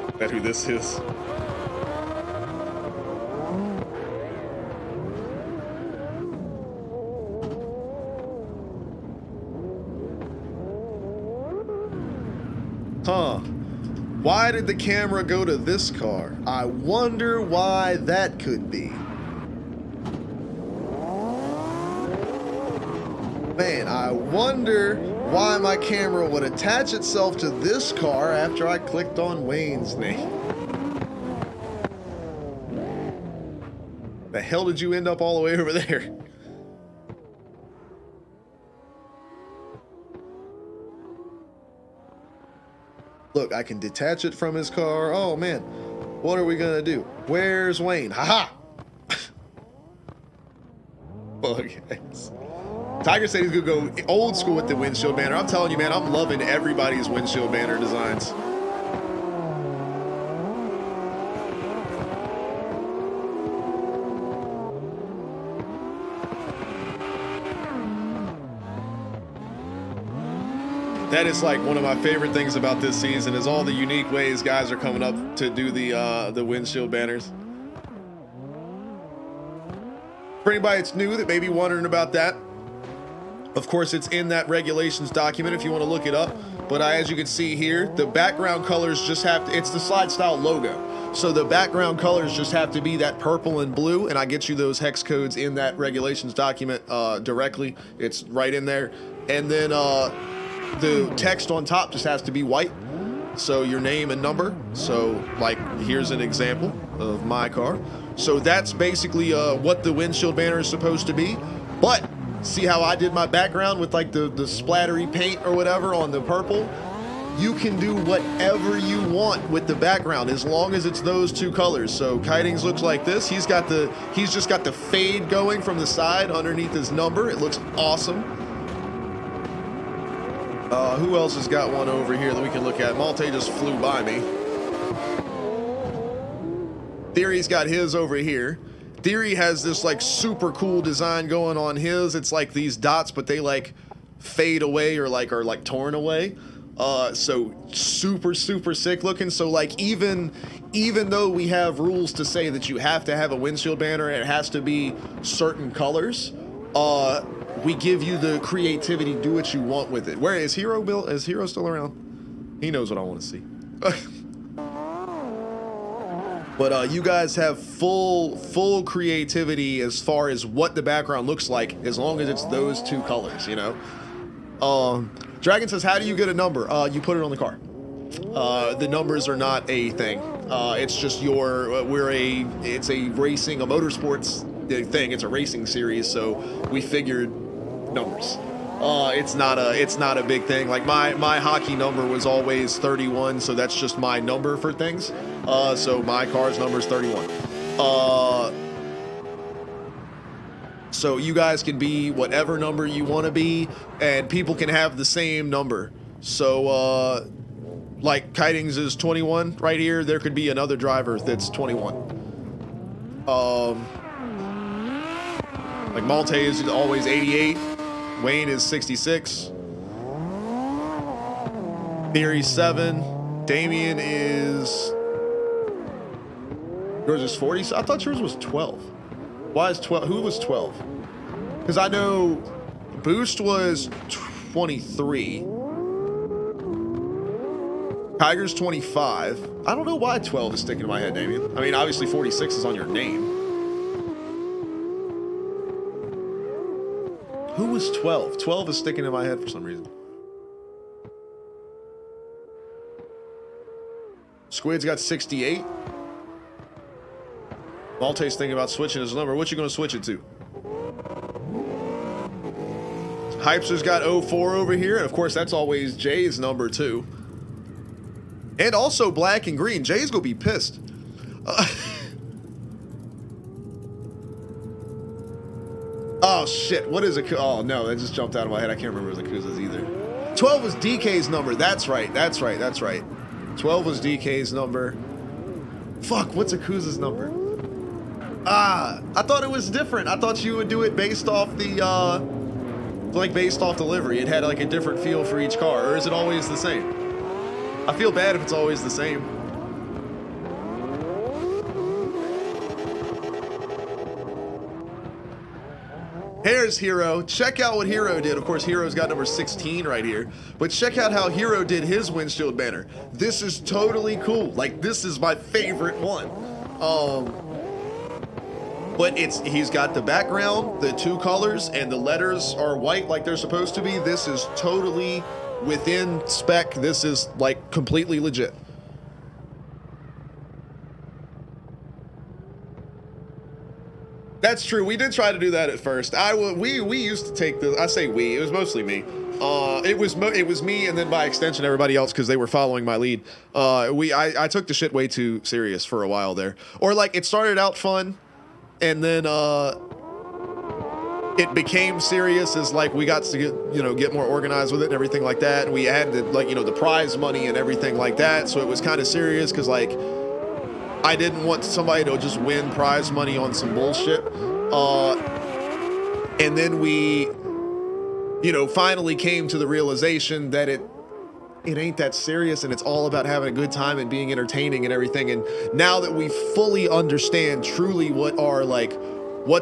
Is that who this is? Huh. Why did the camera go to this car? I wonder why that could be. Man, I wonder why my camera would attach itself to this car after I clicked on Wayne's name. The hell did you end up all the way over there? Look, I can detach it from his car. Oh man, what are we gonna do? Where's Wayne? Haha! Oh, guys. Tiger said he's gonna go old school with the windshield banner. I'm telling you, man, I'm loving everybody's windshield banner designs. That is like one of my favorite things about this season is all the unique ways guys are coming up to do the windshield banners. For anybody that's new that may be wondering about that, of course, it's in that regulations document if you want to look it up. But as you can see here, the background colors just have to, it's the SLIDESTYLE logo. So the background colors just have to be that purple and blue. And I get you those hex codes in that regulations document directly. It's right in there. And then the text on top just has to be white. So your name and number. So like, here's an example of my car. So that's basically what the windshield banner is supposed to be. But see how I did my background with like the splattery paint or whatever on the purple? You can do whatever you want with the background as long as it's those two colors. So Kitings looks like this. He's just got the fade going from the side underneath his number. It looks awesome. Who else has got one over here that we can look at? Malte just flew by me. Theory's got his over here. Theory has this like super cool design going on his. It's like these dots, but they like fade away or like are like torn away. So super sick looking. So like even though we have rules to say that you have to have a windshield banner and it has to be certain colors, we give you the creativity, do what you want with it. Where is Hero Bill? Is Hero still around? He knows what I want to see. But you guys have full creativity as far as what the background looks like, as long as it's those two colors, you know. Dragon says, how do you get a number? You put it on the car. The numbers are not a thing. It's just it's a racing, a motorsports thing. It's a racing series, so we figured numbers. It's not a big thing. Like my hockey number was always 31, so that's just my number for things. So my car's number is 31. So you guys can be whatever number you want to be, and people can have the same number. So like Kitings is 21 right here. There could be another driver that's 21. Like Malte is always 88. Wayne is 66. Theory 7. Damien is... Yours is 40? I thought yours was 12. Why is 12? Who was 12? Because I know Boost was 23. Tiger's 25. I don't know why 12 is sticking in my head, Damien. I mean, obviously 46 is on your name. Who was 12? 12 is sticking in my head for some reason. Squid's got 68. Malte's thinking about switching his number. What you gonna switch it to? Hypester's got 04 over here. And of course, that's always Jay's number too. And also black and green. Jay's gonna be pissed. Oh shit, what is a... Oh no, that just jumped out of my head. I can't remember Yakuza's either. 12 was DK's number. That's right, that's right, that's right. 12 was DK's number. Fuck, what's Yakuza's number? Ah, I thought it was different. I thought you would do it based off the, like based off delivery. It had like a different feel for each car, or is it always the same? I feel bad if it's always the same. Here's Hero. Check out what Hero did. Of course, Hero's got number 16 right here. But check out how Hero did his windshield banner. This is totally cool. Like, this is my favorite one. But he's got the background, the two colors, and the letters are white like they're supposed to be. This is totally within spec. This is like completely legit. That's true. We did try to do that at first. We used to take the... I say we. It was mostly me. It was me, and then by extension everybody else, because they were following my lead. I took the shit way too serious for a while there. Or like it started out fun, and then it became serious as like we got to get more organized with it and everything like that. And we added like the prize money and everything like that. So it was kind of serious because like I didn't want somebody to just win prize money on some bullshit. And then we, finally came to the realization that it ain't that serious, and it's all about having a good time and being entertaining and everything. And now that we fully understand truly what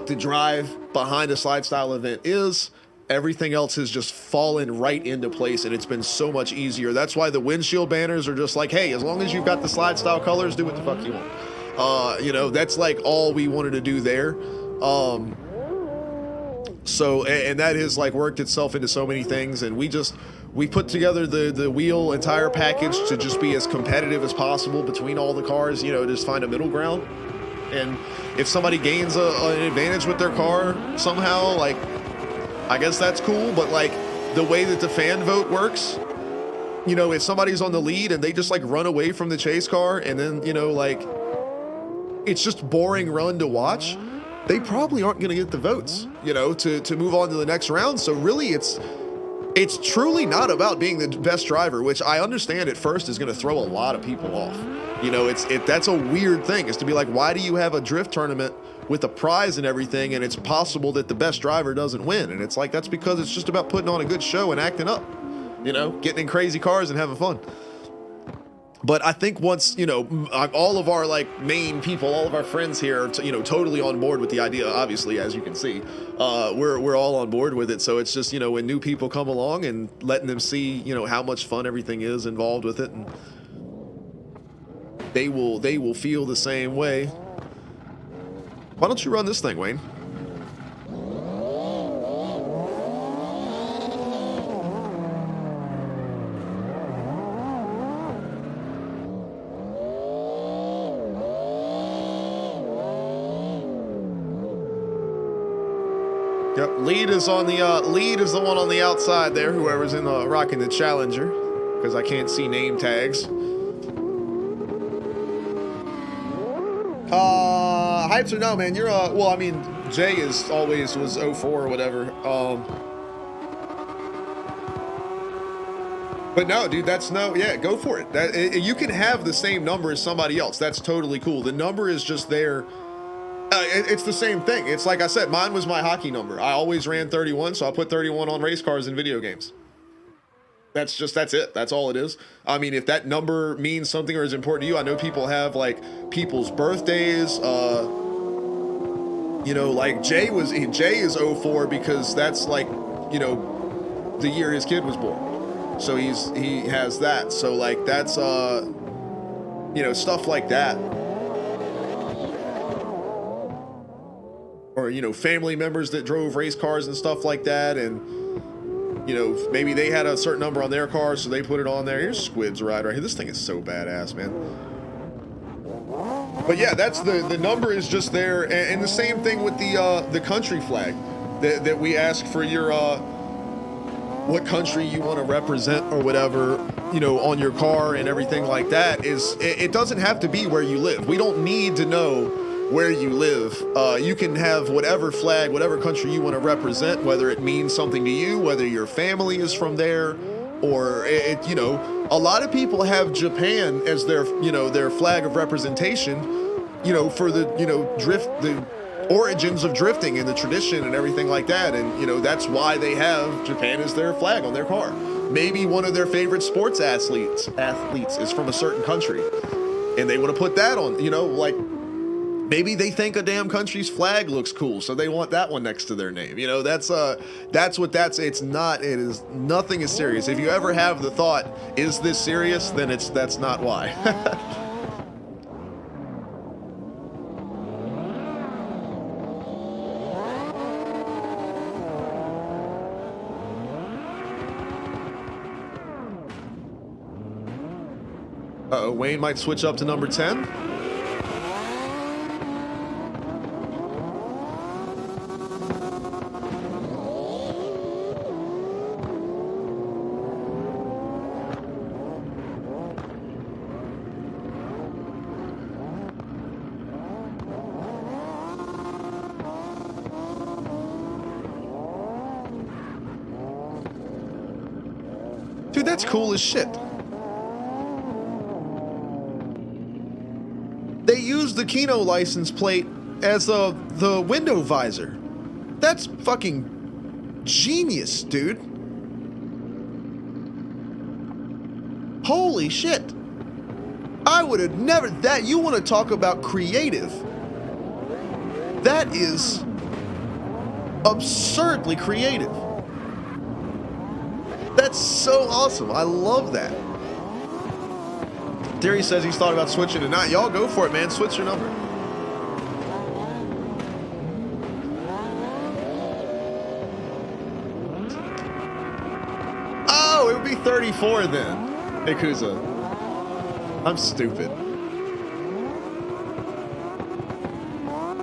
the drive behind a slide style event is, everything else has just fallen right into place, and it's been so much easier. That's why the windshield banners are just like, hey, as long as you've got the slide style colors, do what the fuck you want. That's like all we wanted to do there. So, and that has like worked itself into so many things, and we put together the wheel and tire package to just be as competitive as possible between all the cars, just find a middle ground. And if somebody gains an advantage with their car somehow, like, I guess that's cool. But like the way that the fan vote works, if somebody's on the lead and they just like run away from the chase car, and then like it's just boring run to watch, they probably aren't going to get the votes, to move on to the next round. So really it's truly not about being the best driver, which I understand at first is going to throw a lot of people off. That's a weird thing, is to be like, why do you have a drift tournament with a prize and everything, and it's possible that the best driver doesn't win? And it's like, that's because it's just about putting on a good show and acting up, getting in crazy cars and having fun. But I think once, all of our like main people, all of our friends here are, totally on board with the idea, obviously, as you can see, we're all on board with it. So it's just, when new people come along and letting them see, how much fun everything is involved with it, and they will feel the same way. Why don't you run this thing, Wayne? Yep, lead is the one on the outside there, whoever's in the rocking the Challenger, because I can't see name tags. Hypes or no, man, you're well, I mean, Jay was 04 or whatever. But no, dude, go for it. You can have the same number as somebody else. That's totally cool. The number is just there. It's the same thing. It's like I said, mine was my hockey number. I always ran 31, so I put 31 on race cars and video games. That's it. That's all it is. I mean, if that number means something or is important to you, I know people have like people's birthdays. Like Jay is 04 because that's like, the year his kid was born. So he has that. So like that's you know, stuff like that. Or, you know, family members that drove race cars and stuff like that, and you know, maybe they had a certain number on their car, so they put it on there. Here's Squid's ride right here. This thing is so badass, man. But yeah, that's the number is just there, and the same thing with the country flag that we ask for your what country you want to represent or whatever, you know, on your car and everything like that. Is it doesn't have to be where you live. We don't need to know where you live. You can have whatever flag, whatever country you want to represent, whether it means something to you, whether your family is from there, or you know, a lot of people have Japan as their, you know, their flag of representation, you know, for the, you know, the origins of drifting and the tradition and everything like that. And, you know, that's why they have Japan as their flag on their car. Maybe one of their favorite sports athletes is from a certain country, and they want to put that on, you know, like, maybe they think a damn country's flag looks cool, so they want that one next to their name. You know, that's what that's, it's not, it is, nothing is serious. If you ever have the thought, is this serious? Then that's not why. Uh-oh, Wayne might switch up to number 10. Dude, that's cool as shit. They use the Kino license plate as the window visor. That's fucking genius, dude. Holy shit. I would have never, that, you want to talk about creative. That is absurdly creative. That's so awesome. I love that. Theory says he's thought about switching to not. Y'all go for it, man. Switch your number. Oh, it would be 34 then. Ikuza. I'm stupid.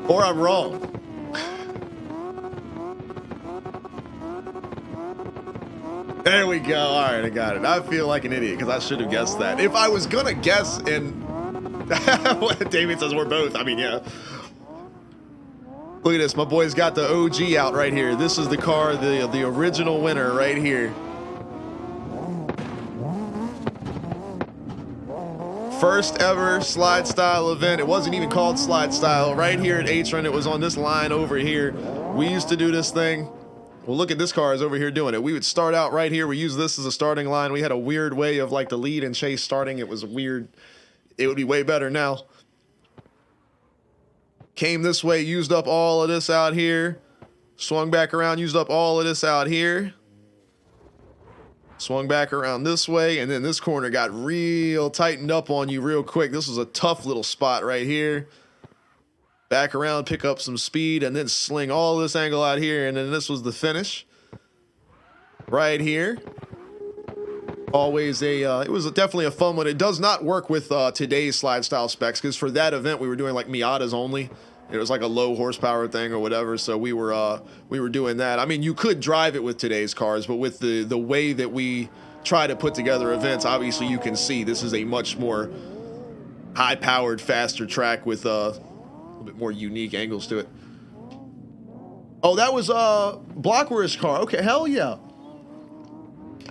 Or I'm wrong. There we go. All right, I got it. I feel like an idiot because I should have guessed that. If I was gonna guess, and David says we're both. I mean, yeah. Look at this. My boy's got the OG out right here. This is the car, the original winner right here. First ever slide style event. It wasn't even called slide style. Right here at H-Run, it was on this line over here. We used to do this thing. Well, look at this car is over here doing it. We would start out right here. We use this as a starting line. We had a weird way of like the lead and chase starting. It was weird. It would be way better now. Came this way, used up all of this out here. Swung back around, used up all of this out here. Swung back around this way, and then this corner got real tightened up on you real quick. This was a tough little spot right here. Back around, pick up some speed, and then sling all this angle out here, and then this was the finish. Right here. Always it was definitely a fun one. It does not work with today's slide style specs, because for that event we were doing like Miatas only. It was like a low horsepower thing or whatever, so we were doing that. I mean, you could drive it with today's cars, but with the way that we try to put together events, obviously you can see this is a much more high-powered, faster track with a little bit more unique angles to it. Oh, that was Blockwurst's car. Okay, hell yeah.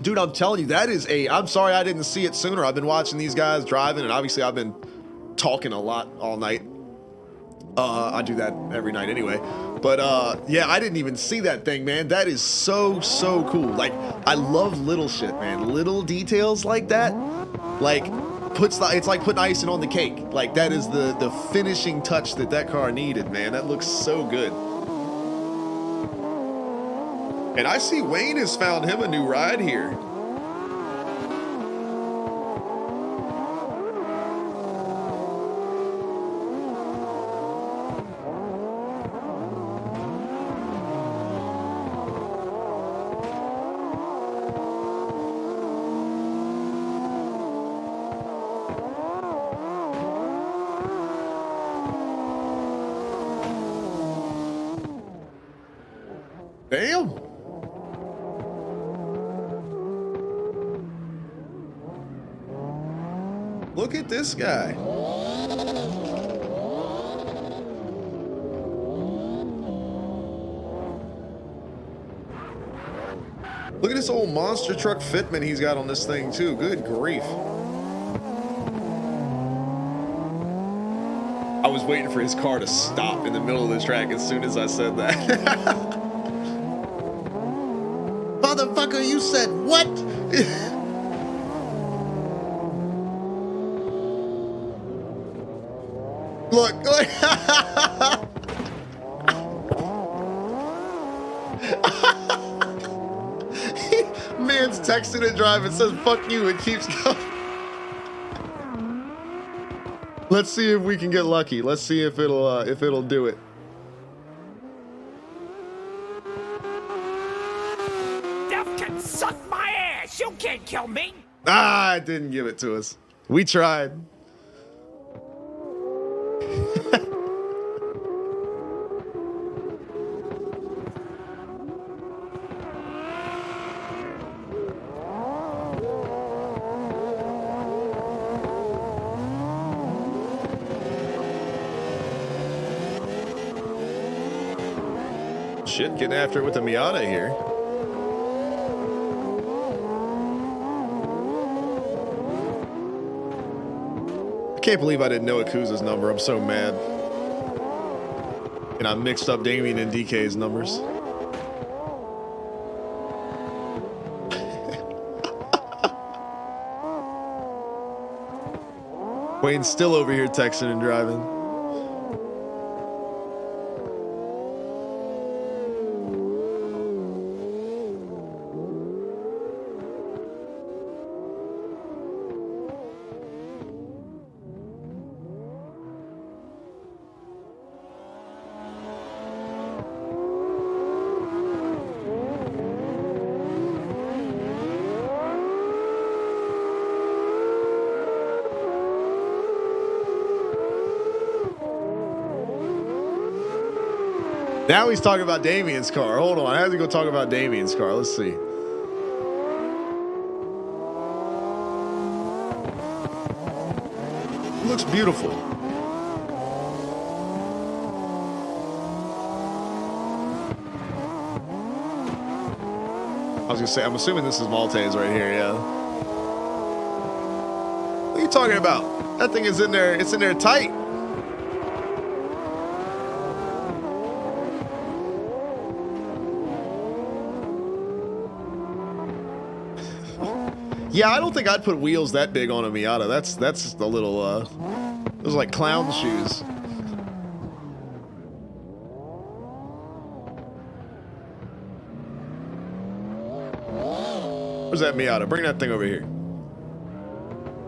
Dude, I'm telling you, that is I'm sorry I didn't see it sooner. I've been watching these guys driving, and obviously I've been talking a lot all night. I do that every night anyway. But yeah, I didn't even see that thing, man. That is so cool. Like, I love little shit, man. Little details like that, like it's like putting icing on the cake. Like, that is the finishing touch that car needed, man. That looks so good. And I see Wayne has found him a new ride here. Damn. Look at this guy. Look at this old monster truck fitment he's got on this thing too. Good grief. I was waiting for his car to stop in the middle of the track as soon as I said that. Motherfucker, you said what? Look. Man's texting and driving, says fuck you and keeps going. Let's see if we can get lucky. Let's see if it'll do it. Death can suck my ass. You can't kill me. Ah, it didn't give it to us. We tried. Shit, getting after it with the Miata here. I can't believe I didn't know Akuza's number. I'm so mad. And I mixed up Damien and DK's numbers. Wayne's still over here texting and driving. Now he's talking about Damien's car. Hold on, I have to go talk about Damien's car. Let's see. Looks beautiful. I was gonna say, I'm assuming this is Maltese right here, yeah. What are you talking about? That thing is in there, it's in there tight. Yeah, I don't think I'd put wheels that big on a Miata. That's a little, those are like clown shoes. Where's that Miata? Bring that thing over here.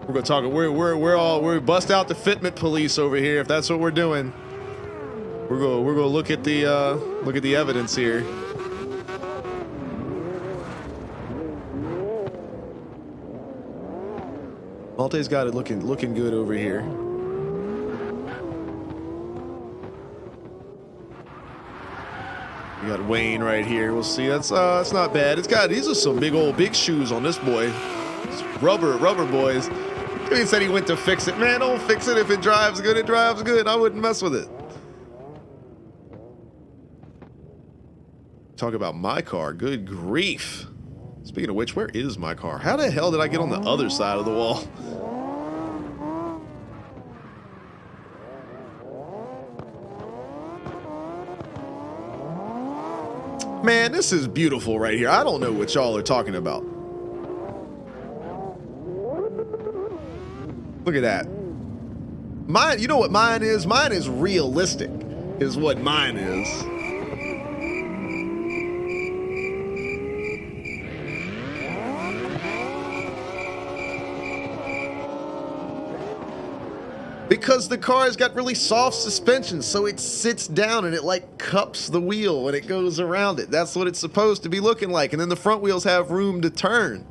We're gonna talk. We bust out the fitment police over here. If that's what we're doing, we're gonna look at the evidence here. Malte's got it looking good over here. We got Wayne right here. We'll see. That's not bad. These are some big shoes on this boy. It's rubber boys. He said he went to fix it. Man, don't fix it. If it drives good, it drives good. I wouldn't mess with it. Talk about my car. Good grief. Speaking of which, where is my car? How the hell did I get on the other side of the wall? Man, this is beautiful right here. I don't know what y'all are talking about. Look at that. Mine, you know what mine is? Mine is realistic, is what mine is. Because the car's got really soft suspension, so it sits down and it like cups the wheel when it goes around it. That's what it's supposed to be looking like. And then the front wheels have room to turn.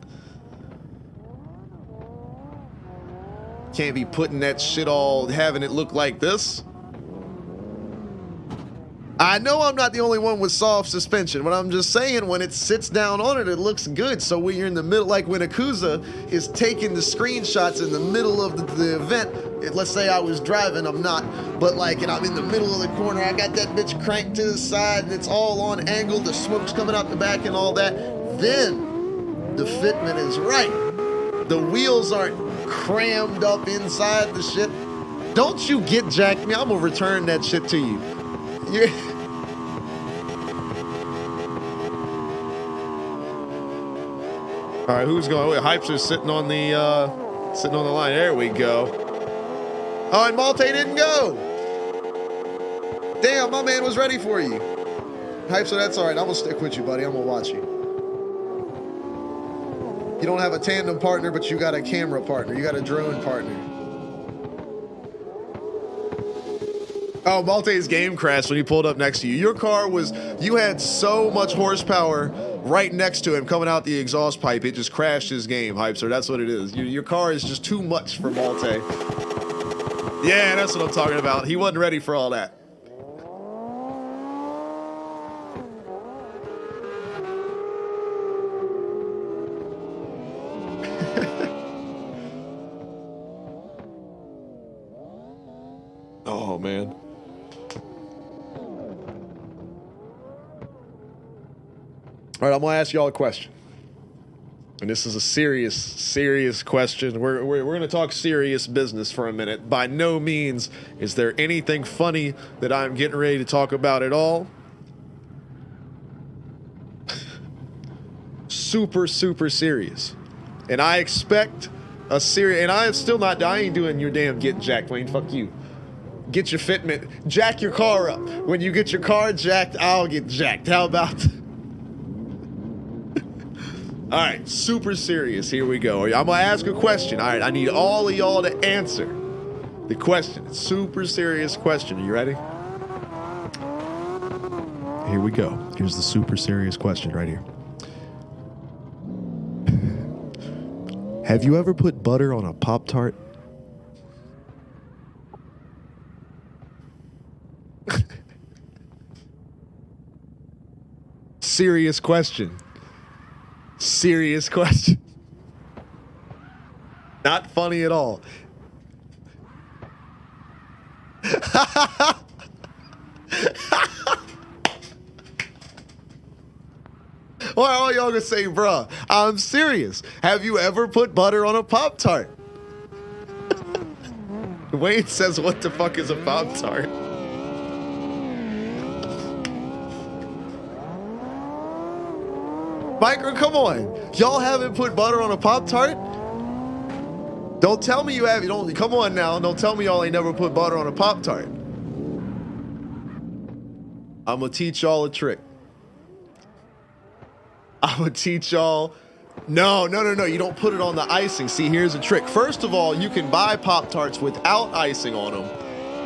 Can't be putting that shit all, having it look like this. I know I'm not the only one with soft suspension, but I'm just saying when it sits down on it, it looks good. So when you're in the middle, like when Akuza is taking the screenshots in the middle of the event, let's say I was driving, I'm not, but like, and I'm in the middle of the corner, I got that bitch cranked to the side and it's all on angle, the smoke's coming out the back and all that, then the fitment is right. The wheels aren't crammed up inside the shit. Don't you get jacked me, I'm gonna return that shit to you. All right, who's going? Wait, Hypes are sitting on the line. There we go. Oh, and Malte didn't go. Damn, my man was ready for you. Hypes, so that's all right. I'm gonna stick with you, buddy. I'm gonna watch you. You don't have a tandem partner, but you got a camera partner. You got a drone partner. Oh, Malte's game crashed when he pulled up next to you. Your car was, you had so much horsepower right next to him coming out the exhaust pipe, it just crashed his game, Hypester. That's what it is. Your car is just too much for Malte. Yeah, that's what I'm talking about. He wasn't ready for all that. Oh, man. All right, I'm gonna ask y'all a question, and this is a serious question. We're gonna talk serious business for a minute. By no means is there anything funny that I'm getting ready to talk about at all. Super serious, and I expect a serious. And I am still not. I ain't doing your damn get jacked, Wayne. Fuck you. Get your fitment. Jack your car up. When you get your car jacked, I'll get jacked. How about? All right, super serious. Here we go. I'm going to ask a question. All right, I need all of y'all to answer the question. It's a super serious question. Are you ready? Here we go. Here's the super serious question right here. Have you ever put butter on a Pop-Tart? Serious question. Serious question. Not funny at all. Why are y'all gonna say, bruh? I'm serious. Have you ever put butter on a Pop-Tart? Wayne says, what the fuck is a Pop-Tart? Micro, come on. Y'all haven't put butter on a Pop-Tart? Don't tell me you have. You don't. Come on now. Don't tell me y'all ain't never put butter on a Pop-Tart. I'm going to teach y'all a trick. I'm going to teach y'all. No. You don't put it on the icing. See, here's a trick. First of all, you can buy Pop-Tarts without icing on them.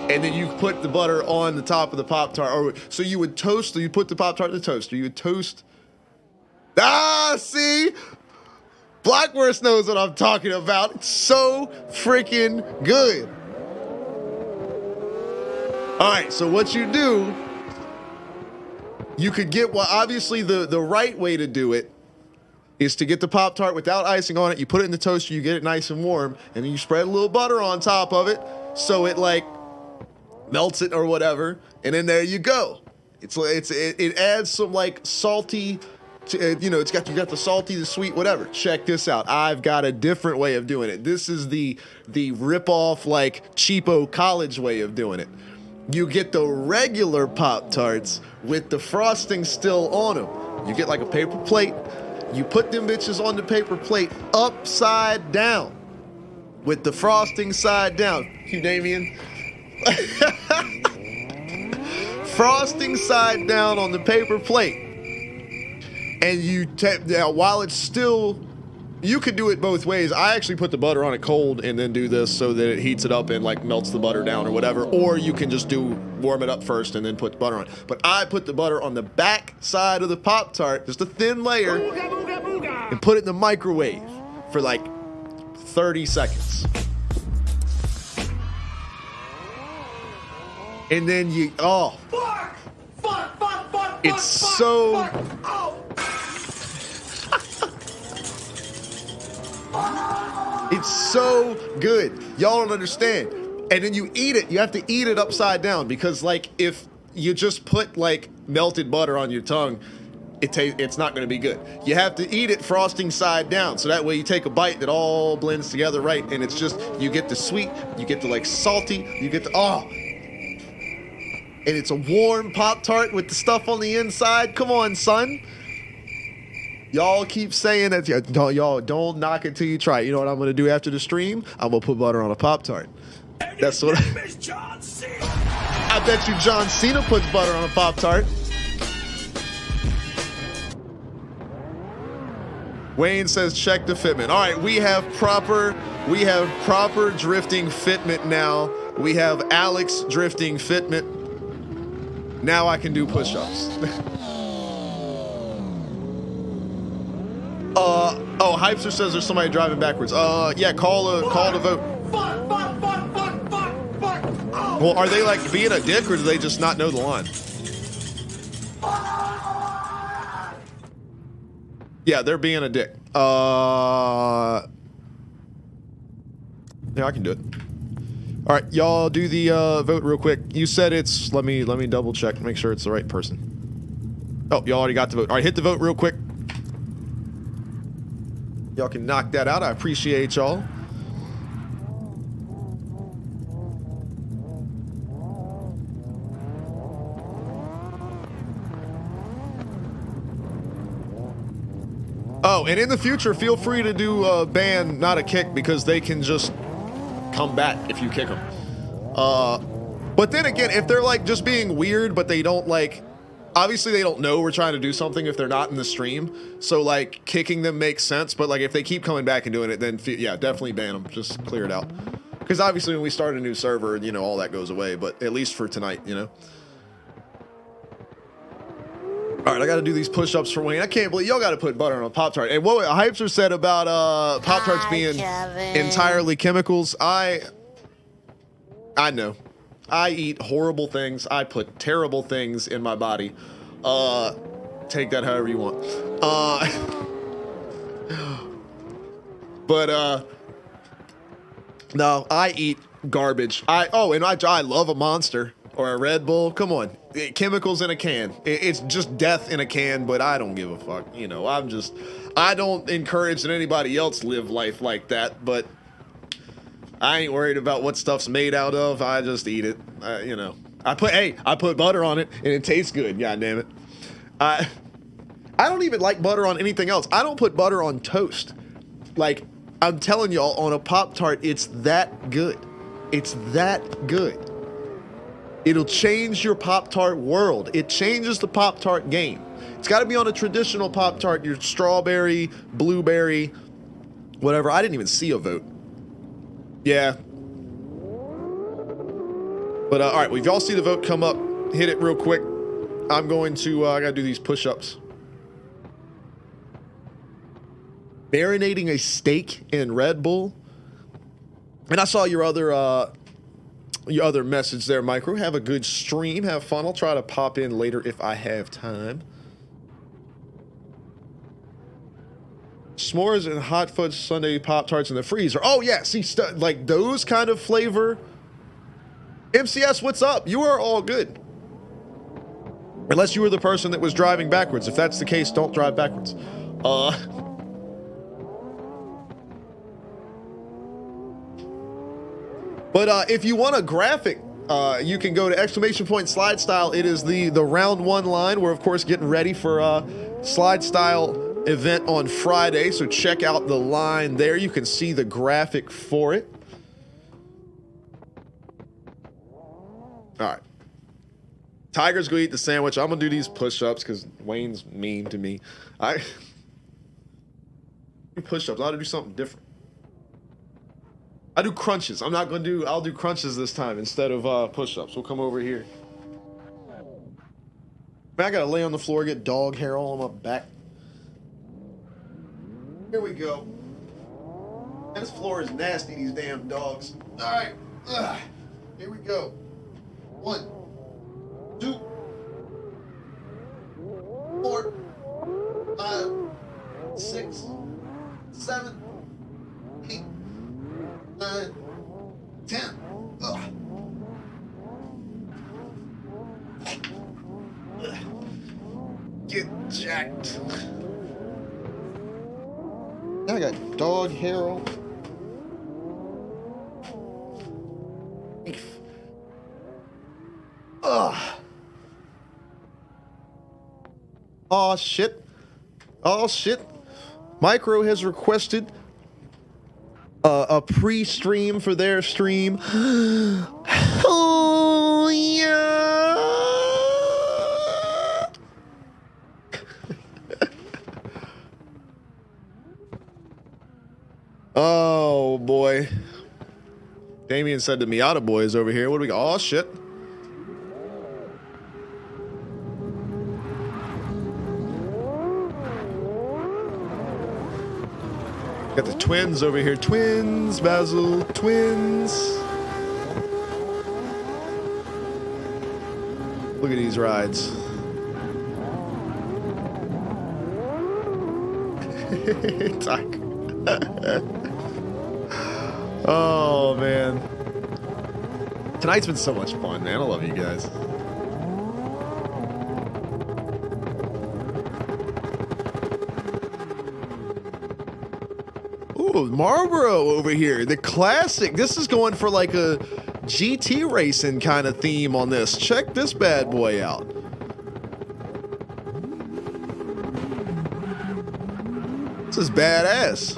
And then you put the butter on the top of the Pop-Tart. Or, so you would toast, you put the Pop-Tart in the toaster. You would toast. Ah, see? Blackwurst knows what I'm talking about. It's so freaking good. All right, so what you do, you could get, well, obviously the right way to do it is to get the Pop-Tart without icing on it. You put it in the toaster, you get it nice and warm, and then you spread a little butter on top of it so it like melts it or whatever, and then there you go. It adds some like salty, you know, you got the salty, the sweet, whatever. Check this out. I've got a different way of doing it. This is the rip-off, like, cheapo college way of doing it. You get the regular Pop-Tarts with the frosting still on them. You get, like, a paper plate. You put them bitches on the paper plate upside down with the frosting side down. Cue Damien. Frosting side down on the paper plate. And you now, while it's still you could do it both ways. I actually put the butter on it cold and then do this so that it heats it up and like melts the butter down or whatever. Or you can just warm it up first and then put the butter on it. But I put the butter on the back side of the Pop-Tart, just a thin layer, and put it in the microwave for like 30 seconds. And then you, it's so, it's so good. Y'all don't understand. And then you eat it. You have to eat it upside down because, like, if you just put like melted butter on your tongue, it's not going to be good. You have to eat it frosting side down, so that way you take a bite that all blends together right, and it's just, you get the sweet, you get the like salty, you get the and it's a warm Pop-Tart with the stuff on the inside. Come on, son. Y'all keep saying that. Y'all don't knock it till you try it. You know what I'm gonna do after the stream? I'm gonna put butter on a Pop-Tart. That's what I bet you John Cena puts butter on a Pop-Tart. Wayne says check the fitment. All right, we have proper drifting fitment now. We have Alex drifting fitment. Now I can do push-ups. Hypester says there's somebody driving backwards. Yeah, call to vote. Well, are they like being a dick or do they just not know the line? Yeah, they're being a dick. Yeah, I can do it. All right, y'all do the vote real quick. You said it's, let me double check, make sure it's the right person. Oh, y'all already got the vote. All right, hit the vote real quick. Y'all can knock that out. I appreciate y'all. Oh, and in the future, feel free to do a ban, not a kick, because they can just come back if you kick them. But then again, if they're like just being weird, but they don't like, obviously they don't know we're trying to do something if they're not in the stream. So like kicking them makes sense. But like if they keep coming back and doing it, then yeah, definitely ban them. Just clear it out. Because obviously when we start a new server, you know, all that goes away. But at least for tonight, you know. All right, I got to do these push-ups for Wayne. I can't believe y'all got to put butter on a Pop-Tart. And what Hypester said about Pop-Tarts being entirely chemicals, I know. I eat horrible things. I put terrible things in my body. Take that however you want. No, I eat garbage. I love a Monster or a Red Bull. Come on. Chemicals in a can. It's just death in a can, but I don't give a fuck. You know, I don't encourage that anybody else live life like that, but I ain't worried about what stuff's made out of. I just eat it. You know, I put butter on it and it tastes good. God damn it. I don't even like butter on anything else. I don't put butter on toast. Like, I'm telling y'all, on a Pop-Tart, it's that good. It's that good. It'll change your Pop-Tart world. It changes the Pop-Tart game. It's got to be on a traditional Pop-Tart, your strawberry, blueberry, whatever. I didn't even see a vote. Yeah. But, all right, well, if y'all see the vote come up, hit it real quick. I'm going to, I got to do these push-ups. Marinating a steak in Red Bull. And I saw your other message there, Micro. Have a good stream. Have fun. I'll try to pop in later if I have time. S'mores and hot fudge sundae Pop-Tarts in the freezer. Oh, yeah. See, like those kind of flavor. MCS, what's up? You are all good. Unless you were the person that was driving backwards. If that's the case, don't drive backwards. But if you want a graphic, you can go to !SLIDESTYLE. It is the round one line. We're, of course, getting ready for SLIDESTYLE event on Friday, so check out the line there. You can see the graphic for it. All right. Tiger's gonna eat the sandwich. I'm gonna do these push-ups because Wayne's mean to me. Push-ups. I ought to do something different. I do crunches. I'll do crunches this time instead of push-ups. We'll come over here. Man, I gotta lay on the floor, get dog hair all on my back. Here we go. Man, this floor is nasty, these damn dogs. Alright. Here we go. 1, 2, 4, 5, 6, 7, 8, 9, 10. Ugh. Get jacked. Now I got dog hair on. Ugh. Oh shit. Oh shit. Micro has requested a pre-stream for their stream. Oh yeah. Oh boy. Damien said the Miata boys over here. What do we got? Oh shit. Got the twins over here. Twins, Basil. Twins. Look at these rides. Talk. Oh man, tonight's been so much fun, man. I love you guys. Ooh, Marlboro over here, the classic. This is going for like a GT racing kind of theme on this. Check this bad boy out. This is badass.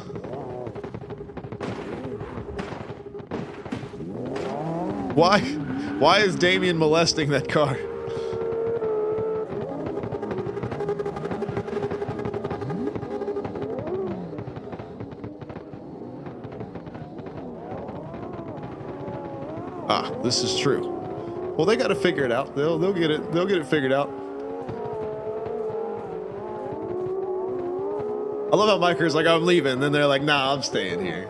Why is Damien molesting that car? Ah, this is true. Well, they got to figure it out. They'll get it. They'll get it figured out. I love how Micro's like, I'm leaving. Then they're like, nah, I'm staying here.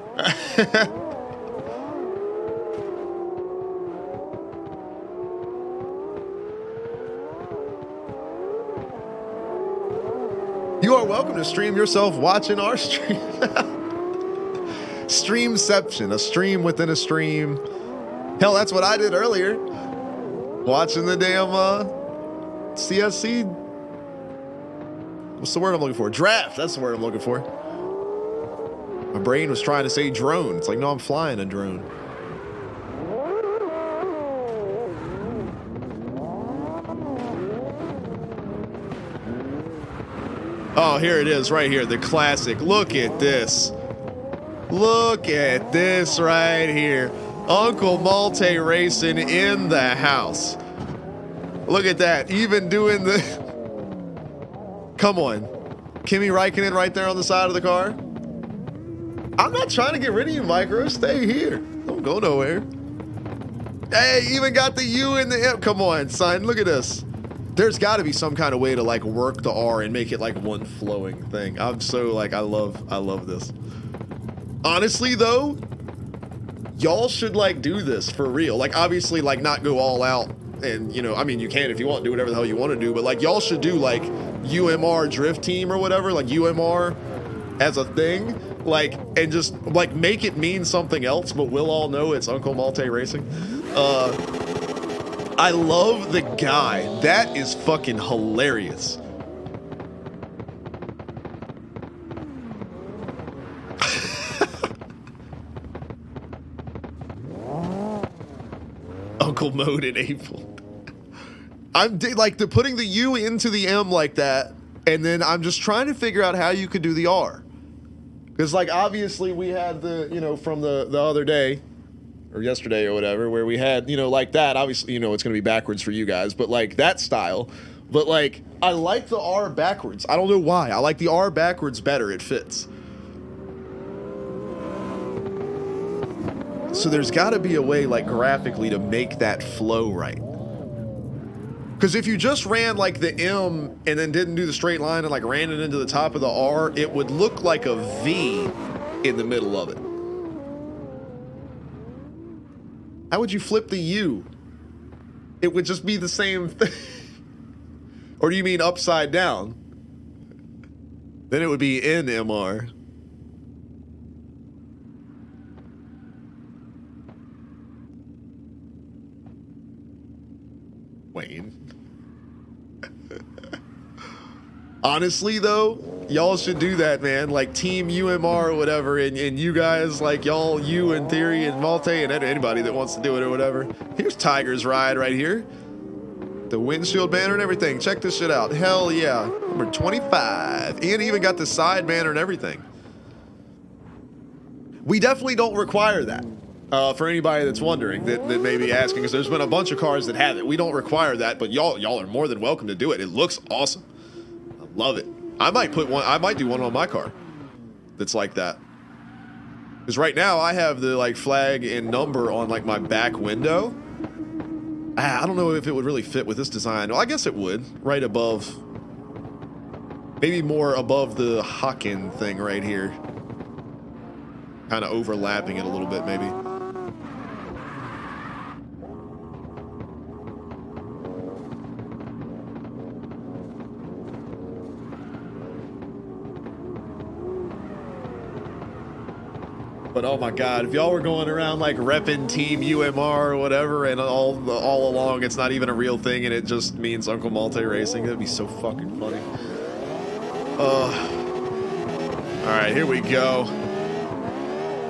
You are welcome to stream yourself watching our stream. Streamception, a stream within a stream. Hell, that's what I did earlier. Watching the damn CSC. What's the word I'm looking for? Draft. That's the word I'm looking for. My brain was trying to say drone. It's like, no, I'm flying a drone. Oh, here it is right here. The classic. Look at this. Look at this right here. Uncle Malte racing in the house. Look at that. Even doing the... Come on. Kimi Räikkönen right there on the side of the car. I'm not trying to get rid of you, Micro. Stay here. Don't go nowhere. Hey, even got the U in the M. Come on, son. Look at this. There's got to be some kind of way to like work the R and make it like one flowing thing. I'm so like, I love this. Honestly though, y'all should like do this for real. Like obviously like not go all out and you know, I mean you can if you want, do whatever the hell you want to do, but like y'all should do like UMR drift team or whatever, like UMR as a thing, like, and just like make it mean something else, but we'll all know it's Uncle Malte Racing. I love the guy. That is fucking hilarious. Uncle Mode enabled. I'm like putting the U into the M like that, and then I'm just trying to figure out how you could do the R. Because like obviously we had the, you know, from the other day, or yesterday or whatever, where we had, you know, like that, obviously, you know, it's going to be backwards for you guys, but like that style, but like, I like the R backwards. I don't know why. I like the R backwards better. It fits. So there's got to be a way, like, graphically to make that flow right. Because if you just ran, like, the M and then didn't do the straight line and, like, ran it into the top of the R, it would look like a V in the middle of it. How would you flip the U? It would just be the same thing. Or do you mean upside down? Then it would be NMR. Wayne. Honestly, though, y'all should do that, man. Like Team UMR or whatever, and you guys, like y'all, you and Theory and Malte and anybody that wants to do it or whatever. Here's Tiger's ride right here. The windshield banner and everything. Check this shit out. Hell yeah. Number 25. And even got the side banner and everything. We definitely don't require that. For anybody that's wondering, that may be asking, because there's been a bunch of cars that have it. We don't require that, but y'all are more than welcome to do it. It looks awesome. I love it. I might do one on my car that's like that. Because right now I have the like flag and number on like my back window. I don't know if it would really fit with this design. Well, I guess it would. Right above. Maybe more above the Hawken thing right here. Kind of overlapping it a little bit, maybe. But oh my God, if y'all were going around like repping Team UMR or whatever, and all along it's not even a real thing, and it just means Uncle Malte Racing, that'd be so fucking funny. All right, here we go.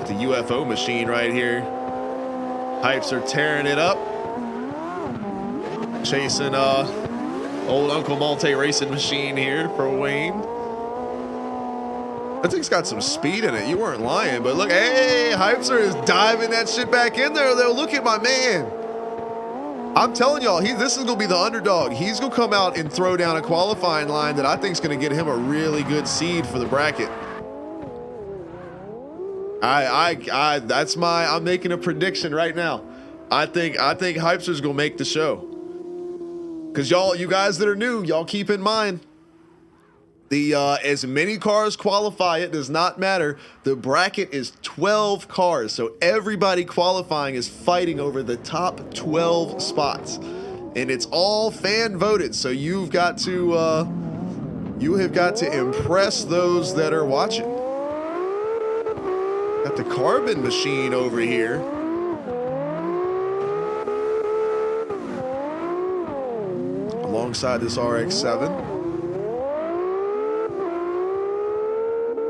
The UFO machine right here. Hypes are tearing it up. Chasing old Uncle Malte Racing machine here for Wayne. That thing's got some speed in it. You weren't lying, but look, hey, Hypester is diving that shit back in there, though. Look at my man. I'm telling y'all, this is going to be the underdog. He's going to come out and throw down a qualifying line that I think is going to get him a really good seed for the bracket. I'm making a prediction right now. I think Hypster's going to make the show. Because you guys that are new, y'all keep in mind, as many cars qualify, it does not matter. The bracket is 12 cars, so everybody qualifying is fighting over the top 12 spots, and it's all fan voted. So you have got to impress those that are watching. Got the carbon machine over here. Alongside this RX-7.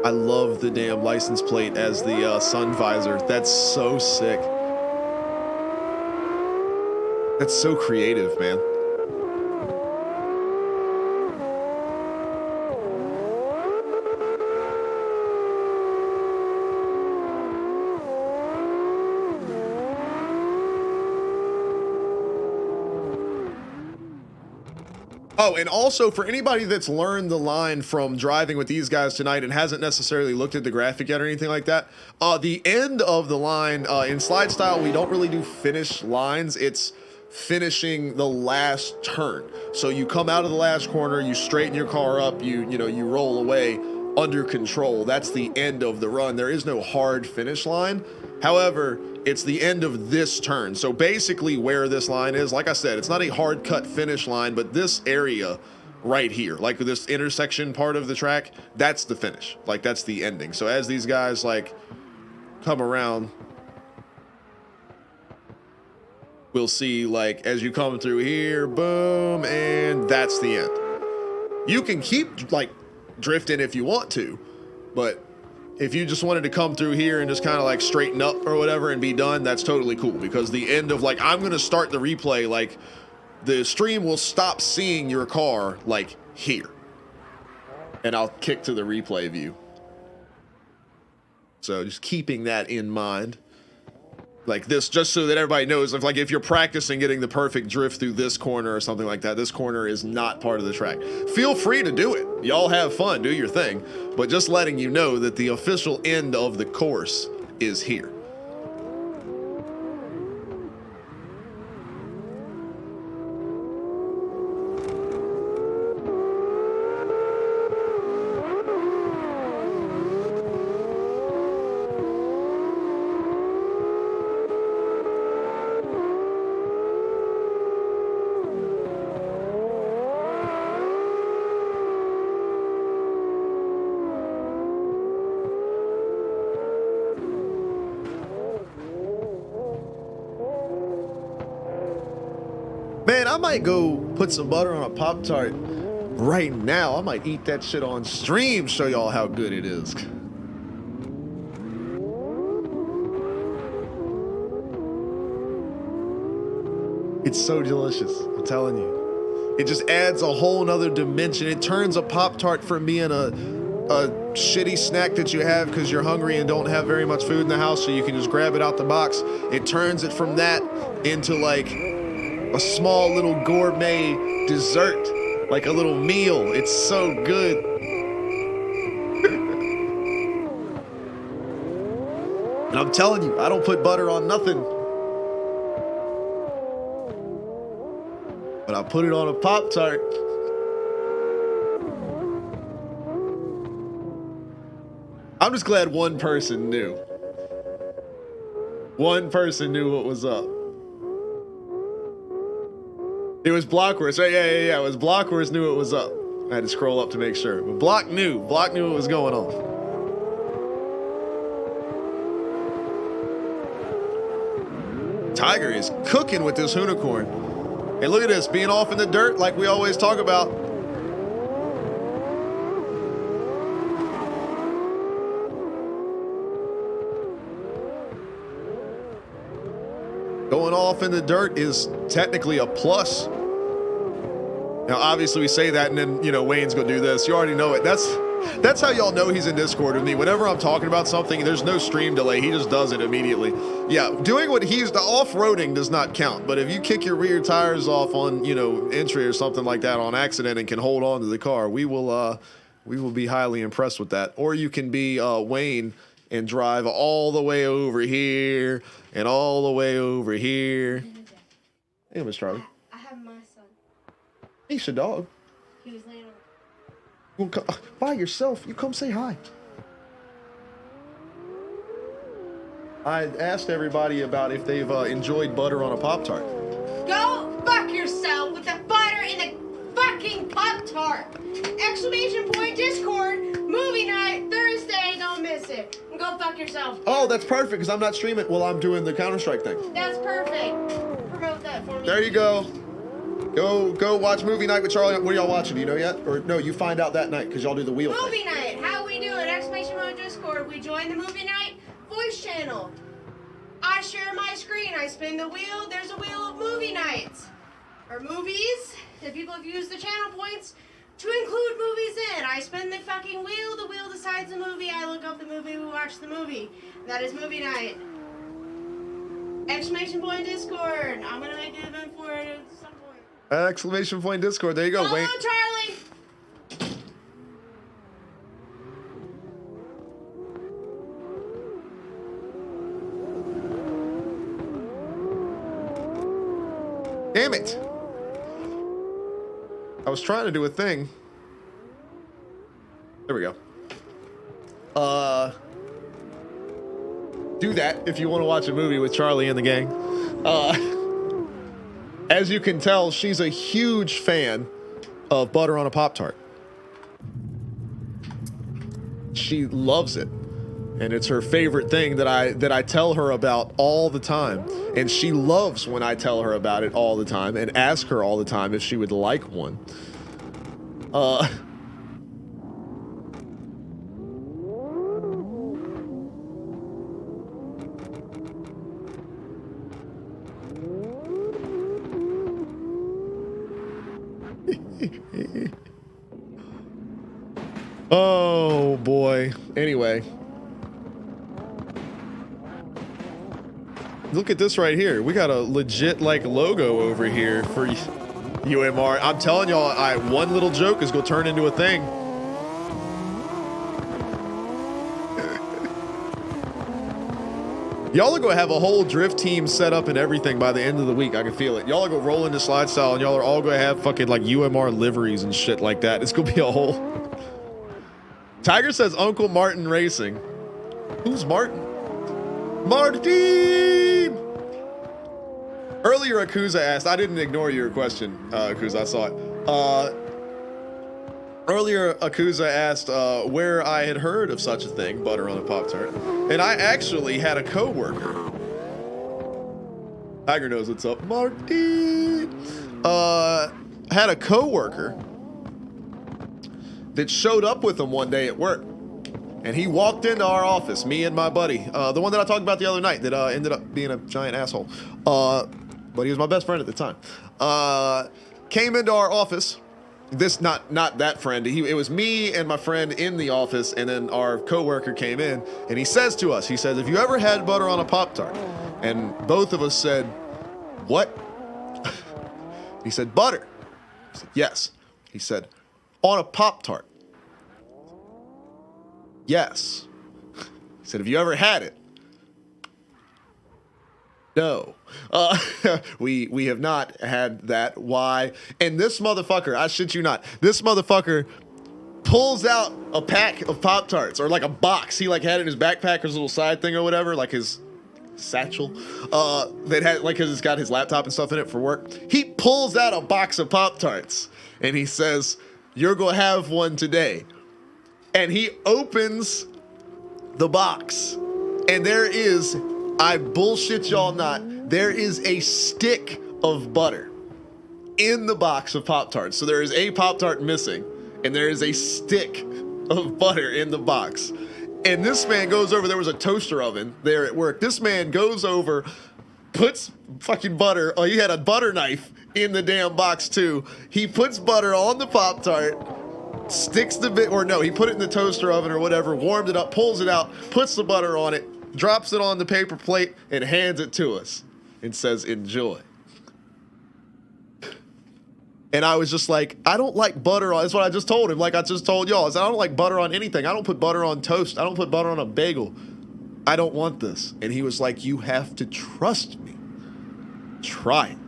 I love the damn license plate as the sun visor. That's so sick. That's so creative, man. Oh, and also for anybody that's learned the line from driving with these guys tonight and hasn't necessarily looked at the graphic yet or anything like that, the end of the line in slide style, we don't really do finish lines. It's finishing the last turn. So you come out of the last corner, you straighten your car up, you roll away under control. That's the end of the run. There is no hard finish line. However, it's the end of this turn. So basically where this line is, like I said, it's not a hard cut finish line, but this area right here, like this intersection part of the track, that's the finish. Like that's the ending. So as these guys like come around, we'll see like as you come through here, boom, and that's the end. You can keep like drifting if you want to, but if you just wanted to come through here and just kind of like straighten up or whatever and be done, that's totally cool, because the end of like, I'm going to start the replay, like the stream will stop seeing your car like here, and I'll kick to the replay view. So just keeping that in mind. Like this, just so that everybody knows, if you're practicing getting the perfect drift through this corner or something like that, this corner is not part of the track. Feel free to do it. Y'all have fun, do your thing. But just letting you know that the official end of the course is here. I might go put some butter on a Pop-Tart right now. I might eat that shit on stream, show y'all how good it is. It's so delicious, I'm telling you. It just adds a whole nother dimension. It turns a Pop-Tart from being a shitty snack that you have because you're hungry and don't have very much food in the house, so you can just grab it out the box. It turns it from that into like a small little gourmet dessert, like a little meal. It's so good. And I'm telling you, I don't put butter on nothing. But I put it on a Pop-Tart. I'm just glad one person knew. One person knew what was up. It was Blockwurst, right? Yeah. It was Blockwurst knew what was up. I had to scroll up to make sure. But Block knew what was going on. Tiger is cooking with this unicorn. And look at this, being off in the dirt like we always talk about. Going off in the dirt is technically a plus. Now, obviously we say that and then, you know, Wayne's gonna do this. You already know it. That's how y'all know he's in Discord with me. Whenever I'm talking about something, there's no stream delay. He just does it immediately. Yeah, doing what the off-roading does not count. But if you kick your rear tires off on, you know, entry or something like that on accident and can hold on to the car, we will be highly impressed with that. Or you can be Wayne and drive all the way over here and all the way over here. Hey, Miss Charlie. I have my son. Hey, your dog. He was laying on. You come, by yourself. You come say hi. I asked everybody about if they've enjoyed butter on a Pop-Tart. Go fuck yourself with the butter in the fucking Pop-Tart! Exclamation point Discord, movie night, Thursday, don't miss it. And go fuck yourself. Oh, that's perfect, because I'm not streaming while I'm doing the Counter-Strike thing. That's perfect. Promote that for me. There you go. Go watch movie night with Charlie. What are y'all watching? Do you know yet? Or no, you find out that night because y'all do the wheel thing. Movie night, how we do it? Exclamation point Discord. We join the movie night voice channel. I share my screen. I spin the wheel. There's a wheel of movie nights. Or movies. The people have used the channel points to include movies in. I spin the fucking wheel. The wheel decides the movie. I look up the movie. We watch the movie. That is movie night. Exclamation point Discord. I'm going to make an event for it at some point. Exclamation point Discord. There you go, Wayne. Charlie. Damn it. I was trying to do a thing. There we go. Do that if you want to watch a movie with Charlie and the gang. As you can tell, she's a huge fan of butter on a Pop-Tart. She loves it. And it's her favorite thing that I tell her about all the time. And she loves when I tell her about it all the time and ask her all the time if she would like one. Oh boy. Anyway. Look at this right here. We got a legit like logo over here for UMR. I'm telling y'all, one little joke is gonna turn into a thing. Y'all are gonna have a whole drift team set up and everything by the end of the week. I can feel it. Y'all are gonna roll into SLIDESTYLE and y'all are all gonna have fucking like UMR liveries and shit like that. It's gonna be a whole. Tiger says Uncle Martin Racing. Who's Martin? Martin! Earlier, Akuza asked, I didn't ignore your question, Akuza, I saw it. Earlier, Akuza asked where I had heard of such a thing, butter on a Pop-Tart. And I actually had a coworker. Tiger knows what's up. Martin! had a coworker that showed up with him one day at work. And he walked into our office, me and my buddy, the one that I talked about the other night that ended up being a giant asshole. But he was my best friend at the time. Came into our office. This, not that friend. It was me and my friend in the office, and then our coworker came in, and he says to us, he says, "Have you ever had butter on a Pop-Tart?" And both of us said, "What?" He said, "Butter." I said, "Yes." He said, "On a Pop-Tart?" "Yes." He said, "Have you ever had it?" "No." We have not had that. Why? And this motherfucker, I shit you not, this motherfucker pulls out a pack of Pop-Tarts, or like a box. He like had it in his backpack, his little side thing or whatever, like his satchel, that had, like, cause it's got his laptop and stuff in it for work. He pulls out a box of Pop-Tarts and he says, "You're gonna have one today." And he opens the box, and there is, I bullshit y'all not, there is a stick of butter in the box of Pop-Tarts. So there is a Pop-Tart missing, and there is a stick of butter in the box. And this man goes over, there was a toaster oven there at work. This man goes over, puts fucking butter, he had a butter knife in the damn box too. He puts butter on the Pop-Tart, sticks the bit, or no, he put it in the toaster oven or whatever, warmed it up, pulls it out, puts the butter on it, drops it on the paper plate, and hands it to us and says, "Enjoy." And I was just like, I don't like butter on, that's what I just told him, like I just told y'all, I said, I don't like butter on anything. I don't put butter on toast. I don't put butter on a bagel. I don't want this. And he was like, "You have to trust me. Try it."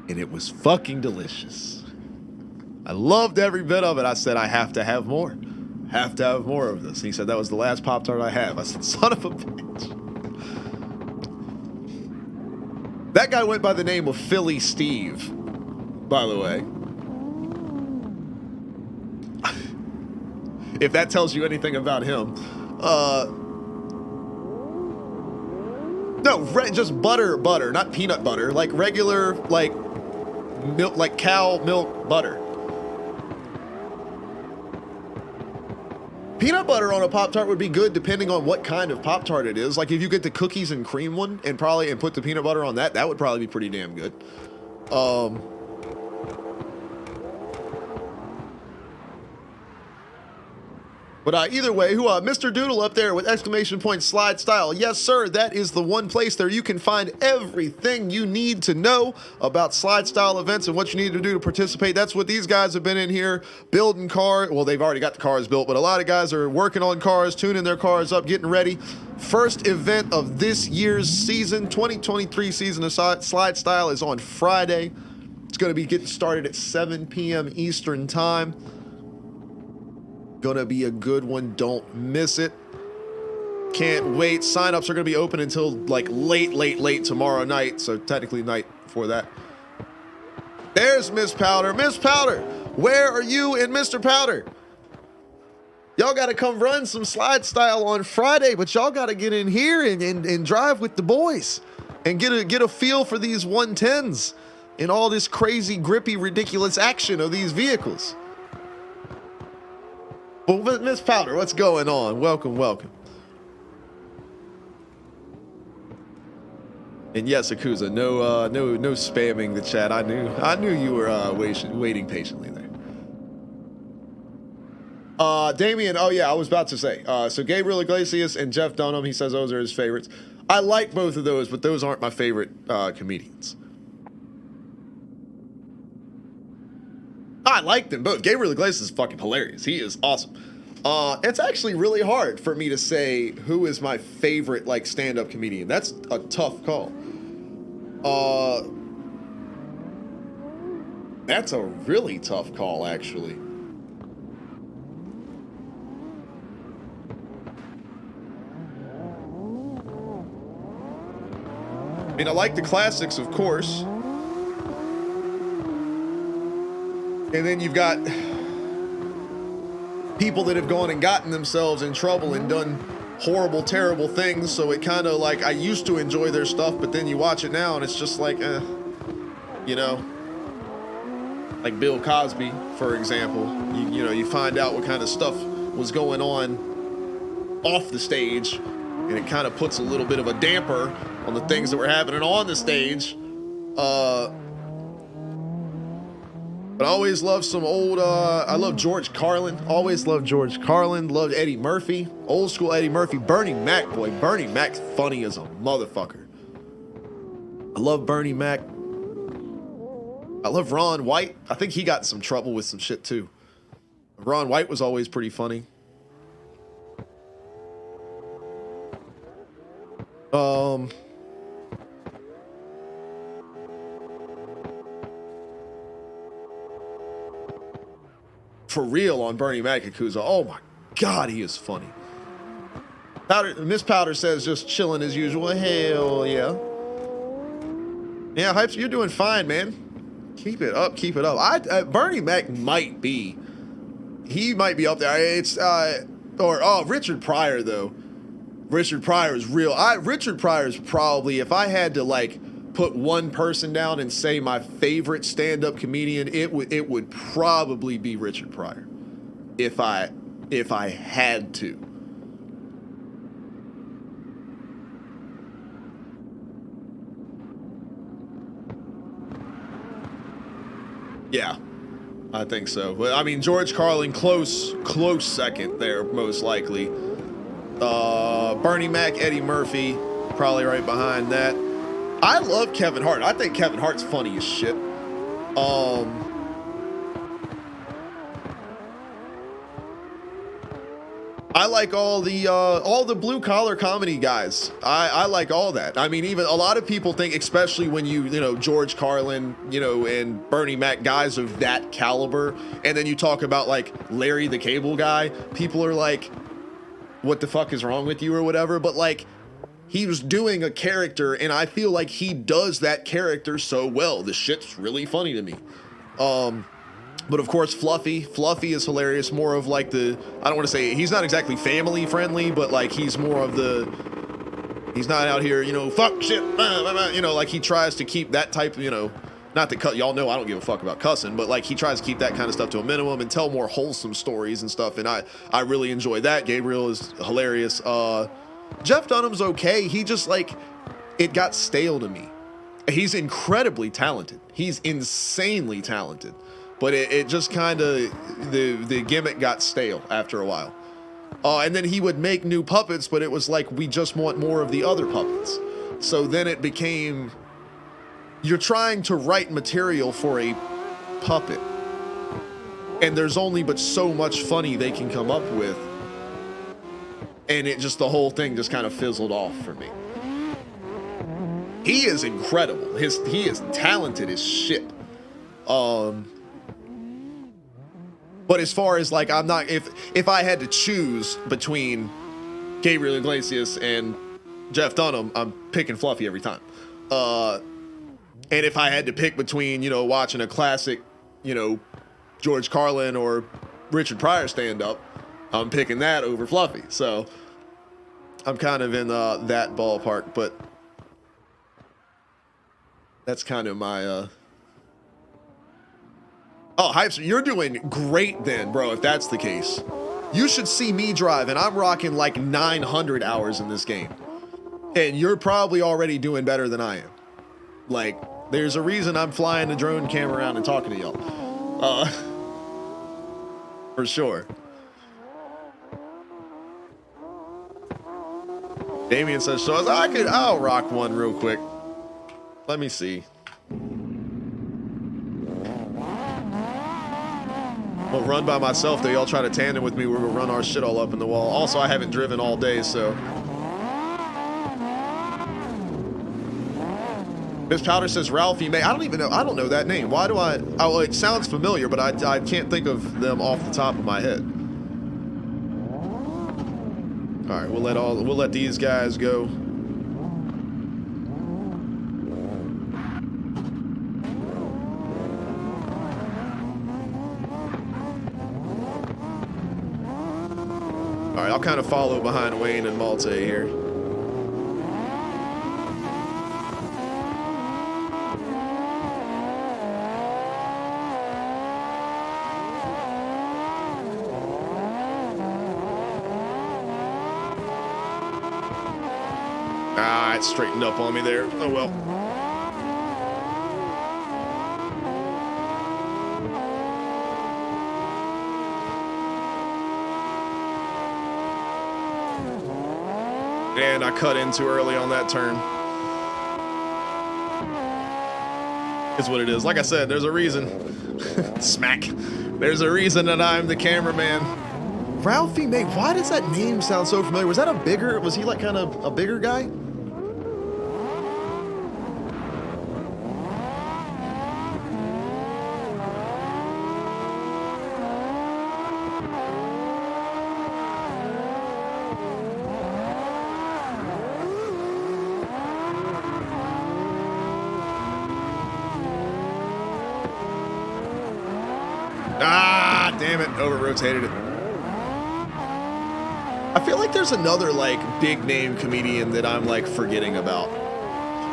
And it was fucking delicious. I loved every bit of it. I said, I have to have more. Have to have more of this. And he said, "That was the last Pop-Tart I have." I said, "Son of a bitch." That guy went by the name of Philly Steve, by the way. If that tells you anything about him. No, just butter, not peanut butter. Like regular, like milk, like cow milk butter. Peanut butter on a Pop-Tart would be good depending on what kind of Pop-Tart it is. Like if you get the cookies and cream one and put the peanut butter on that, that would probably be pretty damn good. But either way, Mr. Doodle up there with exclamation point slide style. Yes, sir, that is the one place there you can find everything you need to know about slide style events and what you need to do to participate. That's what these guys have been in here building cars. Well, they've already got the cars built, but a lot of guys are working on cars, tuning their cars up, getting ready. First event of this year's season, 2023 season of slide style is on Friday. It's going to be getting started at 7 p.m. Eastern time. Gonna be a good one. Don't miss it. Can't wait. Signups are gonna be open until like late tomorrow night. So technically night before that. There's Miss Powder. Miss Powder, where are you and Mr. Powder? Y'all gotta come run some slide style on Friday, but y'all gotta get in here and drive with the boys and get a feel for these 110s and all this crazy, grippy, ridiculous action of these vehicles. Well, Miss Powder, what's going on? Welcome. And yes, Akuza, no spamming the chat. I knew you were waiting patiently there. Damien, oh yeah, I was about to say. So Gabriel Iglesias and Jeff Dunham, he says those are his favorites. I like both of those, but those aren't my favorite comedians. I like them both. Gabriel Iglesias is fucking hilarious. He is awesome. It's actually really hard for me to say who is my favorite like stand-up comedian. That's a tough call. That's a really tough call, actually. I mean, I like the classics, of course. And then you've got people that have gone and gotten themselves in trouble and done horrible, terrible things. So it kind of like, I used to enjoy their stuff, but then you watch it now and it's just like, you know, like Bill Cosby, for example. You know, you find out what kind of stuff was going on off the stage, and it kind of puts a little bit of a damper on the things that were happening on the stage. But I always loved some old, I love George Carlin. Always loved George Carlin. Loved Eddie Murphy. Old school Eddie Murphy. Bernie Mac, boy. Bernie Mac's funny as a motherfucker. I love Bernie Mac. I love Ron White. I think he got in some trouble with some shit too. Ron White was always pretty funny. For real on Bernie Mac Yakuza. Oh my God, he is funny. Miss Powder says just chilling as usual. Hell yeah. Yeah, Hypes, you're doing fine, man. Keep it up, keep it up. Bernie Mac might be. He might be up there. It's Richard Pryor though. Richard Pryor is real. Richard Pryor is probably, if I had to like put one person down and say my favorite stand-up comedian, it would probably be Richard Pryor. If I had to. Yeah, I think so. But I mean, George Carlin, close second there, most likely. Bernie Mac, Eddie Murphy, probably right behind that. I love Kevin Hart. I think Kevin Hart's funny as shit. I like all the blue collar comedy guys. I like all that. I mean, even a lot of people think, especially when you know George Carlin, you know, and Bernie Mac, guys of that caliber, and then you talk about like Larry the Cable Guy, people are like, what the fuck is wrong with you or whatever, but like he was doing a character and I feel like he does that character so well. The shit's really funny to me. But of course, Fluffy is hilarious. More of like the, I don't want to say, he's not exactly family friendly, but like he's more of the, he's not out here, you know, fuck shit, you know, like he tries to keep that type of, you know, not to cut, y'all know I don't give a fuck about cussing, but like he tries to keep that kind of stuff to a minimum and tell more wholesome stories and stuff, and I really enjoy that. Gabriel is hilarious. Jeff Dunham's okay. He just like, it got stale to me. He's incredibly talented. He's insanely talented, but it just kind of, the gimmick got stale after a while. And then he would make new puppets, but it was like, we just want more of the other puppets. So then it became, you're trying to write material for a puppet, and there's only but so much funny they can come up with, and it just, the whole thing just kind of fizzled off for me. He is incredible. He is talented as shit. But as far as like, I'm not, if I had to choose between Gabriel Iglesias and Jeff Dunham, I'm picking Fluffy every time. And if I had to pick between, you know, watching a classic, you know, George Carlin or Richard Pryor stand-up, I'm picking that over Fluffy. So I'm kind of in that ballpark, but that's kind of my... Oh, Hypes, you're doing great then, bro, if that's the case. You should see me drive, and I'm rocking like 900 hours in this game. And you're probably already doing better than I am. Like, there's a reason I'm flying the drone camera around and talking to y'all. For sure. Damien says, so I'll rock one real quick. Let me see. I'll run by myself though. Y'all try to tandem with me. We're gonna run our shit all up in the wall. Also, I haven't driven all day, so. Miss Powder says Ralphie May. I don't know that name. Why do I? Oh, it sounds familiar, but I can't think of them off the top of my head. All right, we'll let these guys go. All right, I'll kind of follow behind Wayne and Malte here. Ah, it straightened up on me there. Oh well. And I cut in too early on that turn. Is what it is. Like I said, there's a reason. Smack. There's a reason that I'm the cameraman. Ralphie May. Why does that name sound so familiar? Was he like kind of a bigger guy? Ah, damn it. Over-rotated it. I feel like there's another, like, big name comedian that I'm, like, forgetting about.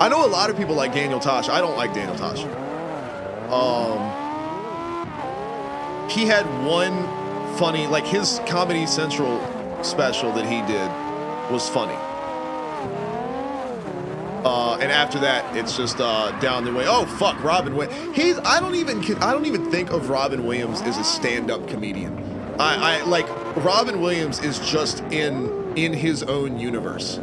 I know a lot of people like Daniel Tosh. I don't like Daniel Tosh. He had one funny, like, his Comedy Central special that he did was funny. And after that, it's just down the way. Oh fuck, Robin Williams. I don't even think of Robin Williams as a stand-up comedian. I like Robin Williams is just in his own universe.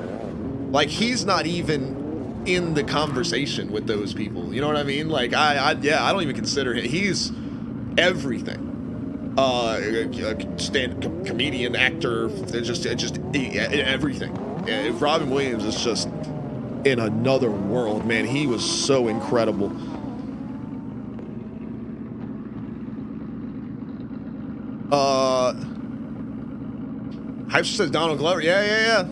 Like he's not even in the conversation with those people. You know what I mean? Like I don't even consider him. He's everything. Comedian, actor, just everything. Robin Williams is just in another world, man. He was so incredible. Hype says Donald Glover. Yeah.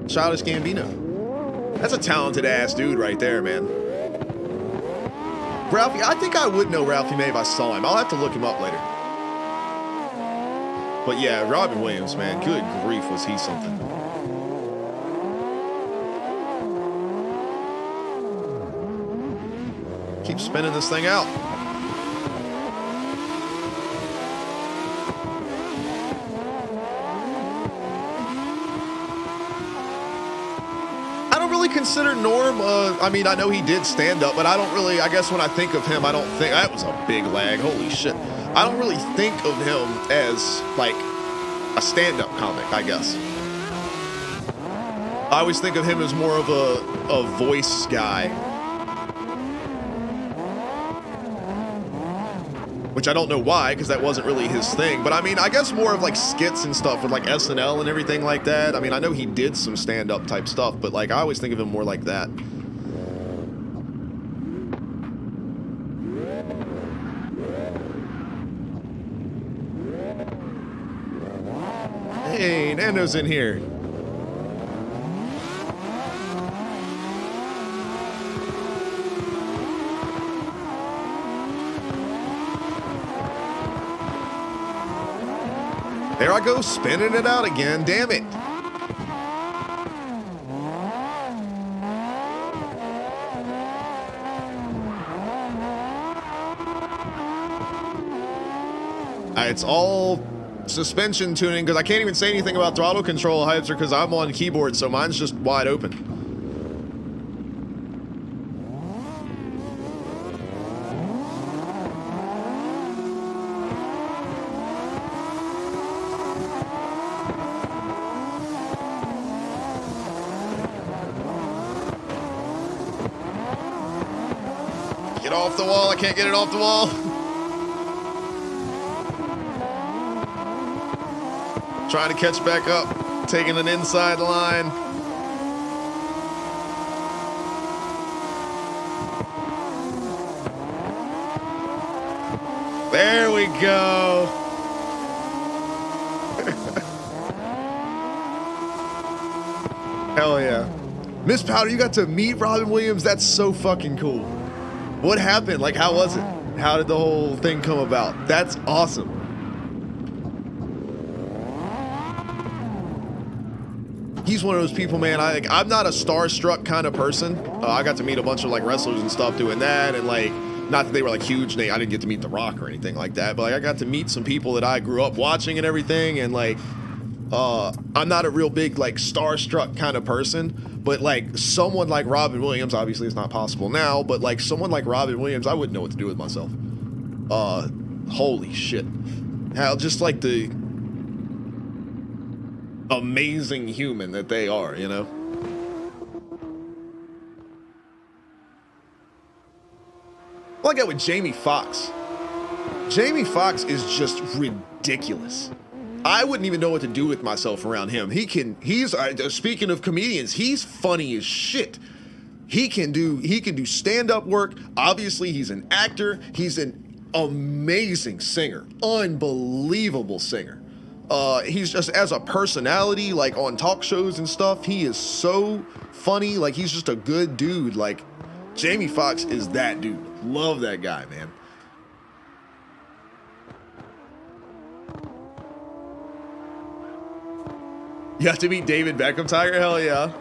Childish Gambino. That's a talented ass dude right there, man. Ralphie, I think I would know Ralphie May if I saw him. I'll have to look him up later. But yeah, Robin Williams, man. Good grief, was he something. Keep spinning this thing out. I don't really consider Norm, I mean, I know he did stand up, but I don't really, I guess when I think of him, I don't think, that was a big lag, holy shit. I don't really think of him as, like, a stand-up comic, I guess. I always think of him as more of a voice guy. Which I don't know why, because that wasn't really his thing. But I mean, I guess more of like skits and stuff with like SNL and everything like that. I mean, I know he did some stand-up type stuff, but like I always think of him more like that. Hey, Nando's in here. There I go, spinning it out again. Damn it. It's all suspension tuning because I can't even say anything about throttle control, Hypes, because I'm on keyboard, so mine's just wide open. Get off the wall. I can't get it off the wall. Trying to catch back up. Taking an inside line. There we go. Hell yeah. Miss Powder, you got to meet Robin Williams. That's so fucking cool. What happened? Like, how was it? How did the whole thing come about? That's awesome. He's one of those people, man. I'm not a starstruck kind of person. I got to meet a bunch of like wrestlers and stuff doing that, and like, not that they were like huge. I didn't get to meet The Rock or anything like that, but like I got to meet some people that I grew up watching and everything, and like, I'm not a real big like starstruck kind of person, but like someone like Robin Williams, obviously it's not possible now, but like someone like Robin Williams, I wouldn't know what to do with myself. Holy shit. How just like the amazing human that they are, you know? Well, I got with Jamie Foxx. Jamie Foxx is just ridiculous. I wouldn't even know what to do with myself around him. He's speaking of comedians, he's funny as shit. He can do stand-up work. Obviously, he's an actor. He's an amazing singer, unbelievable singer. He's just, as a personality, like on talk shows and stuff, he is so funny. Like, he's just a good dude. Like, Jamie Foxx is that dude. Love that guy, man. You have to meet David Beckham, Tiger? Hell yeah.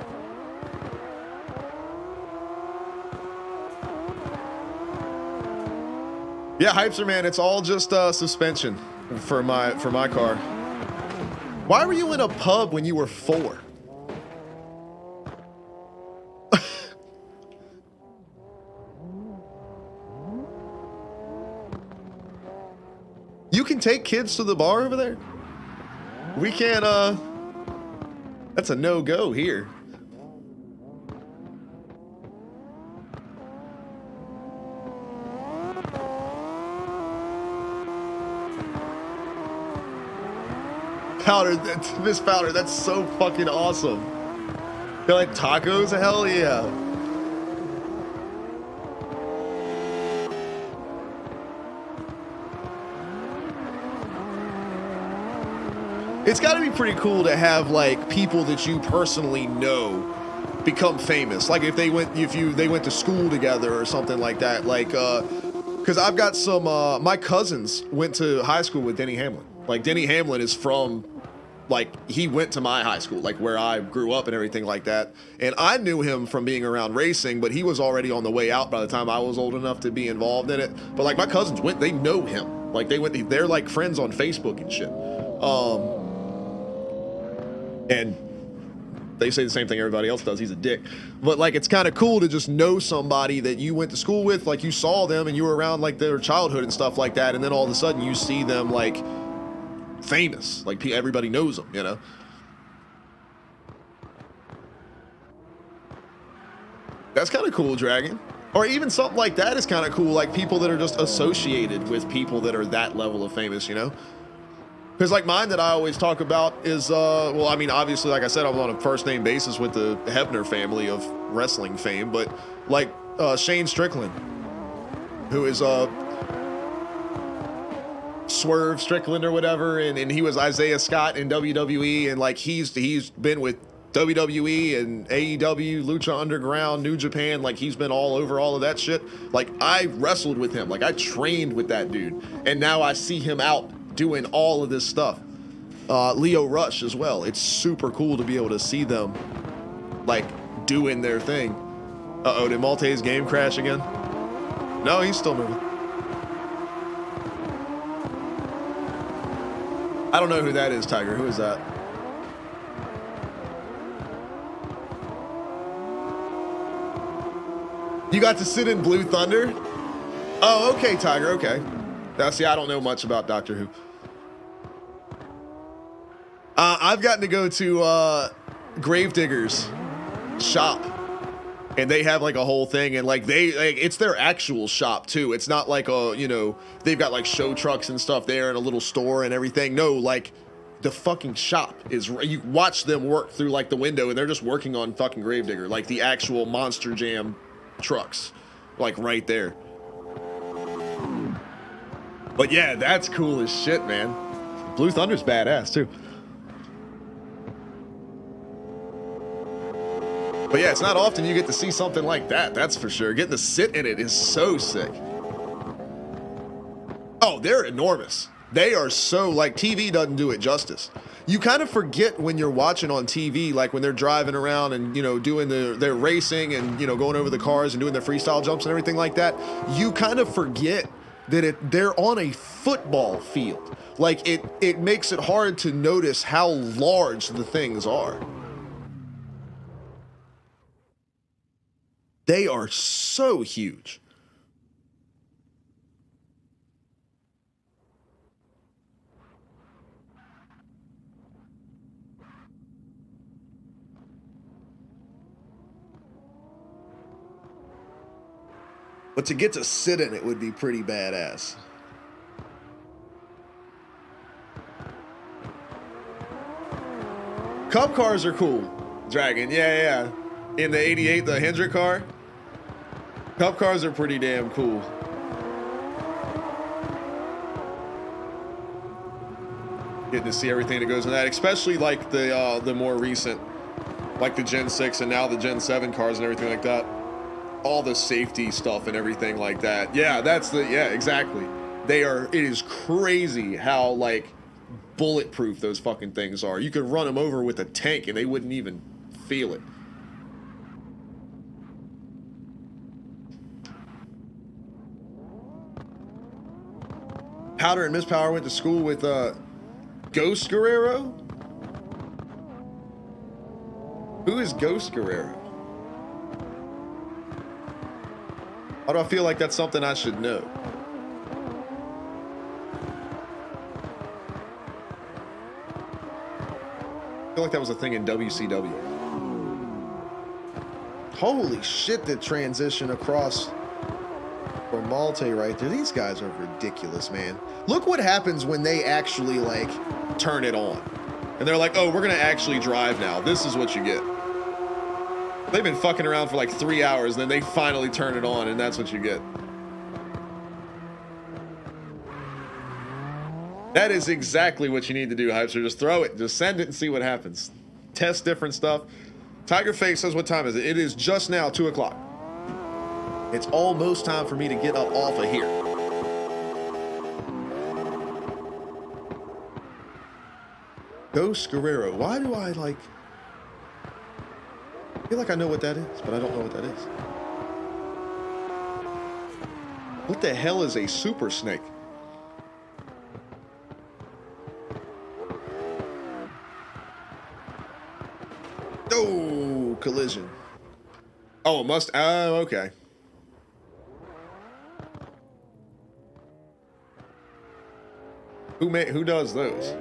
Yeah, Hypester man, it's all just suspension for my car. Why were you in a pub when you were 4? You can take kids to the bar over there? We can't, that's a no-go here. Powder, Miss Powder, that's so fucking awesome. You like tacos? Hell yeah. It's got to be pretty cool to have like people that you personally know become famous. Like if they went to school together or something like that. Like, because I've got some my cousins went to high school with Denny Hamlin. Like Denny Hamlin is from, like, he went to my high school, like where I grew up and everything like that. And I knew him from being around racing, but he was already on the way out by the time I was old enough to be involved in it. But like my cousins went, they know him. Like they're like friends on Facebook and shit. And they say the same thing everybody else does. He's a dick. But like, it's kind of cool to just know somebody that you went to school with, like you saw them and you were around like their childhood and stuff like that. And then all of a sudden you see them like famous, like everybody knows them, you know? That's kind of cool, Dragon. Or even something like that is kind of cool, like people that are just associated with people that are that level of famous, you know? Because like mine that I always talk about is, well, I mean, obviously, like I said, I'm on a first name basis with the Hebner family of wrestling fame, but like Shane Strickland, who is Swerve Strickland or whatever, and he was Isaiah Scott in WWE, and like he's been with WWE and AEW, Lucha Underground, New Japan, like he's been all over all of that shit. Like I wrestled with him, like I trained with that dude, and now I see him out doing all of this stuff. Leo Rush as well. It's super cool to be able to see them like doing their thing. Uh-oh, did Malte's game crash again? No, he's still moving. I don't know who that is, Tiger. Who is that? You got to sit in Blue Thunder? Oh, okay, Tiger, okay. Now, see, I don't know much about Doctor Who. I've gotten to go to Gravedigger's shop, and they have like a whole thing, and like it's their actual shop too. It's not like they've got like show trucks and stuff there and a little store and everything. No, like the fucking shop is, you watch them work through like the window, and they're just working on fucking Gravedigger, like the actual Monster Jam trucks, like right there. But yeah, that's cool as shit, man. Blue Thunder's badass too. But yeah, it's not often you get to see something like that, that's for sure. Getting to sit in it is so sick. Oh, they're enormous. They are so, like, TV doesn't do it justice. You kind of forget when you're watching on TV, like when they're driving around and, doing their racing and, going over the cars and doing their freestyle jumps and everything like that. You kind of forget that they're on a football field. Like it makes it hard to notice how large the things are. They are so huge. But to get to sit in it would be pretty badass. Cup cars are cool. Dragon, yeah. In the 88, the Hendrick car. Cup cars are pretty damn cool. Getting to see everything that goes in that, especially like the more recent, like the Gen 6 and now the Gen 7 cars and everything like that. All the safety stuff and everything like that. Yeah, exactly. It is crazy how like bulletproof those fucking things are. You could run them over with a tank and they wouldn't even feel it. Powder and Miss Power went to school with Ghost Guerrero? Who is Ghost Guerrero? Why do I feel like that's something I should know? I feel like that was a thing in WCW. Holy shit, the transition across from Malte right there. These guys are ridiculous, man. Look what happens when they actually, like, turn it on. And they're like, oh, we're gonna actually drive now. This is what you get. They've been fucking around for like 3 hours, and then they finally turn it on, and that's what you get. That is exactly what you need to do, Hypester. Just throw it. Just send it and see what happens. Test different stuff. Tiger Face says, what time is it? It is just now 2 o'clock. It's almost time for me to get up off of here. Ghost Guerrero. Why do I like... I feel like I know what that is, but I don't know what that is. What the hell is a super snake? Oh, collision. Oh, it must. Oh, okay. Who does those?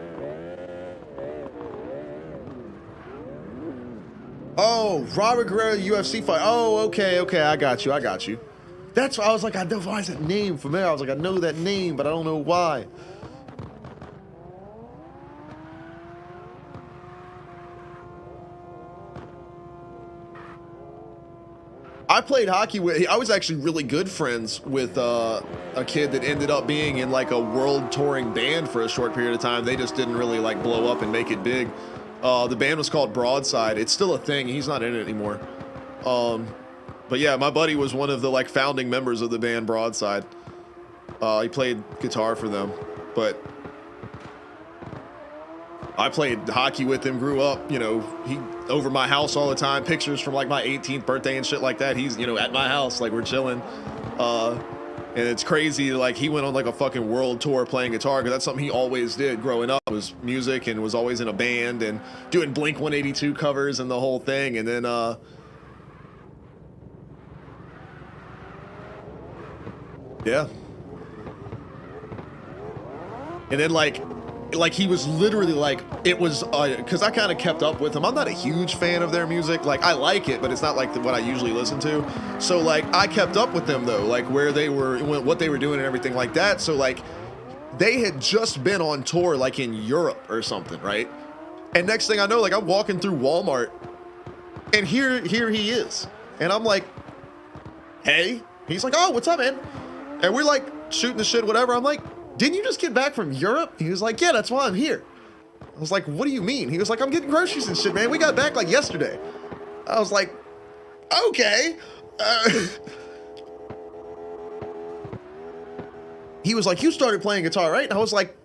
Oh, Robert Guerrero UFC fight. Oh, okay, I got you. That's why I was like, I know, why is that name familiar? I was like, I know that name, but I don't know why. I played hockey with, I was actually really good friends with a kid that ended up being in like a world touring band for a short period of time. They just didn't really like blow up and make it big. The band was called Broadside. It's still a thing. He's not in it anymore. But yeah, my buddy was one of the like founding members of the band Broadside. He played guitar for them, but I played hockey with him, grew up, you know, he over my house all the time, pictures from like my 18th birthday and shit like that. He's, you know, at my house, like we're chilling. And it's crazy, like he went on like a fucking world tour playing guitar, because that's something he always did growing up, was music, and was always in a band and doing Blink 182 covers and the whole thing. And then yeah. And then like he was literally like, it was because I kind of kept up with him. I'm not a huge fan of their music. Like I like it, but it's not like what I usually listen to. So like I kept up with them though, like where they were, what they were doing and everything like that. So like they had just been on tour like in Europe or something, right? And next thing I know, like I'm walking through Walmart and here he is. And I'm like, hey. He's like, oh, what's up, man? And we're like shooting the shit, whatever. I'm like, didn't you just get back from Europe? He was like, yeah, that's why I'm here. I was like, what do you mean? He was like, I'm getting groceries and shit, man. We got back like yesterday. I was like, okay. He was like, you started playing guitar, right? And I was like,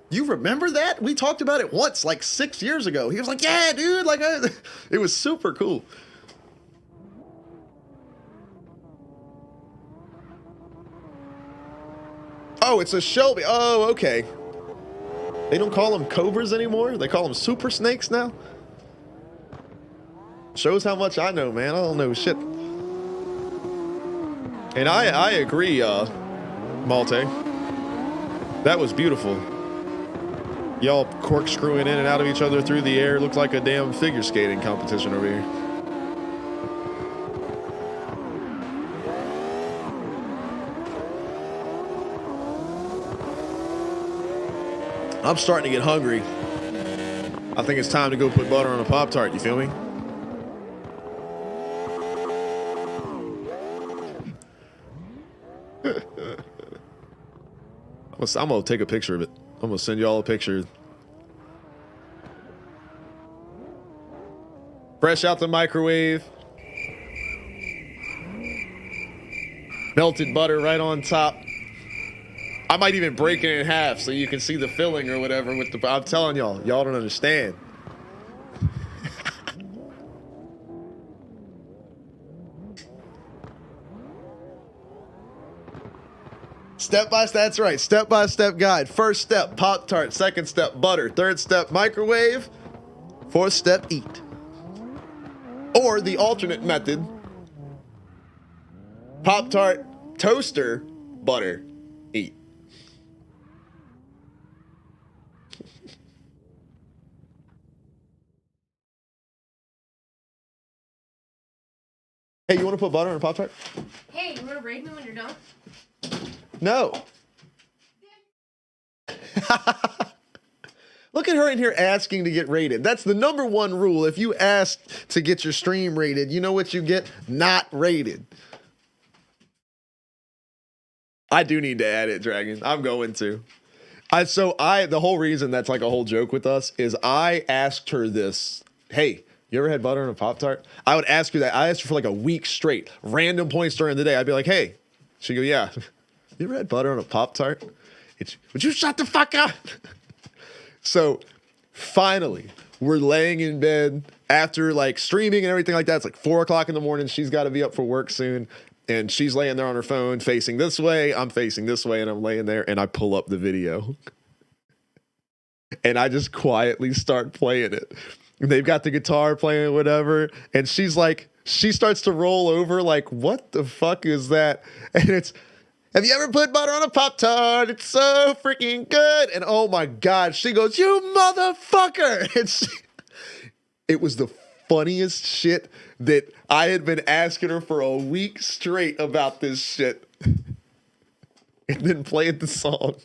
you remember that? We talked about it once, like 6 years ago. He was like, yeah, dude. Like, it was super cool. Oh, it's a Shelby. Oh, okay. They don't call them cobras anymore. They call them super snakes now. Shows how much I know, man. I don't know shit. And I agree, Malte. That was beautiful. Y'all corkscrewing in and out of each other through the air. Looked like a damn figure skating competition over here. I'm starting to get hungry. I think it's time to go put butter on a Pop-Tart, you feel me? I'm gonna take a picture of it. I'm gonna send y'all a picture. Fresh out the microwave. Melted butter right on top. I might even break it in half so you can see the filling or whatever with the, I'm telling y'all don't understand. Step by step, that's right. Step by step guide. First step, Pop-Tart. Second step, butter. Third step, microwave. Fourth step, eat. Or the alternate method, Pop-Tart, toaster, butter, eat. Hey, you want to put butter on a Pop-Tart? Hey, you want to raid me when you're done? No. Look at her in here asking to get rated. That's the #1 rule. If you ask to get your stream rated, you know what you get? Not rated. I do need to add it, Dragon. I'm going to. The whole reason that's like a whole joke with us is I asked her this. Hey, you ever had butter on a Pop-Tart? I would ask her that. I asked her for like a week straight. Random points during the day. I'd be like, hey. She'd go, yeah. You ever had butter on a Pop-Tart? Would you shut the fuck up? So finally, we're laying in bed after like streaming and everything like that. It's like 4 o'clock in the morning. She's got to be up for work soon. And she's laying there on her phone facing this way. I'm facing this way and I'm laying there and I pull up the video. And I just quietly start playing it. And they've got the guitar playing, whatever. And she's like, she starts to roll over like, what the fuck is that? And it's, have you ever put butter on a Pop-Tart? It's so freaking good. And oh my God, she goes, you motherfucker. And it was the funniest shit that I had been asking her for a week straight about this shit. And then played the song.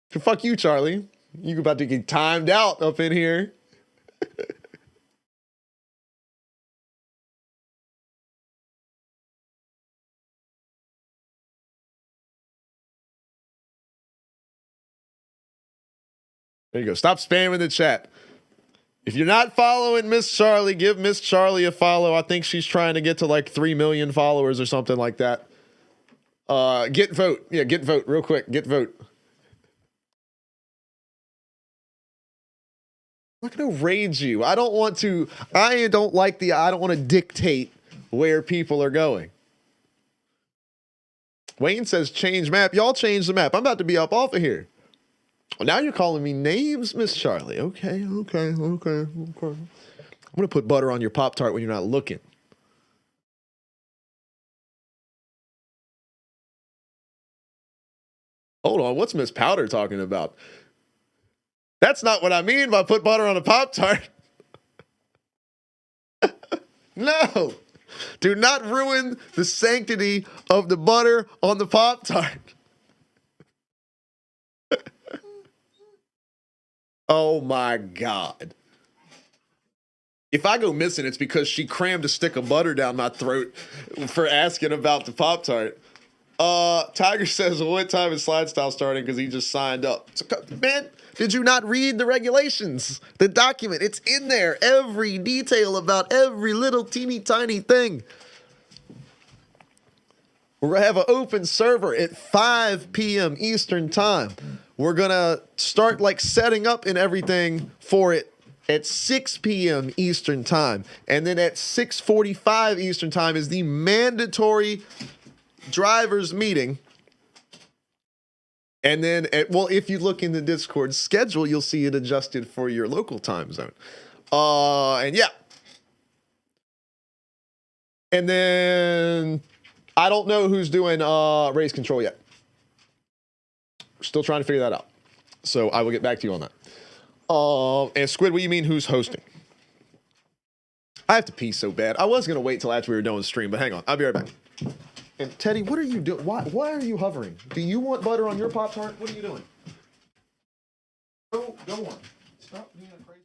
Fuck you, Charlie. You about to get timed out up in here. There you go. Stop spamming the chat. If you're not following Miss Charlie, give Miss Charlie a follow. I think she's trying to get to like 3 million followers or something like that. Get vote. Yeah, get vote real quick. Get vote. I'm not going to raid you. I don't want to. I don't want to dictate where people are going. Wayne says change map. Y'all change the map. I'm about to be up off of here. Well, now you're calling me names, Miss Charlie. Okay. I'm going to put butter on your Pop-Tart when you're not looking. Hold on. What's Miss Powder talking about? That's not what I mean by put butter on a Pop-Tart. No. Do not ruin the sanctity of the butter on the Pop-Tart. Oh my God. If I go missing, it's because she crammed a stick of butter down my throat for asking about the Pop-Tart. Tiger says, what time is SLIDESTYLE starting? Because he just signed up. So, man, did you not read the regulations? The document, it's in there. Every detail about every little teeny tiny thing. We're going to have an open server at 5 p.m. Eastern time. We're going to start like setting up and everything for it at 6 p.m. Eastern time. And then at 6:45 Eastern time is the mandatory drivers meeting. And then, if you look in the Discord schedule, you'll see it adjusted for your local time zone. And yeah. And then I don't know who's doing race control yet. We're still trying to figure that out. So I will get back to you on that. And Squid, what do you mean who's hosting? I have to pee so bad. I was going to wait till after we were done with the stream, but hang on. I'll be right back. And Teddy, what are you doing? Why are you hovering? Do you want butter on your Pop-Tart? What are you doing? Go on. Stop being a crazy.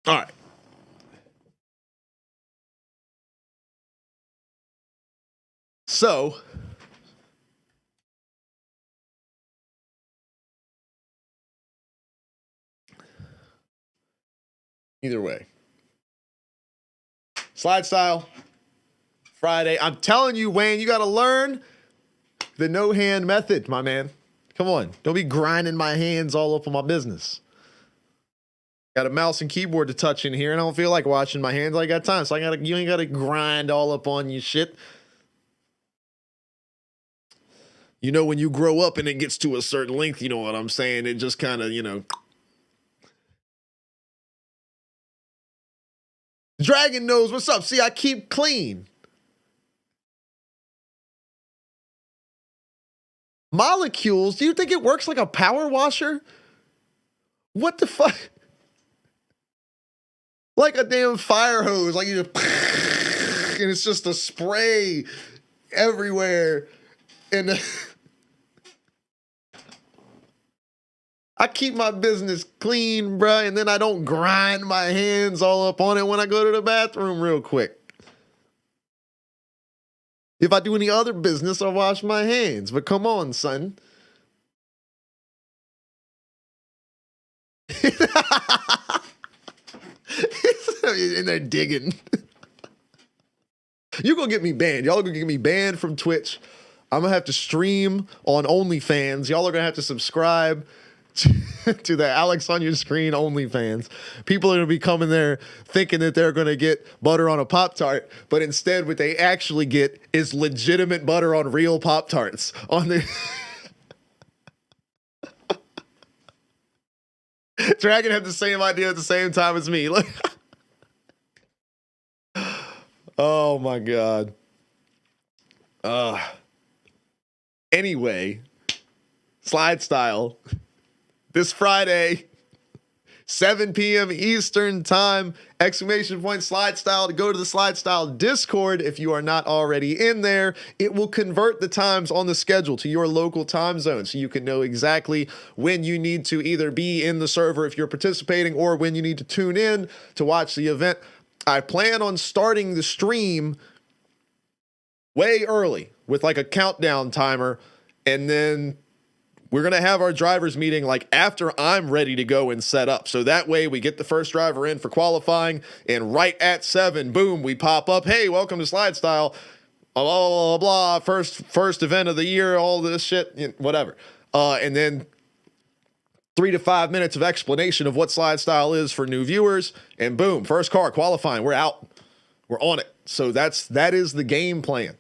All right. So, either way, slide style Friday. I'm telling you, Wayne, you got to learn the no hand method, my man. Come on. Don't be grinding my hands all up on my business. Got a mouse and keyboard to touch in here, and I don't feel like washing my hands. I got time, so you ain't got to grind all up on your shit. You know, when you grow up and it gets to a certain length, you know what I'm saying? It just kind of, Dragon knows what's up. See, I keep clean. Molecules, do you think it works like a power washer? What the fuck? Like a damn fire hose. Like you just, and it's just a spray everywhere. And I keep my business clean, bruh, and then I don't grind my hands all up on it when I go to the bathroom real quick. If I do any other business, I wash my hands. But come on, son. And they're digging. You're going to get me banned. Y'all are going to get me banned from Twitch. I'm going to have to stream on OnlyFans. Y'all are going to have to subscribe to the Alex on your screen OnlyFans. People are going to be coming there thinking that they're going to get butter on a Pop-Tart, but instead what they actually get is legitimate butter on real Pop-Tarts. On the Dragon had the same idea at the same time as me. Oh my God. Anyway, slide style. This Friday, 7 p.m. Eastern time, exclamation point slide style to go to the slide style Discord. If you are not already in there, it will convert the times on the schedule to your local time zone so you can know exactly when you need to either be in the server if you're participating or when you need to tune in to watch the event. I plan on starting the stream way early with like a countdown timer, and then we're going to have our drivers meeting like after I'm ready to go and set up. So that way we get the first driver in for qualifying, and right at 7, boom, we pop up. Hey, welcome to Slide Style. Blah, blah, blah, blah. First event of the year, all this shit, whatever. And then 3 to 5 minutes of explanation of what Slide Style is for new viewers, and boom, first car qualifying. We're out. We're on it. So that is the game plan.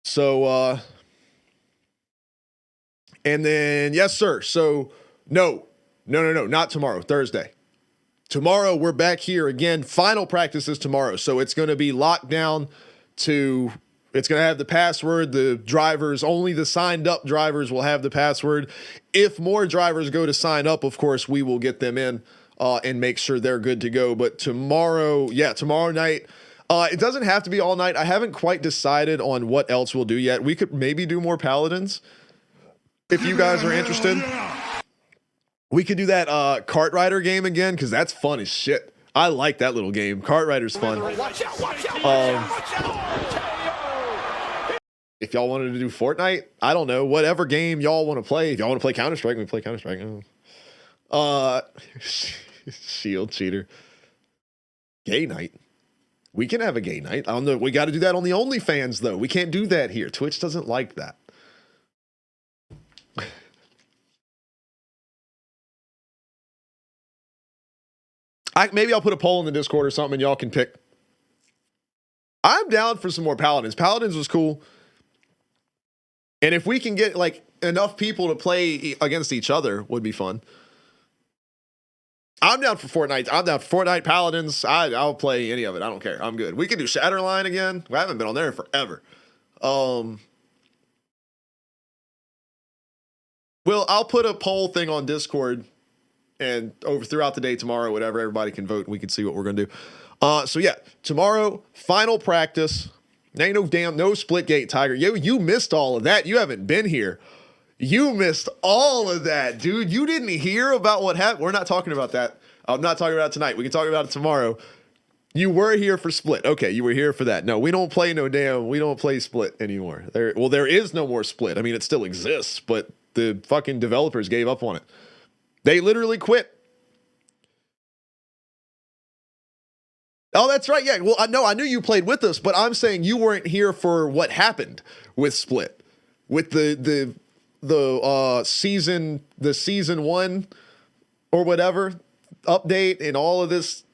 So, and then, yes, sir. So, no, not tomorrow, Thursday. Tomorrow, we're back here again. Final practice is tomorrow. So, it's going to be locked down to It's going to have the password. The drivers, only the signed up drivers will have the password. If more drivers go to sign up, of course, we will get them in and make sure they're good to go. But tomorrow night, it doesn't have to be all night. I haven't quite decided on what else we'll do yet. We could maybe do more Paladins if you guys are interested. We could do that Kart Rider game again because that's fun as shit. I like that little game. Kart Rider's fun. If y'all wanted to do Fortnite, I don't know, whatever game y'all want to play. If y'all want to play Counter-Strike, we play Counter-Strike. Shield cheater. Gay night. We can have a gay night. I don't know. We got to do that on the OnlyFans, though. We can't do that here. Twitch doesn't like that. Maybe I'll put a poll in the Discord or something and y'all can pick. I'm down for some more Paladins. Paladins was cool. And if we can get like enough people to play against each other, would be fun. I'm down for Fortnite. I'm down for Fortnite, Paladins. I'll play any of it. I don't care. I'm good. We can do Shatterline again. I haven't been on there in forever. Well, I'll put a poll thing on Discord and over throughout the day tomorrow, whatever, everybody can vote. We can see what we're going to do. So yeah, tomorrow, final practice. Ain't no split gate, Tiger. You missed all of that. You haven't been here. You missed all of that, dude. You didn't hear about what happened. We're not talking about that. I'm not talking about it tonight. We can talk about it tomorrow. You were here for split. Okay, you were here for that. No, we don't play split anymore. There is no more split. I mean, it still exists, but the fucking developers gave up on it. They literally quit. Oh, that's right. Yeah. Well, I knew you played with us, but I'm saying you weren't here for what happened with Split, with the season 1 or whatever update and all of this.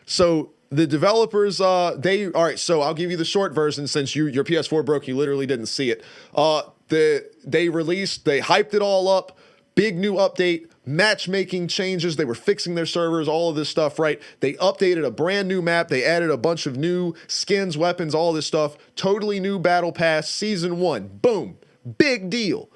So the developers, all right. So I'll give you the short version since your PS4 broke. You literally didn't see it. They hyped it all up. Big new update, matchmaking changes. They were fixing their servers, all of this stuff, right? They updated a brand new map. They added a bunch of new skins, weapons, all this stuff. Totally new battle pass, season 1. Boom. Big deal.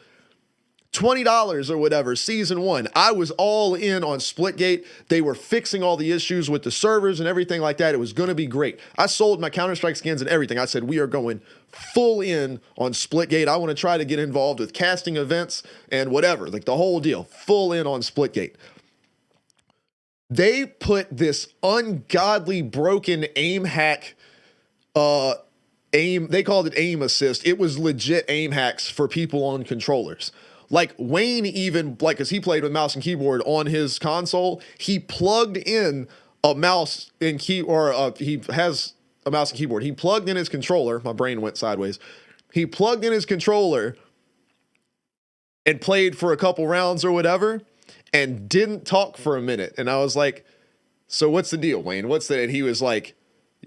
$20 or whatever, season 1. I was all in on Splitgate. They were fixing all the issues with the servers and everything like that. It was going to be great. I sold my Counter-Strike skins and everything. I said, we are going full in on Splitgate. I want to try to get involved with casting events and whatever, like the whole deal. Full in on Splitgate. They put this ungodly broken aim hack, they called it aim assist. It was legit aim hacks for people on controllers. Like Wayne even, because he played with mouse and keyboard on his console, he plugged in a mouse and he has a mouse and keyboard. He plugged in his controller. My brain went sideways. He plugged in his controller and played for a couple rounds or whatever and didn't talk for a minute. And I was like, so what's the deal, Wayne? What's that? And he was like,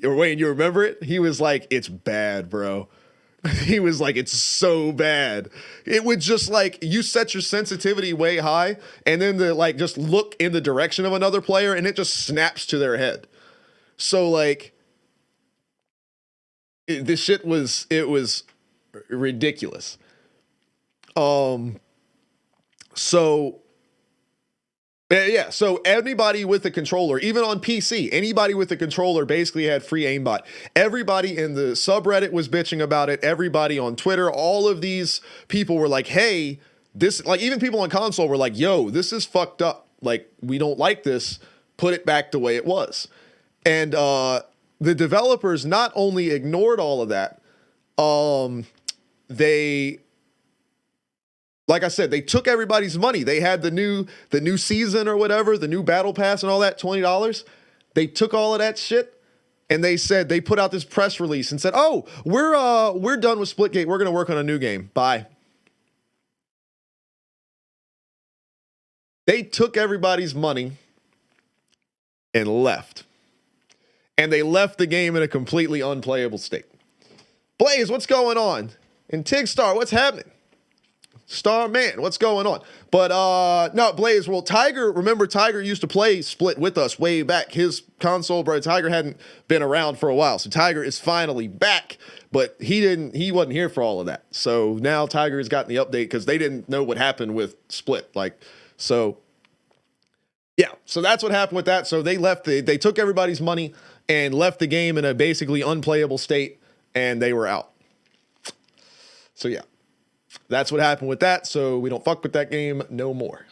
Wayne, you remember it? He was like, it's bad, bro. He was like, it's so bad. It would just like, you set your sensitivity way high and then just look in the direction of another player and it just snaps to their head. So like, this shit was ridiculous. So anybody with a controller, even on PC, anybody with a controller basically had free aimbot. Everybody in the subreddit was bitching about it. Everybody on Twitter, all of these people were like, hey, this, like even people on console were like, yo, this is fucked up. Like, we don't like this. Put it back the way it was. And the developers not only ignored all of that, like I said, they took everybody's money. They had the new season or whatever, the new battle pass and all that, $20. They took all of that shit and they put out this press release and said, "Oh, we're done with Splitgate. We're going to work on a new game. Bye." They took everybody's money and left. And they left the game in a completely unplayable state. Blaze, what's going on? And Tigstar, what's happening? Starman, what's going on? But no, Blaze, well, Tiger, remember Tiger used to play Split with us way back. His console, bro, Tiger hadn't been around for a while. So Tiger is finally back, but he wasn't here for all of that. So now Tiger has gotten the update because they didn't know what happened with Split. So yeah, so that's what happened with that. So they they took everybody's money and left the game in a basically unplayable state, and they were out. So yeah. That's what happened with that, so we don't fuck with that game no more.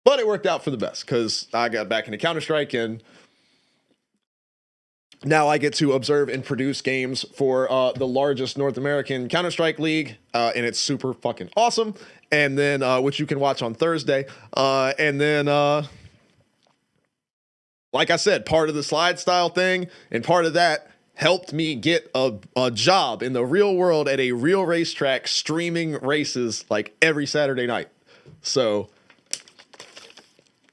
But it worked out for the best, because I got back into Counter-Strike, and now I get to observe and produce games for the largest North American Counter-Strike league, and it's super fucking awesome. And then, which you can watch on Thursday. And then, like I said, part of the SLIDESTYLE thing, and part of that helped me get a job in the real world at a real racetrack streaming races like every Saturday night. So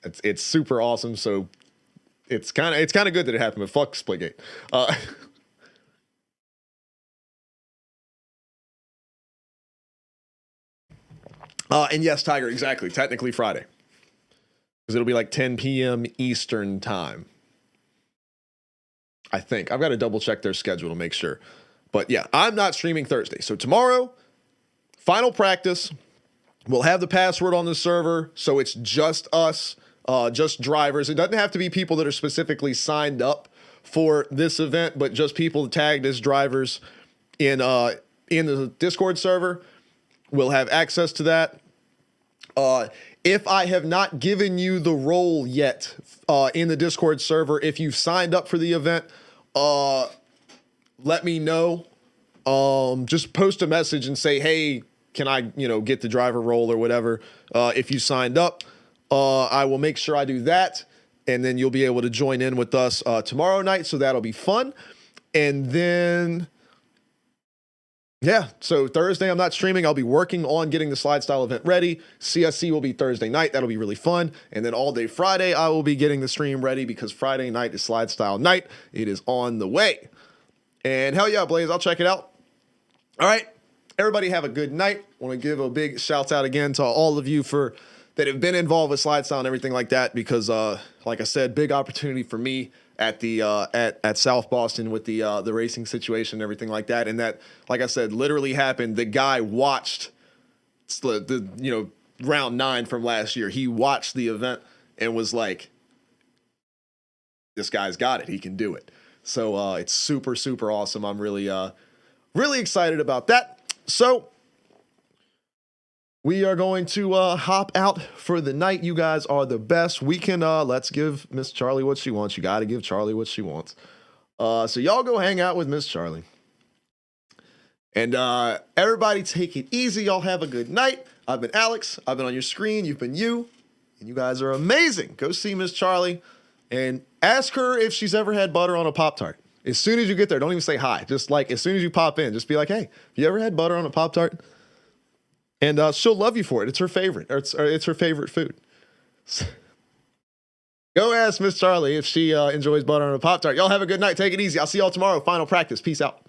it's super awesome. So it's kind of good that it happened, but fuck Splitgate. And yes, Tiger, exactly. Technically Friday, because it'll be like 10 p.m. Eastern time. I think I've got to double check their schedule to make sure, but yeah, I'm not streaming Thursday. So tomorrow, final practice. We'll have the password on the server, so it's just us, just drivers. It doesn't have to be people that are specifically signed up for this event, but just people tagged as drivers in the Discord server. We'll have access to that. If I have not given you the role yet in the Discord server, if you've signed up for the event, let me know. Just post a message and say, hey, can I, get the driver role or whatever. If you signed up, I will make sure I do that. And then you'll be able to join in with us tomorrow night. So that'll be fun. And then, yeah, so Thursday I'm not streaming. I'll be working on getting the SLIDESTYLE event ready. CSC will be Thursday night. That'll be really fun. And then all day Friday, I will be getting the stream ready because Friday night is SLIDESTYLE night. It is on the way. And hell yeah, Blaze, I'll check it out. All right, everybody have a good night. I want to give a big shout out again to all of you that have been involved with SLIDESTYLE and everything like that because, like I said, big opportunity for me at the at South Boston with the racing situation and everything like that. And that, like I said, literally happened. The guy watched the round 9 from last year. He watched the event and was like, this guy's got it. He can do it. So it's super, super awesome. I'm really excited about that. So we are going to hop out for the night. You guys are the best. We can, let's give Miss Charlie what she wants. You got to give Charlie what she wants. So y'all go hang out with Miss Charlie. And everybody take it easy. Y'all have a good night. I've been Alex. I've been on your screen. You've been you. And you guys are amazing. Go see Miss Charlie and ask her if she's ever had butter on a Pop-Tart. As soon as you get there, don't even say hi. Just like as soon as you pop in, just be like, hey, have you ever had butter on a Pop-Tart? And she'll love you for it. It's her favorite. Or it's her favorite food. Go ask Miss Charlie if she enjoys butter on a Pop-Tart. Y'all have a good night. Take it easy. I'll see y'all tomorrow. Final practice. Peace out.